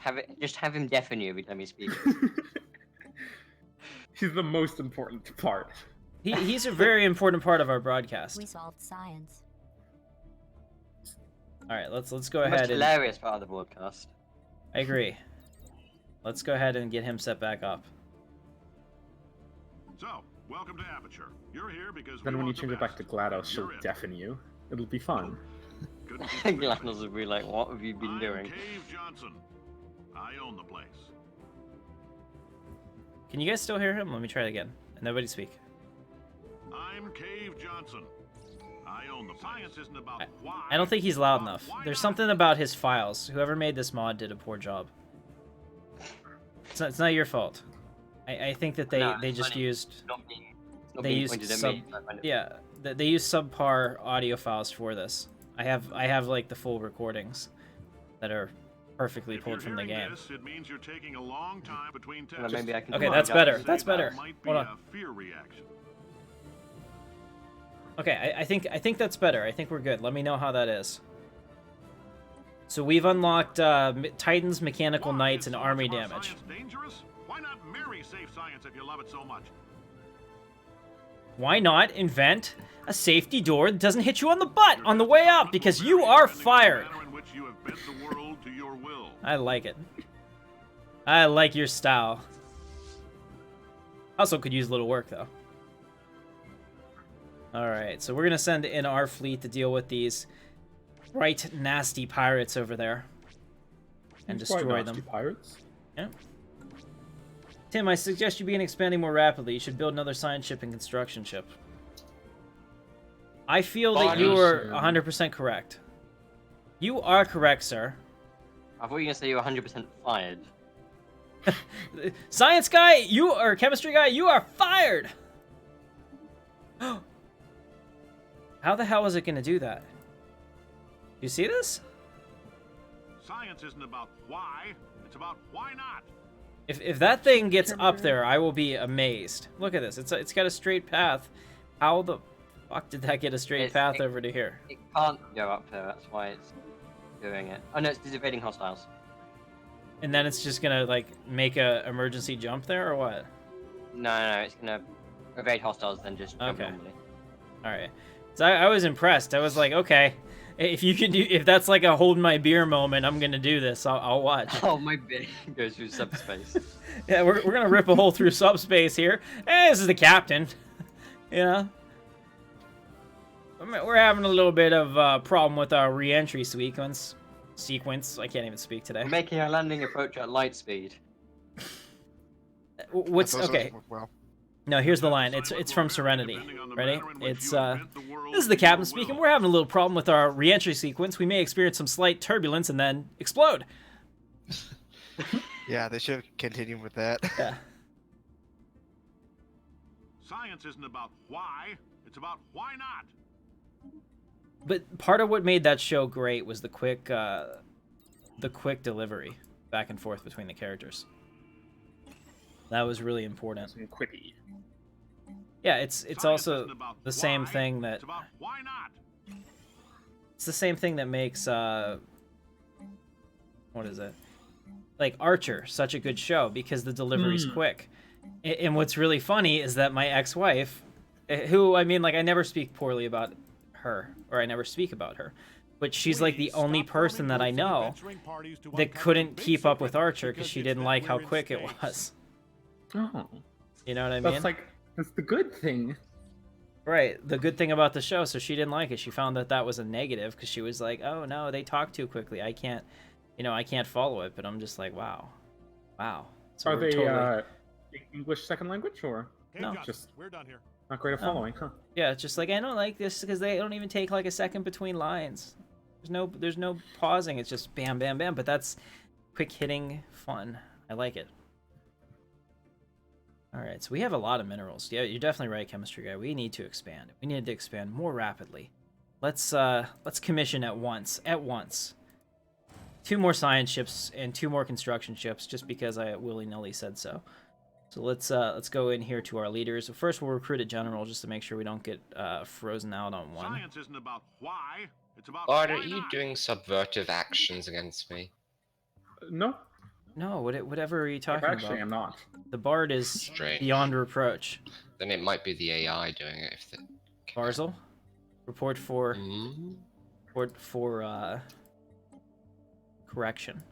E: have him deafen you every time you speak.
C: He's the most important part.
A: He's a very important part of our broadcast.
H: We solved science.
A: All right, let's go
E: The most
A: ahead and
E: hilarious part of the broadcast.
A: I agree. Let's go ahead and get him set back up.
F: So, welcome to Aperture. You're here because
C: Then
F: we
C: when you
F: want the
C: change it back to
F: best.
C: GLaDOS, she'll
F: You're in.
C: deafen you. It'll be fun.
F: Couldn't be quicker.
E: Gladys will be like, what have you been
F: I'm
E: doing?
F: Cave Johnson. I own the place.
A: Can you guys still hear him? Let me try it again. Nobody speak.
F: I'm Cave Johnson. I own the science isn't about why.
A: I don't think he's loud
F: it's about
A: enough.
F: why
A: There's
F: not.
A: something about his files. Whoever made this mod did a poor job. It's not your fault. I think that
E: No,
A: they
E: it's
A: just
E: funny.
A: used
E: It's not being, it's not
A: they
E: being
A: used
E: pointed at
A: sub
E: me. So I find it-
A: yeah they used subpar audio files for this. I have like the full recordings that are perfectly
F: If
A: pulled
F: you're
A: from the
F: hearing
A: game.
F: This, it means you're taking a long time between
E: Well,
F: tests.
E: maybe I can
A: Okay,
E: do
A: that's
E: my
A: better.
E: job.
A: That's
F: That
A: better.
F: might be
A: Hold on.
F: a fear reaction.
A: Okay, I think that's better. I think we're good. Let me know how that is. So we've unlocked Titans, Mechanical
F: Why
A: Knights,
F: is
A: and
F: so much
A: Army
F: of our
A: damage.
F: science dangerous? Why not marry safe science if you love it so much?
A: Why not invent a safety door that doesn't hit you on the butt on the way up? Because you are fired.
F: The manner in which you have bent the world to your will.
A: I like it. I like your style. Also could use a little work, though. Alright, so we're going to send in our fleet to deal with these bright, nasty pirates over there. And
C: These quite
A: destroy
C: nasty
A: them.
C: Pirates.
A: Yeah. Tim, I suggest you begin expanding more rapidly. You should build another science ship and construction ship. I feel that you are 100% correct. You are correct, sir.
E: I thought you were going to say you were 100% fired.
A: Science guy, you or chemistry guy, you are fired. How the hell is it going to do that? You see this?
F: Science isn't about why, it's about why not.
A: If that thing gets up there, I will be amazed. Look at this. It's got a straight path. How the fuck did that get a straight
E: It's-
A: path
E: it-
A: over to here?
E: It can't go up there, that's why it's doing it. Oh no, it's dissipating hostiles.
A: And then it's just gonna like make a emergency jump there or what?
E: No, it's going to evade hostiles, then just jump
A: Okay.
E: normally.
A: All right. So I was impressed. I was like, okay, if you can do, if that's like a hold my beer moment, I'm gonna do this. I'll watch.
E: Oh, my bit goes through subspace.
A: Yeah, we're gonna rip a hole through subspace here. This is the captain. You know, I mean, we're having a little bit of problem with our re-entry sequence. I can't even speak today.
E: We're making our landing approach at light speed.
A: What's
G: Those
A: okay?
G: work well.
A: No, here's the line. It's from Serenity. Ready? It's this is the captain speaking. We're having a little problem with our re-entry sequence. We may experience some slight turbulence and then explode.
G: Yeah, they should continue with that.
A: Yeah.
F: Science isn't about why, it's about why not.
A: But part of what made that show great was the quick delivery back and forth between the characters. That was really important.
C: Some quippy.
A: Yeah, it's
F: Science
A: also
F: isn't about
A: the same
F: why,
A: thing that
F: It's about why not.
A: it's the same thing that makes what is it? like Archer, such a good show because the delivery's quick. And what's really funny is that my ex-wife, who, I mean, like, I never speak poorly about her, or I never speak about her, but she's like the only person that I know that couldn't keep up with Archer because she didn't like how quick it was.
C: Oh,
A: You know what I mean?
C: that's the good thing.
A: Right, the good thing about the show, so she didn't like it. She found that that was a negative because she was like, oh no, they talk too quickly. I can't, I can't follow it. But I'm just like, wow. So
C: Are
A: we're
C: they
A: totally...
C: English second language or
A: No.
C: just
F: We're done here.
C: not great at following? Huh?
A: Yeah, it's just like, I don't like this because they don't even take like a second between lines. There's no pausing. It's just bam, bam, bam. But that's quick hitting fun. I like it. All right, so we have a lot of minerals. Yeah, you're definitely right, chemistry guy. We need to expand. We need to expand more rapidly. Let's commission at once. 2 more science ships and 2 more construction ships, just because I willy-nilly said so. So let's go in here to our leaders. First, we'll recruit a general just to make sure we don't get frozen out on one.
F: Science isn't about why, it's about
B: Bard, are
F: why
B: you
F: not?
B: doing subversive actions against me?
C: No,
A: No, whatever are you talking
C: actually,
A: about?
C: I'm not.
A: The Bard is
B: Strange.
A: beyond reproach.
B: Then it might be the AI doing it. If the...
A: Barzel, report for
B: Hmm?
A: correction.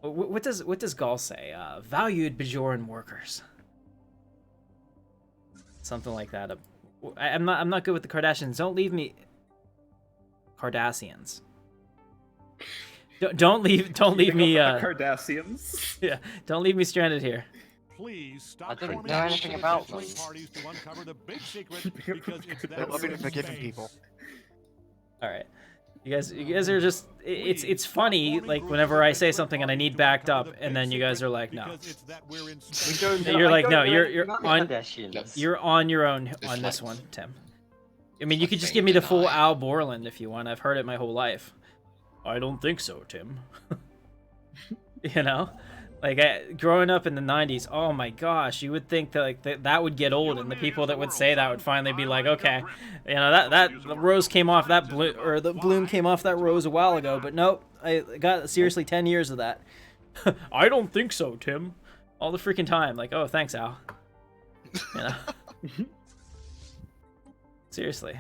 A: What does Gaul say? Valued Bajoran workers. Something like that. I'm not good with the Kardashians. Don't leave me. Cardassians. Don't leave me.
C: Cardassians.
A: Yeah, don't leave me stranded here.
F: Please stop
E: I don't
F: forming
E: know anything about
F: third
E: them.
F: parties to uncover the big secret because it's that
G: I've
F: we're
G: been
F: in
G: forgiving
F: space.
G: people.
A: All right. You guys are just it's funny like whenever I say something and I need backed up and then you guys are like no. You're like no, you're on your own on this one, Tim. I mean, you could just give me the full Al Borland if you want. I've heard it my whole life. I don't think so, Tim. You know? Like growing up in the 90s, oh my gosh, you would think that like that would get old, and the people that would say that would finally be like, okay, you know that the rose came off that bloom, or the bloom came off that rose a while ago, but nope, I got seriously 10 years of that. I don't think so, Tim. All the freaking time, like, oh, thanks, Al. You know? Seriously.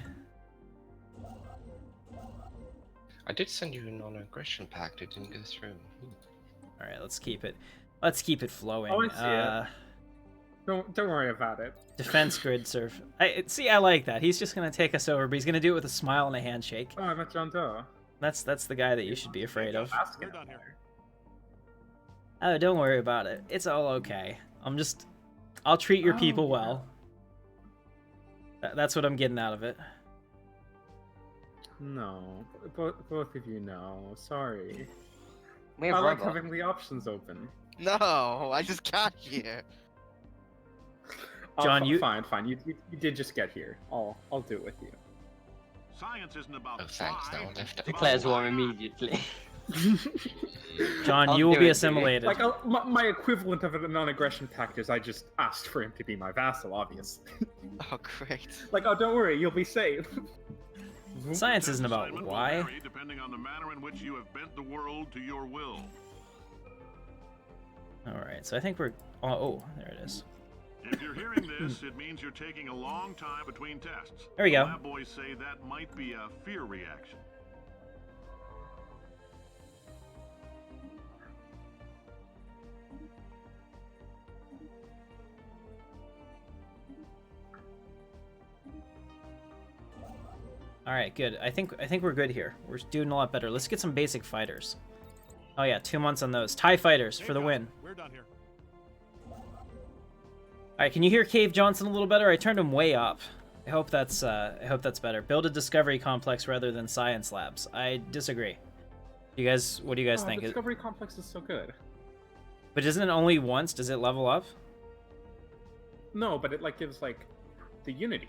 B: I did send you a non-aggression pact. It didn't go through.
A: All right, let's keep it flowing.
C: Oh, I see it. Don't worry about it.
A: Defense grid surf. I like that. He's just gonna take us over, but he's gonna do it with a smile and a handshake.
C: Oh, I met John Doe.
A: That's the guy that you should be afraid of.
F: We're done here.
A: Oh, don't worry about it. It's all okay. I'll treat your people well. That's what I'm getting out of it.
C: No, both of you know. Sorry.
E: We
C: I
E: have
C: like
E: robots.
C: having the options open.
G: No, I just got here.
A: John, you-
C: fine. You did just get here. I'll do it with you.
F: Science isn't about
B: Oh, thanks.
F: why,
B: Now left
F: it's
B: it.
E: Declares
F: about
E: war
F: why not.
E: immediately.
A: John,
E: I'll
A: you will
E: do
A: be
E: it,
A: assimilated.
C: Like my equivalent of a non-aggression pact is I just asked for him to be my vassal, obviously.
G: Oh, great.
C: Like, oh, don't worry, you'll be safe.
A: Science isn't about
F: Assignment will
A: why.
F: vary depending on the manner in which you have bent the world to your will.
A: All right, so I think we're. Oh, there it is.
F: If you're hearing this, it means you're taking a long time between tests.
A: There we go.
F: Lab boys say that might be a fear reaction.
A: All right, good. I think we're good here. We're doing a lot better. Let's get some basic fighters. Oh yeah, 2 months on those. TIE fighters for the win.
F: We're done here.
A: All right, can you hear Cave Johnson a little better? I turned him way up. I hope that's better. Build a discovery complex rather than science labs. I disagree. What do you guys think?
C: Discovery Complex is so good.
A: But isn't it only once? Does it level up?
C: No, but it like gives like the Unity.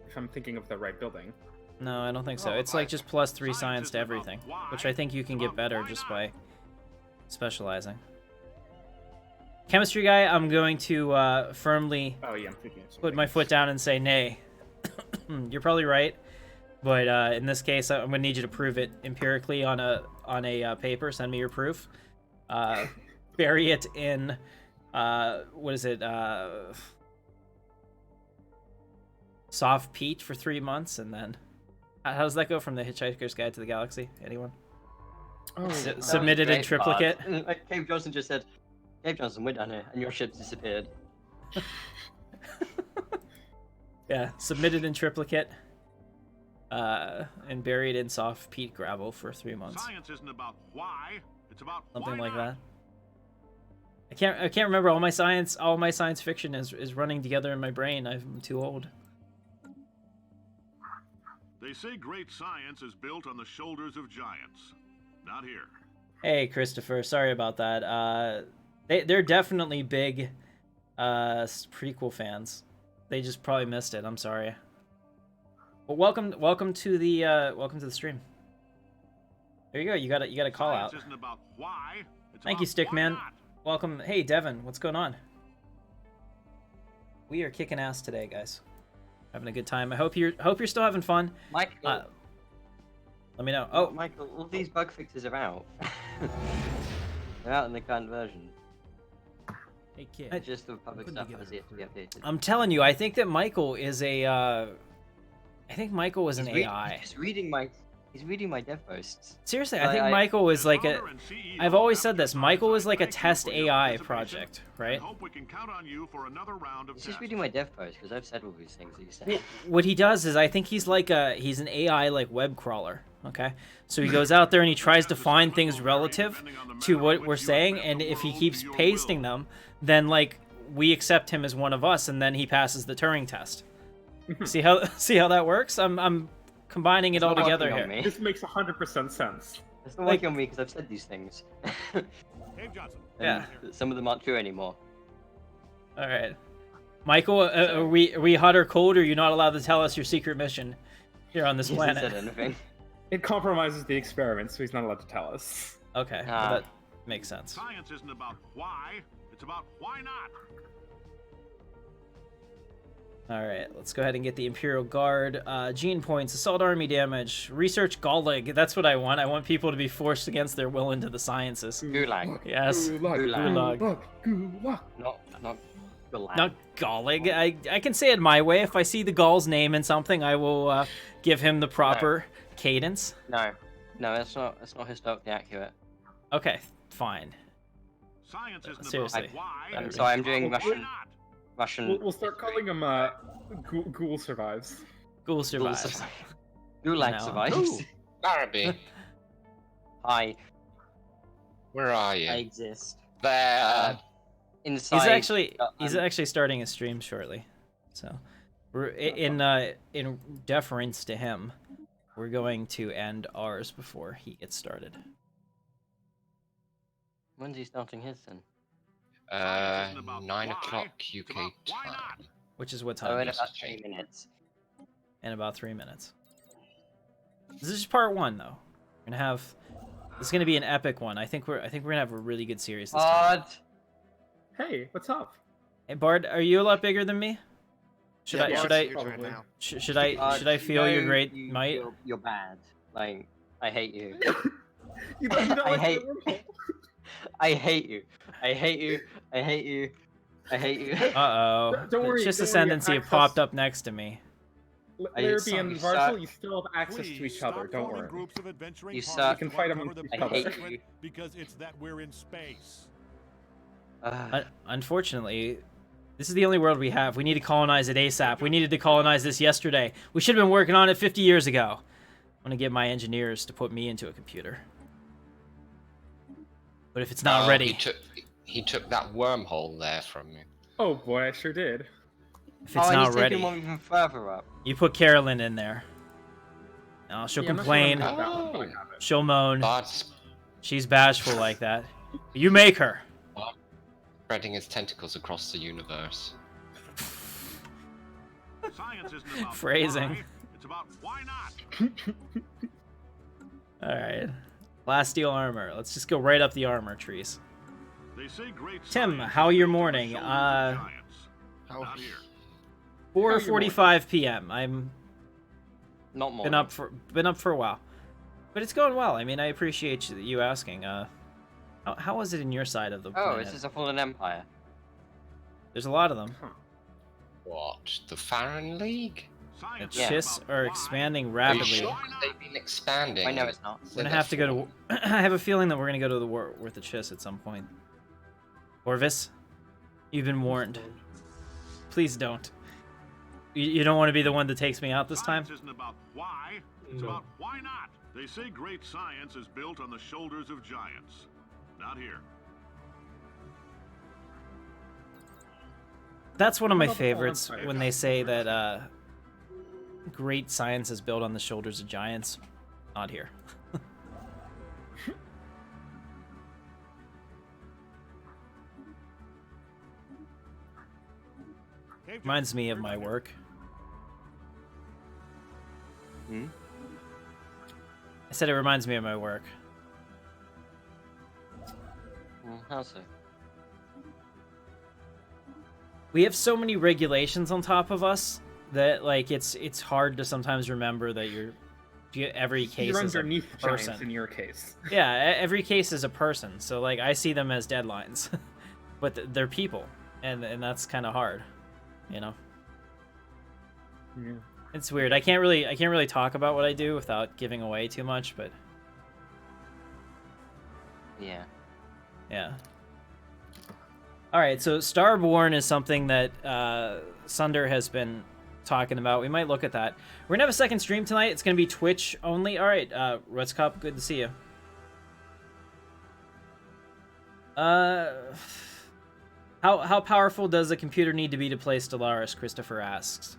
C: If I'm thinking of the right building.
A: No, I don't think so.
B: Oh,
A: It's like just +3
F: Science
A: science to
F: isn't about
A: everything,
F: why,
A: which I think you can
F: it's
A: get
F: about
A: better
F: why
A: just
F: not.
A: by specializing. Chemistry guy, I'm going to firmly
C: Oh yeah, I'm thinking of
A: put
C: something.
A: my foot down and say nay. You're probably right. But in this case, I'm gonna need you to prove it empirically on a paper. Send me your proof. Bury it in what is it? Soft peat for 3 months, and then how does that go from the Hitchhiker's Guide to the Galaxy? Anyone?
C: Oh,
A: Submitted in triplicate.
E: Like Cave Johnson just said, Cave Johnson, we're done here, and your ship's disappeared.
A: Yeah, submitted in triplicate. And buried in soft peat gravel for 3 months.
F: Science isn't about why, it's about
A: Something
F: why
A: like
F: not.
A: that. I can't remember all my science fiction is running together in my brain. I'm too old.
F: They say great science is built on the shoulders of giants. Not here.
A: Hey, Christopher, sorry about that. They're definitely big prequel fans. They just probably missed it. I'm sorry. Well, welcome to the stream. There you go. You got a call out.
F: Science isn't about why, it's
A: Thank
F: about
A: you, Stickman.
F: why not.
A: Welcome. Hey, Devin, what's going on? We are kicking ass today, guys. Having a good time. I hope you're still having fun.
E: Michael,
A: Let me know. Oh,
E: Michael, all these bug fixes are out. They're out in the current version.
D: Hey kid.
E: It's just the public
D: putting
E: stuff
D: together
E: has yet to be updated.
A: I'm telling you, I think that Michael is a. I think Michael was an AI.
E: He's reading my dev posts.
A: Seriously, I think Michael was like a.
F: Founder and CEO
A: I've always
F: of
A: said this.
F: Upstart
A: Michael was
F: Company,
A: like a
F: thank you
A: test
F: for your
A: AI
F: participation,
A: project, right?
F: and hope we can count on you for another round of
E: He's just
F: tests.
E: reading my dev posts because I've said all these things that you said.
A: What he does is, I think he's an AI like web crawler. Okay, so he goes out there and he tries to find things relative to what we're saying, and if he keeps pasting them, then like we accept him as one of us, and then he passes the Turing test. see how that works? I'm combining it
E: It's
A: all
E: not
A: together
E: working on
A: here.
E: me.
C: This makes 100% sense.
E: It's not working on me because I've said these things.
F: Dave Johnson.
A: Yeah.
E: And some of them aren't true anymore.
A: All right, Michael, are we hot or cold? Or are you not allowed to tell us your secret mission here on this
E: He hasn't
A: planet?
E: said anything.
C: It compromises the experiment, so he's not allowed to tell us.
A: Okay, well,
E: Ah.
A: that makes sense.
F: Science isn't about why, it's about why not.
A: All right, let's go ahead and get the Imperial Guard. Gene points, assault army damage, research Gallig. That's what I want. I want people to be forced against their will into the sciences.
E: Gulag.
A: Yes.
E: Gulag.
C: Gulag.
E: Not Gulag.
A: Not Gallig. I can say it my way. If I see the Gaul's name in something, I will give him the proper cadence.
E: No, that's not historically accurate.
A: Okay, fine.
F: Science isn't
A: Seriously.
F: about why,
A: I'm
F: it's
E: sorry, I'm
F: about
E: doing
F: why
E: Russian.
F: not.
E: Russian.
C: We'll start calling him Ghoul Survives.
A: Ghoul survives.
E: Gulag
A: No.
E: survives.
B: Larrabee,
E: Hi,
B: where are you?
E: I exist.
B: There.
E: Inside.
A: He's actually starting a stream shortly, so we're in deference to him. We're going to end ours before he gets started.
E: When's he starting his then?
B: 9 o'clock UK
F: about why
B: time.
F: not?
A: Which is what
E: Oh,
A: time?
E: in
B: Yes,
E: about
B: it's
E: 3
B: changed.
E: minutes.
A: In about 3 minutes. This is just part one, though. We're gonna have. This is gonna be an epic one. I think we're gonna have a really good series this time.
E: Odd.
C: Hey, what's up?
A: Hey Bard, are you a lot bigger than me? Should I
C: probably.
A: should I feel your great might?
E: You're bad. Like, I hate you.
C: You don't
E: I
C: like
E: hate-
C: the wormhole.
E: I hate you. I hate you. I hate you. I hate you.
A: Uh-oh.
C: Don't worry,
A: Just
C: don't worry,
A: Ascendancy
C: access-
A: popped up next to me.
C: Larrabee and
E: you
C: Varsal,
E: suck.
C: you still have access to each other, don't worry.
F: Groups of adventuring
E: You
F: parties
E: suck.
C: You can
F: to
C: fight
F: uncover
C: amongst
F: the
C: each
E: I
C: other.
E: hate
F: secret
E: you.
F: Because it's that we're in space.
A: Unfortunately, this is the only world we have. We need to colonize it ASAP. We needed to colonize this yesterday. We should have been working on it 50 years ago. I'm gonna get my engineers to put me into a computer. But if it's not
B: Oh,
A: ready,
B: He took that wormhole there from me.
C: Oh boy, I sure did.
A: if it's
E: and
A: not
E: he's
A: ready,
E: taking one even further up.
A: you put Carolyn in there. Oh, she'll
C: Yeah, I'm not sure
A: complain.
C: I'm gonna have that one, but I have it.
A: She'll moan.
B: Bard's
A: She's bashful like that. You make her.
B: spreading his tentacles across the universe.
F: Science isn't about
A: Phrasing.
F: why, it's about why not.
A: All right. Last steel armor. Let's just go right up the armor trees.
F: They say great
A: Tim,
F: science
A: how
F: is
A: your
F: built on the
A: morning?
F: shoulders of giants.
G: Oh,
F: Not here.
A: 4:45 p.m. I'm
E: Not more.
A: Been up for a while, but it's going well. I mean, I appreciate you asking. How was it in your side of the
E: Oh,
A: planet?
E: this is a fallen empire.
A: There's a lot of them.
B: What? The Farron League?
A: The
F: Science
E: Yeah.
A: Chiss
F: about
A: are
F: why.
A: expanding
B: Are you
A: rapidly.
B: sure they've been expanding?
E: I know it's not.
B: So
A: We're gonna
B: they're
A: have to go
B: full.
A: to. I have a feeling that we're gonna go to the war with the Chiss at some point. Orvis, you've been warned. Please don't. You don't want to be the one that takes me out this time?
F: Science isn't about why, it's about why not. They say great science is built on the shoulders of giants. Not here.
A: That's one of my
C: What about the
A: favorites
C: Empire?
A: when they say that great science is built on the shoulders of giants. Not here. Reminds me of my work.
E: Hmm?
A: I said it reminds me of my work.
E: How so?
A: We have so many regulations on top of us that like it's hard to sometimes remember that every case
C: You're
A: is a
C: underneath giants
A: person.
C: in your case.
A: Yeah, every case is a person. So like I see them as deadlines, but they're people, and that's kind of hard, you know.
C: Yeah.
A: It's weird. I can't really talk about what I do without giving away too much, but
E: Yeah.
A: yeah. All right, so Starborn is something that Sunder has been talking about. We might look at that. We're gonna have a second stream tonight. It's gonna be Twitch only. All right, Ruts Cup, good to see you. How powerful does a computer need to be to play Stellaris? Christopher asks.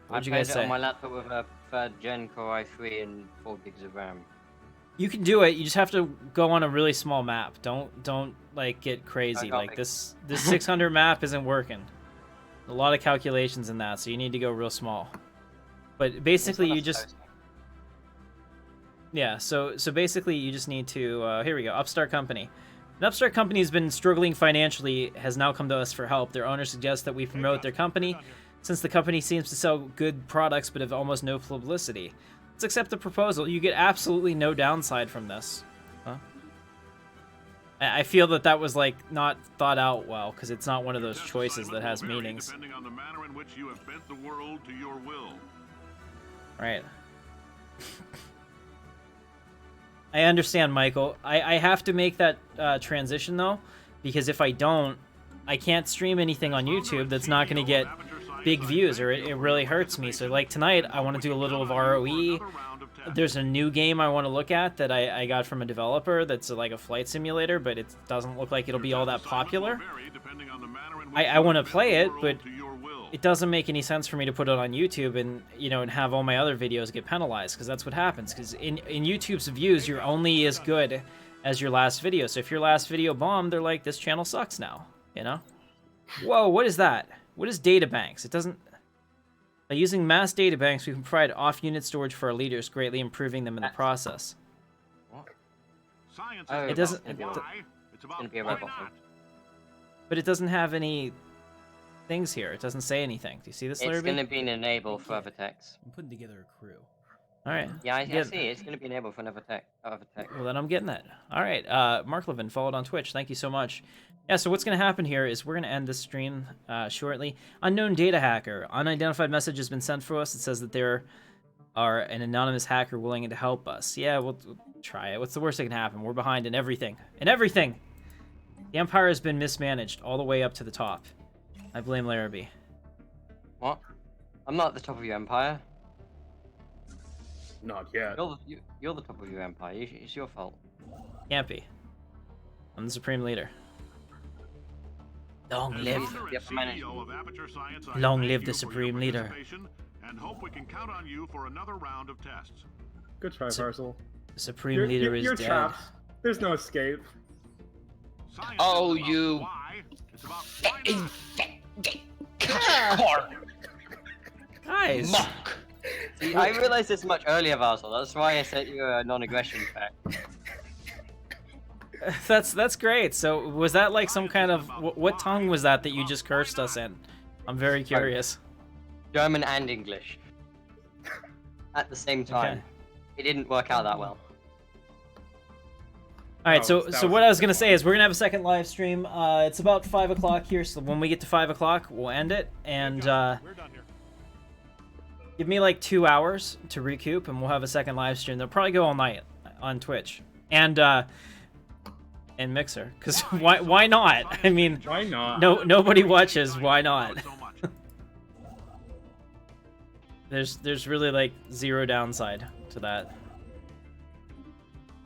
A: What'd you
E: I
A: guys
E: played it
A: say?
E: on my laptop with a 3rd gen Core i3 and 4 gigs of RAM.
A: You can do it. You just have to go on a really small map. Don't like get crazy.
E: got
A: Like
E: it.
A: this 600 map isn't working. A lot of calculations in that, so you need to go real small. But basically, you just yeah. So basically, you just need to here we go. Upstart Company. An Upstart Company has been struggling financially. Has now come to us for help. Their owner suggests that we promote their company, since the company seems to sell good products but have almost no publicity. Let's accept the proposal. You get absolutely no downside from this. Huh? I feel that was like not thought out well, because it's not one of those
F: Test
A: choices that
F: assignment
A: has
F: will vary
A: meanings.
F: Depending on the manner in which you have bent the world to your will.
A: Right. I understand, Michael. I have to make that transition though, because if I don't, I can't stream anything on YouTube that's not going to get big views, or it really hurts me. So like tonight, I want to do a little of ROE. There's a new game I want to look at that I got from a developer that's like a flight simulator, but it doesn't look like it'll be all that popular. I want to play it, but it doesn't make any sense for me to put it on YouTube and and have all my other videos get penalized, because that's what happens. Because in YouTube's views, you're only as good as your last video. So if your last video bombed, they're like, this channel sucks now. Whoa, what is that? What is data banks? It doesn't. By using mass data banks, we can provide off-unit storage for our leaders, greatly improving them in the process.
F: Science
E: Oh,
F: is
A: It doesn't-
F: about
A: it-
F: why, it's about
E: gonna be a
F: why
E: rebel
F: not.
A: But it doesn't have any things here. It doesn't say anything. Do you see this,
E: It's
A: Larrabee?
E: going to be an enable for other techs.
D: I'm putting together a crew.
A: All right.
E: Yeah, I
A: Get-
E: see. It's going to be enabled for another tech. Other tech.
A: Well, then I'm getting that. All right. Mark Levin, followed on Twitch. Thank you so much. Yeah, so what's going to happen here is we're going to end this stream shortly. Unknown data hacker. Unidentified message has been sent for us. It says that there are an anonymous hacker willing to help us. Yeah, we'll try it. What's the worst that can happen? We're behind in everything. In everything! The Empire has been mismanaged all the way up to the top. I blame Larrabee.
E: What? I'm not at the top of your empire.
C: Not yet.
E: You're the top of your empire. It's your fault.
A: Can't be. I'm the Supreme Leader. Long
F: As
A: live.
F: founder and
E: Yep, manage-
F: CEO of Aperture Science, I
A: Long
F: thank
A: live
F: you
A: the
F: for your
A: Supreme Leader.
F: participation And hope we can count on you for another round of tests.
C: Good try, Parcel.
A: The Supreme Leader is
C: you're
A: dead.
C: trapped. There's no escape.
F: Science
B: Oh,
F: isn't about
B: you-
F: why, it's about why not.
A: Guys,
B: Mock!
E: See, I realized this much earlier, Vassal. That's why I sent you a non-aggression pack.
A: that's great. So was that like some kind of what tongue was that you just cursed us in? I'm very curious.
E: German and English. at the same time.
A: Okay.
E: It didn't work out that well.
A: All right,
C: That
A: so
C: was- that
A: so
C: was
A: what
C: a
A: I was
C: good
A: gonna say
C: one.
A: is we're gonna have a second live stream. It's about 5 o'clock here, so when we get to 5 o'clock, we'll end it, and
F: We're done here.
A: give me like 2 hours to recoup, and we'll have a second live stream. They'll probably go all night on Twitch and Mixer, because why not? I mean,
C: Why not?
A: nobody watches. Why not? There's really like zero downside to that.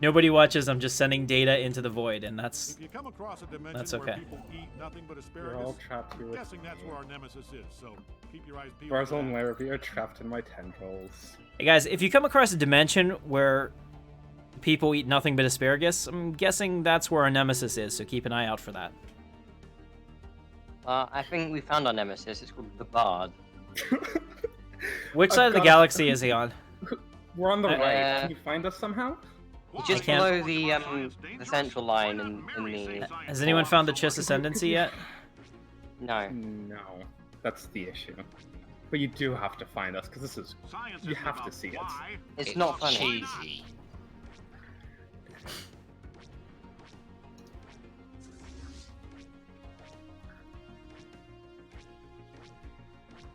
A: Nobody watches. I'm just sending data into the void, and that's
F: If you come across a dimension
A: That's
F: where
A: okay.
F: people eat nothing but
C: You're all
F: asparagus,
C: trapped here
F: I'm
C: with
F: guessing that's where our nemesis is. So keep your eyes peeled. for
C: Barzil
F: that.
C: and Larrabee are trapped in my tendrils.
A: Hey guys, if you come across a dimension where people eat nothing but asparagus, I'm guessing that's where our nemesis is, so keep an eye out for that.
E: I think we found our nemesis. It's called the Bard.
A: Which
C: I've
A: side of the
C: got-
A: galaxy is he on?
C: We're on the
A: Uh,
C: right. Can you find us somehow?
E: Just
A: can't-
E: below the central line in the...
A: Has anyone found the Chiss Ascendancy yet?
E: No.
C: No, that's the issue. But you do have to find us, because this is...
F: Science
C: You
F: isn't
C: have to
F: about
C: see it.
F: why,
E: It's not funny.
B: cheesy.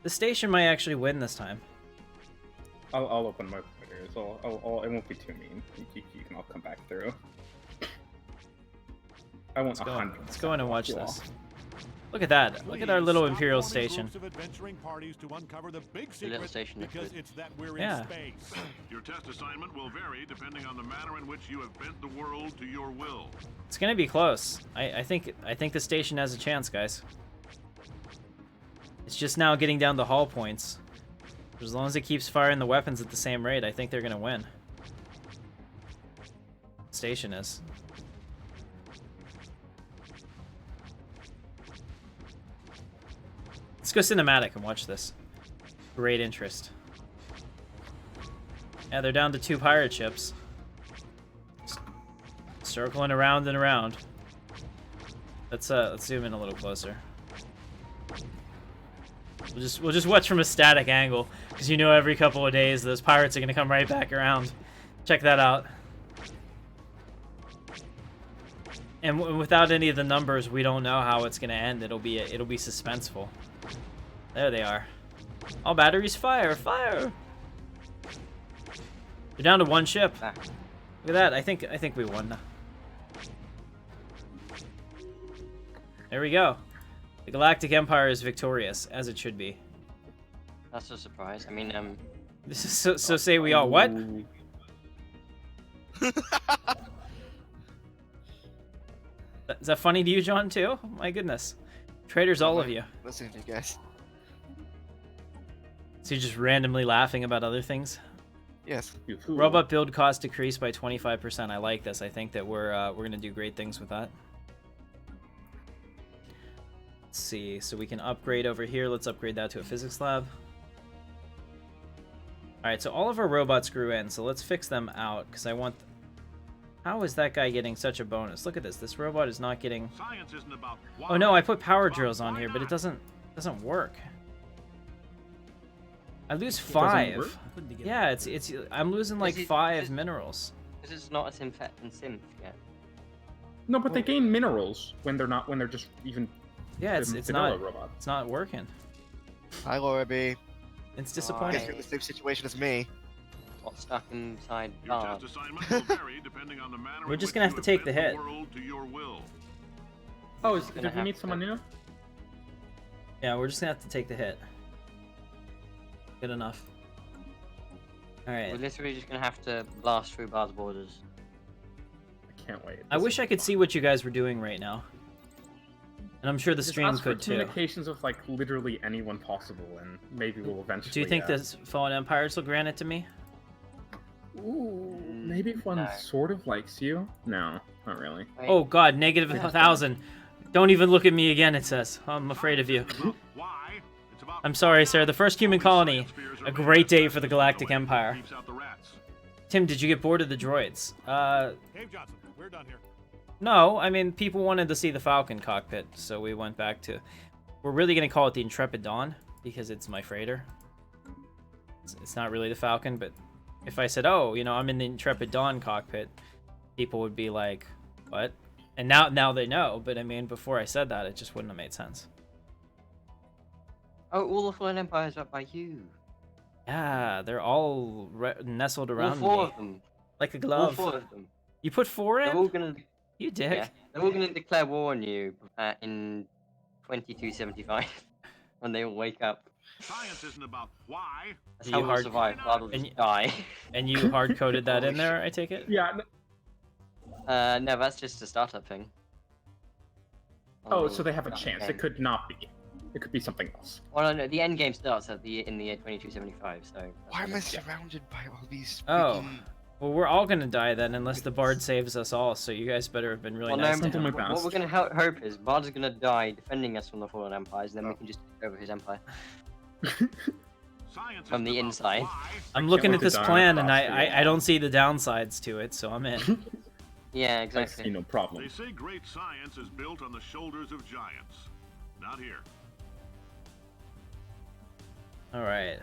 A: The station might actually win this time.
C: I'll open my Twitter. It won't be too mean. You can all come back through. I won't
A: Let's go in and watch
C: you all.
A: this. Look at that. Look at our little
F: Please
A: Imperial
F: stop forming
A: station.
F: groups of adventuring parties to uncover the big
E: The little
F: secret,
E: station looks
F: because
E: good.
F: it's that we're
A: Yeah.
F: in space. Your test assignment will vary depending on the manner in which you have bent the world to your will.
A: It's gonna be close. I think the station has a chance, guys. It's just now getting down the hull points. As long as it keeps firing the weapons at the same rate, I think they're gonna win. Station is. Let's go cinematic and watch this. Great interest. Yeah, they're down to 2 pirate ships. Circling around and around. Let's zoom in a little closer. We'll just watch from a static angle, because you know every couple of days those pirates are gonna come right back around. Check that out. And without any of the numbers, we don't know how it's gonna end. It'll be suspenseful. There they are. All batteries fire, fire! They're down to 1 ship.
E: Ah.
A: Look at that. I think we won. There we go. The Galactic Empire is victorious, as it should be.
E: That's a surprise. I mean,
A: This is so say we all what? Is that funny to you, John, too? My goodness. Traitors, all of you.
G: Listen to you guys.
A: So you're just randomly laughing about other things?
G: Yes.
A: Robot build cost decreased by 25%. I like this. I think that we're gonna do great things with that. Let's see. So we can upgrade over here. Let's upgrade that to a physics lab. All right. So all of our robots grew in. So let's fix them out because I want. How is that guy getting such a bonus? Look at this. This robot is not getting.
F: Science isn't about why,
A: Oh no! I put power
F: it's about
A: drills on
F: why
A: here, but it
F: not.
A: doesn't work. I lose
C: doesn't
A: 5.
C: work?
D: Couldn't together.
A: Yeah, it's I'm losing like
E: Is it-
A: 5
E: is-
A: minerals.
E: because it's not a synth yet.
C: No, but they gain minerals when they're just even.
A: Yeah, it's
C: vanilla
A: not
C: robots.
A: it's not working.
G: Hi, Laura B.
A: It's
G: I
A: disappointing.
G: guess you're in the same situation as me.
E: What's stuck inside
F: Your
E: Bard?
F: test assignment will vary depending on the manner
A: We're
F: in
A: just
F: which
A: gonna have
F: you
A: to take the
F: bent
A: hit.
F: world to your will.
C: Oh,
E: Just gonna
C: did we
E: have
C: meet
E: to-
C: someone new?
A: Yeah, we're just gonna have to take the hit. Good enough. All
E: We're
A: right.
E: literally just gonna have to blast through Bard's borders.
C: I can't wait.
A: I
C: This
A: wish
C: is
A: I could
C: fun.
A: see what you guys were doing right now, and I'm sure the
C: Just
A: stream
C: ask for
A: could too.
C: communications with like literally anyone possible, and maybe we'll eventually.
A: Do you think this Fallen Empires will grant it to me?
C: Ooh, maybe if one
E: No.
C: sort of likes you. No, not really.
E: Wait,
A: Oh God, negative
E: Yeah.
A: 1,000. Don't even look at me again. It says. I'm afraid of you.
F: It's about why, it's about
A: I'm sorry, sir. The first human colony.
F: science spheres are
A: A
F: made
A: great
F: of
A: day for the Galactic
F: that
A: Empire.
F: keeps out the rats.
A: Tim, did you get bored of the droids?
F: Dave Johnson, we're done here.
A: No. I mean, people wanted to see the Falcon cockpit, so we went back to. We're really gonna call it the Intrepid Dawn because it's my freighter. It's not really the Falcon, but if I said, oh, I'm in the Intrepid Dawn cockpit, people would be like, what? And now they know, but I mean, before I said that, it just wouldn't have made sense.
E: Oh, all the Fallen Empires up by you.
A: Yeah, they're all nestled
E: All
A: around
E: four
A: me
E: of them.
A: like a
E: All
A: glove.
E: four of them.
A: You put 4
E: They're all
A: in?
E: gonna.
A: You dick.
E: Yeah, they're all gonna declare war on you in 2275 when they all wake up.
F: Science isn't about why.
E: That's
A: You
E: how we'll
A: hard-
E: survive. Vlad will
A: and
E: just die.
A: And you hard-coded that in
G: Holy
A: there, I take it?
C: Yeah.
E: No, that's just a startup thing.
C: Oh, so they have a
E: Startup
C: chance.
E: game.
C: It could not be. It could be something else.
E: Well, no, the end game starts in the year 2275. So.
G: Why am I
C: Yeah.
G: surrounded by all these?
A: Oh.
G: freaking-
A: Well, we're all gonna die then, unless the bard saves us all, so you guys better have been really
E: Well,
A: nice
E: no,
A: to
C: something
A: him.
C: like
E: what we're gonna hope is Bard's gonna die defending us from the Fallen Empires, and then we can just take over his empire.
F: Science
E: From the
F: isn't about
E: inside.
F: why.
A: I'm looking
C: wait
A: at
C: to
A: this
C: die on
A: plan,
C: a
A: and
C: crossfield.
A: I don't see the downsides to it, so I'm in.
E: Yeah,
C: I
E: exactly.
C: see no problem.
F: They say great science is built on the shoulders of giants. Not here.
A: Alright.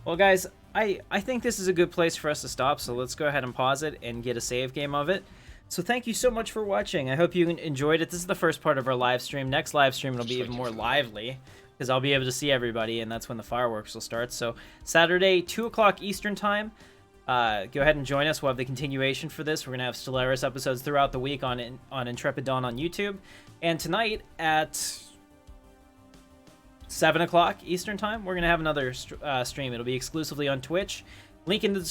A: Well, guys, I think this is a good place for us to stop, so let's go ahead and pause it and get a save game of it. So thank you so much for watching. I hope you enjoyed it. This is the first part of our live stream. Next live stream, it'll be even more lively, because I'll be able to see everybody, and that's when the fireworks will start. So Saturday, 2 o'clock Eastern Time. Go ahead and join us. We'll have the continuation for this. We're going to have Stellaris episodes throughout the week on Intrepid Dawn on YouTube. And tonight at 7 o'clock Eastern Time, we're going to have another stream. It'll be exclusively on Twitch. Link in the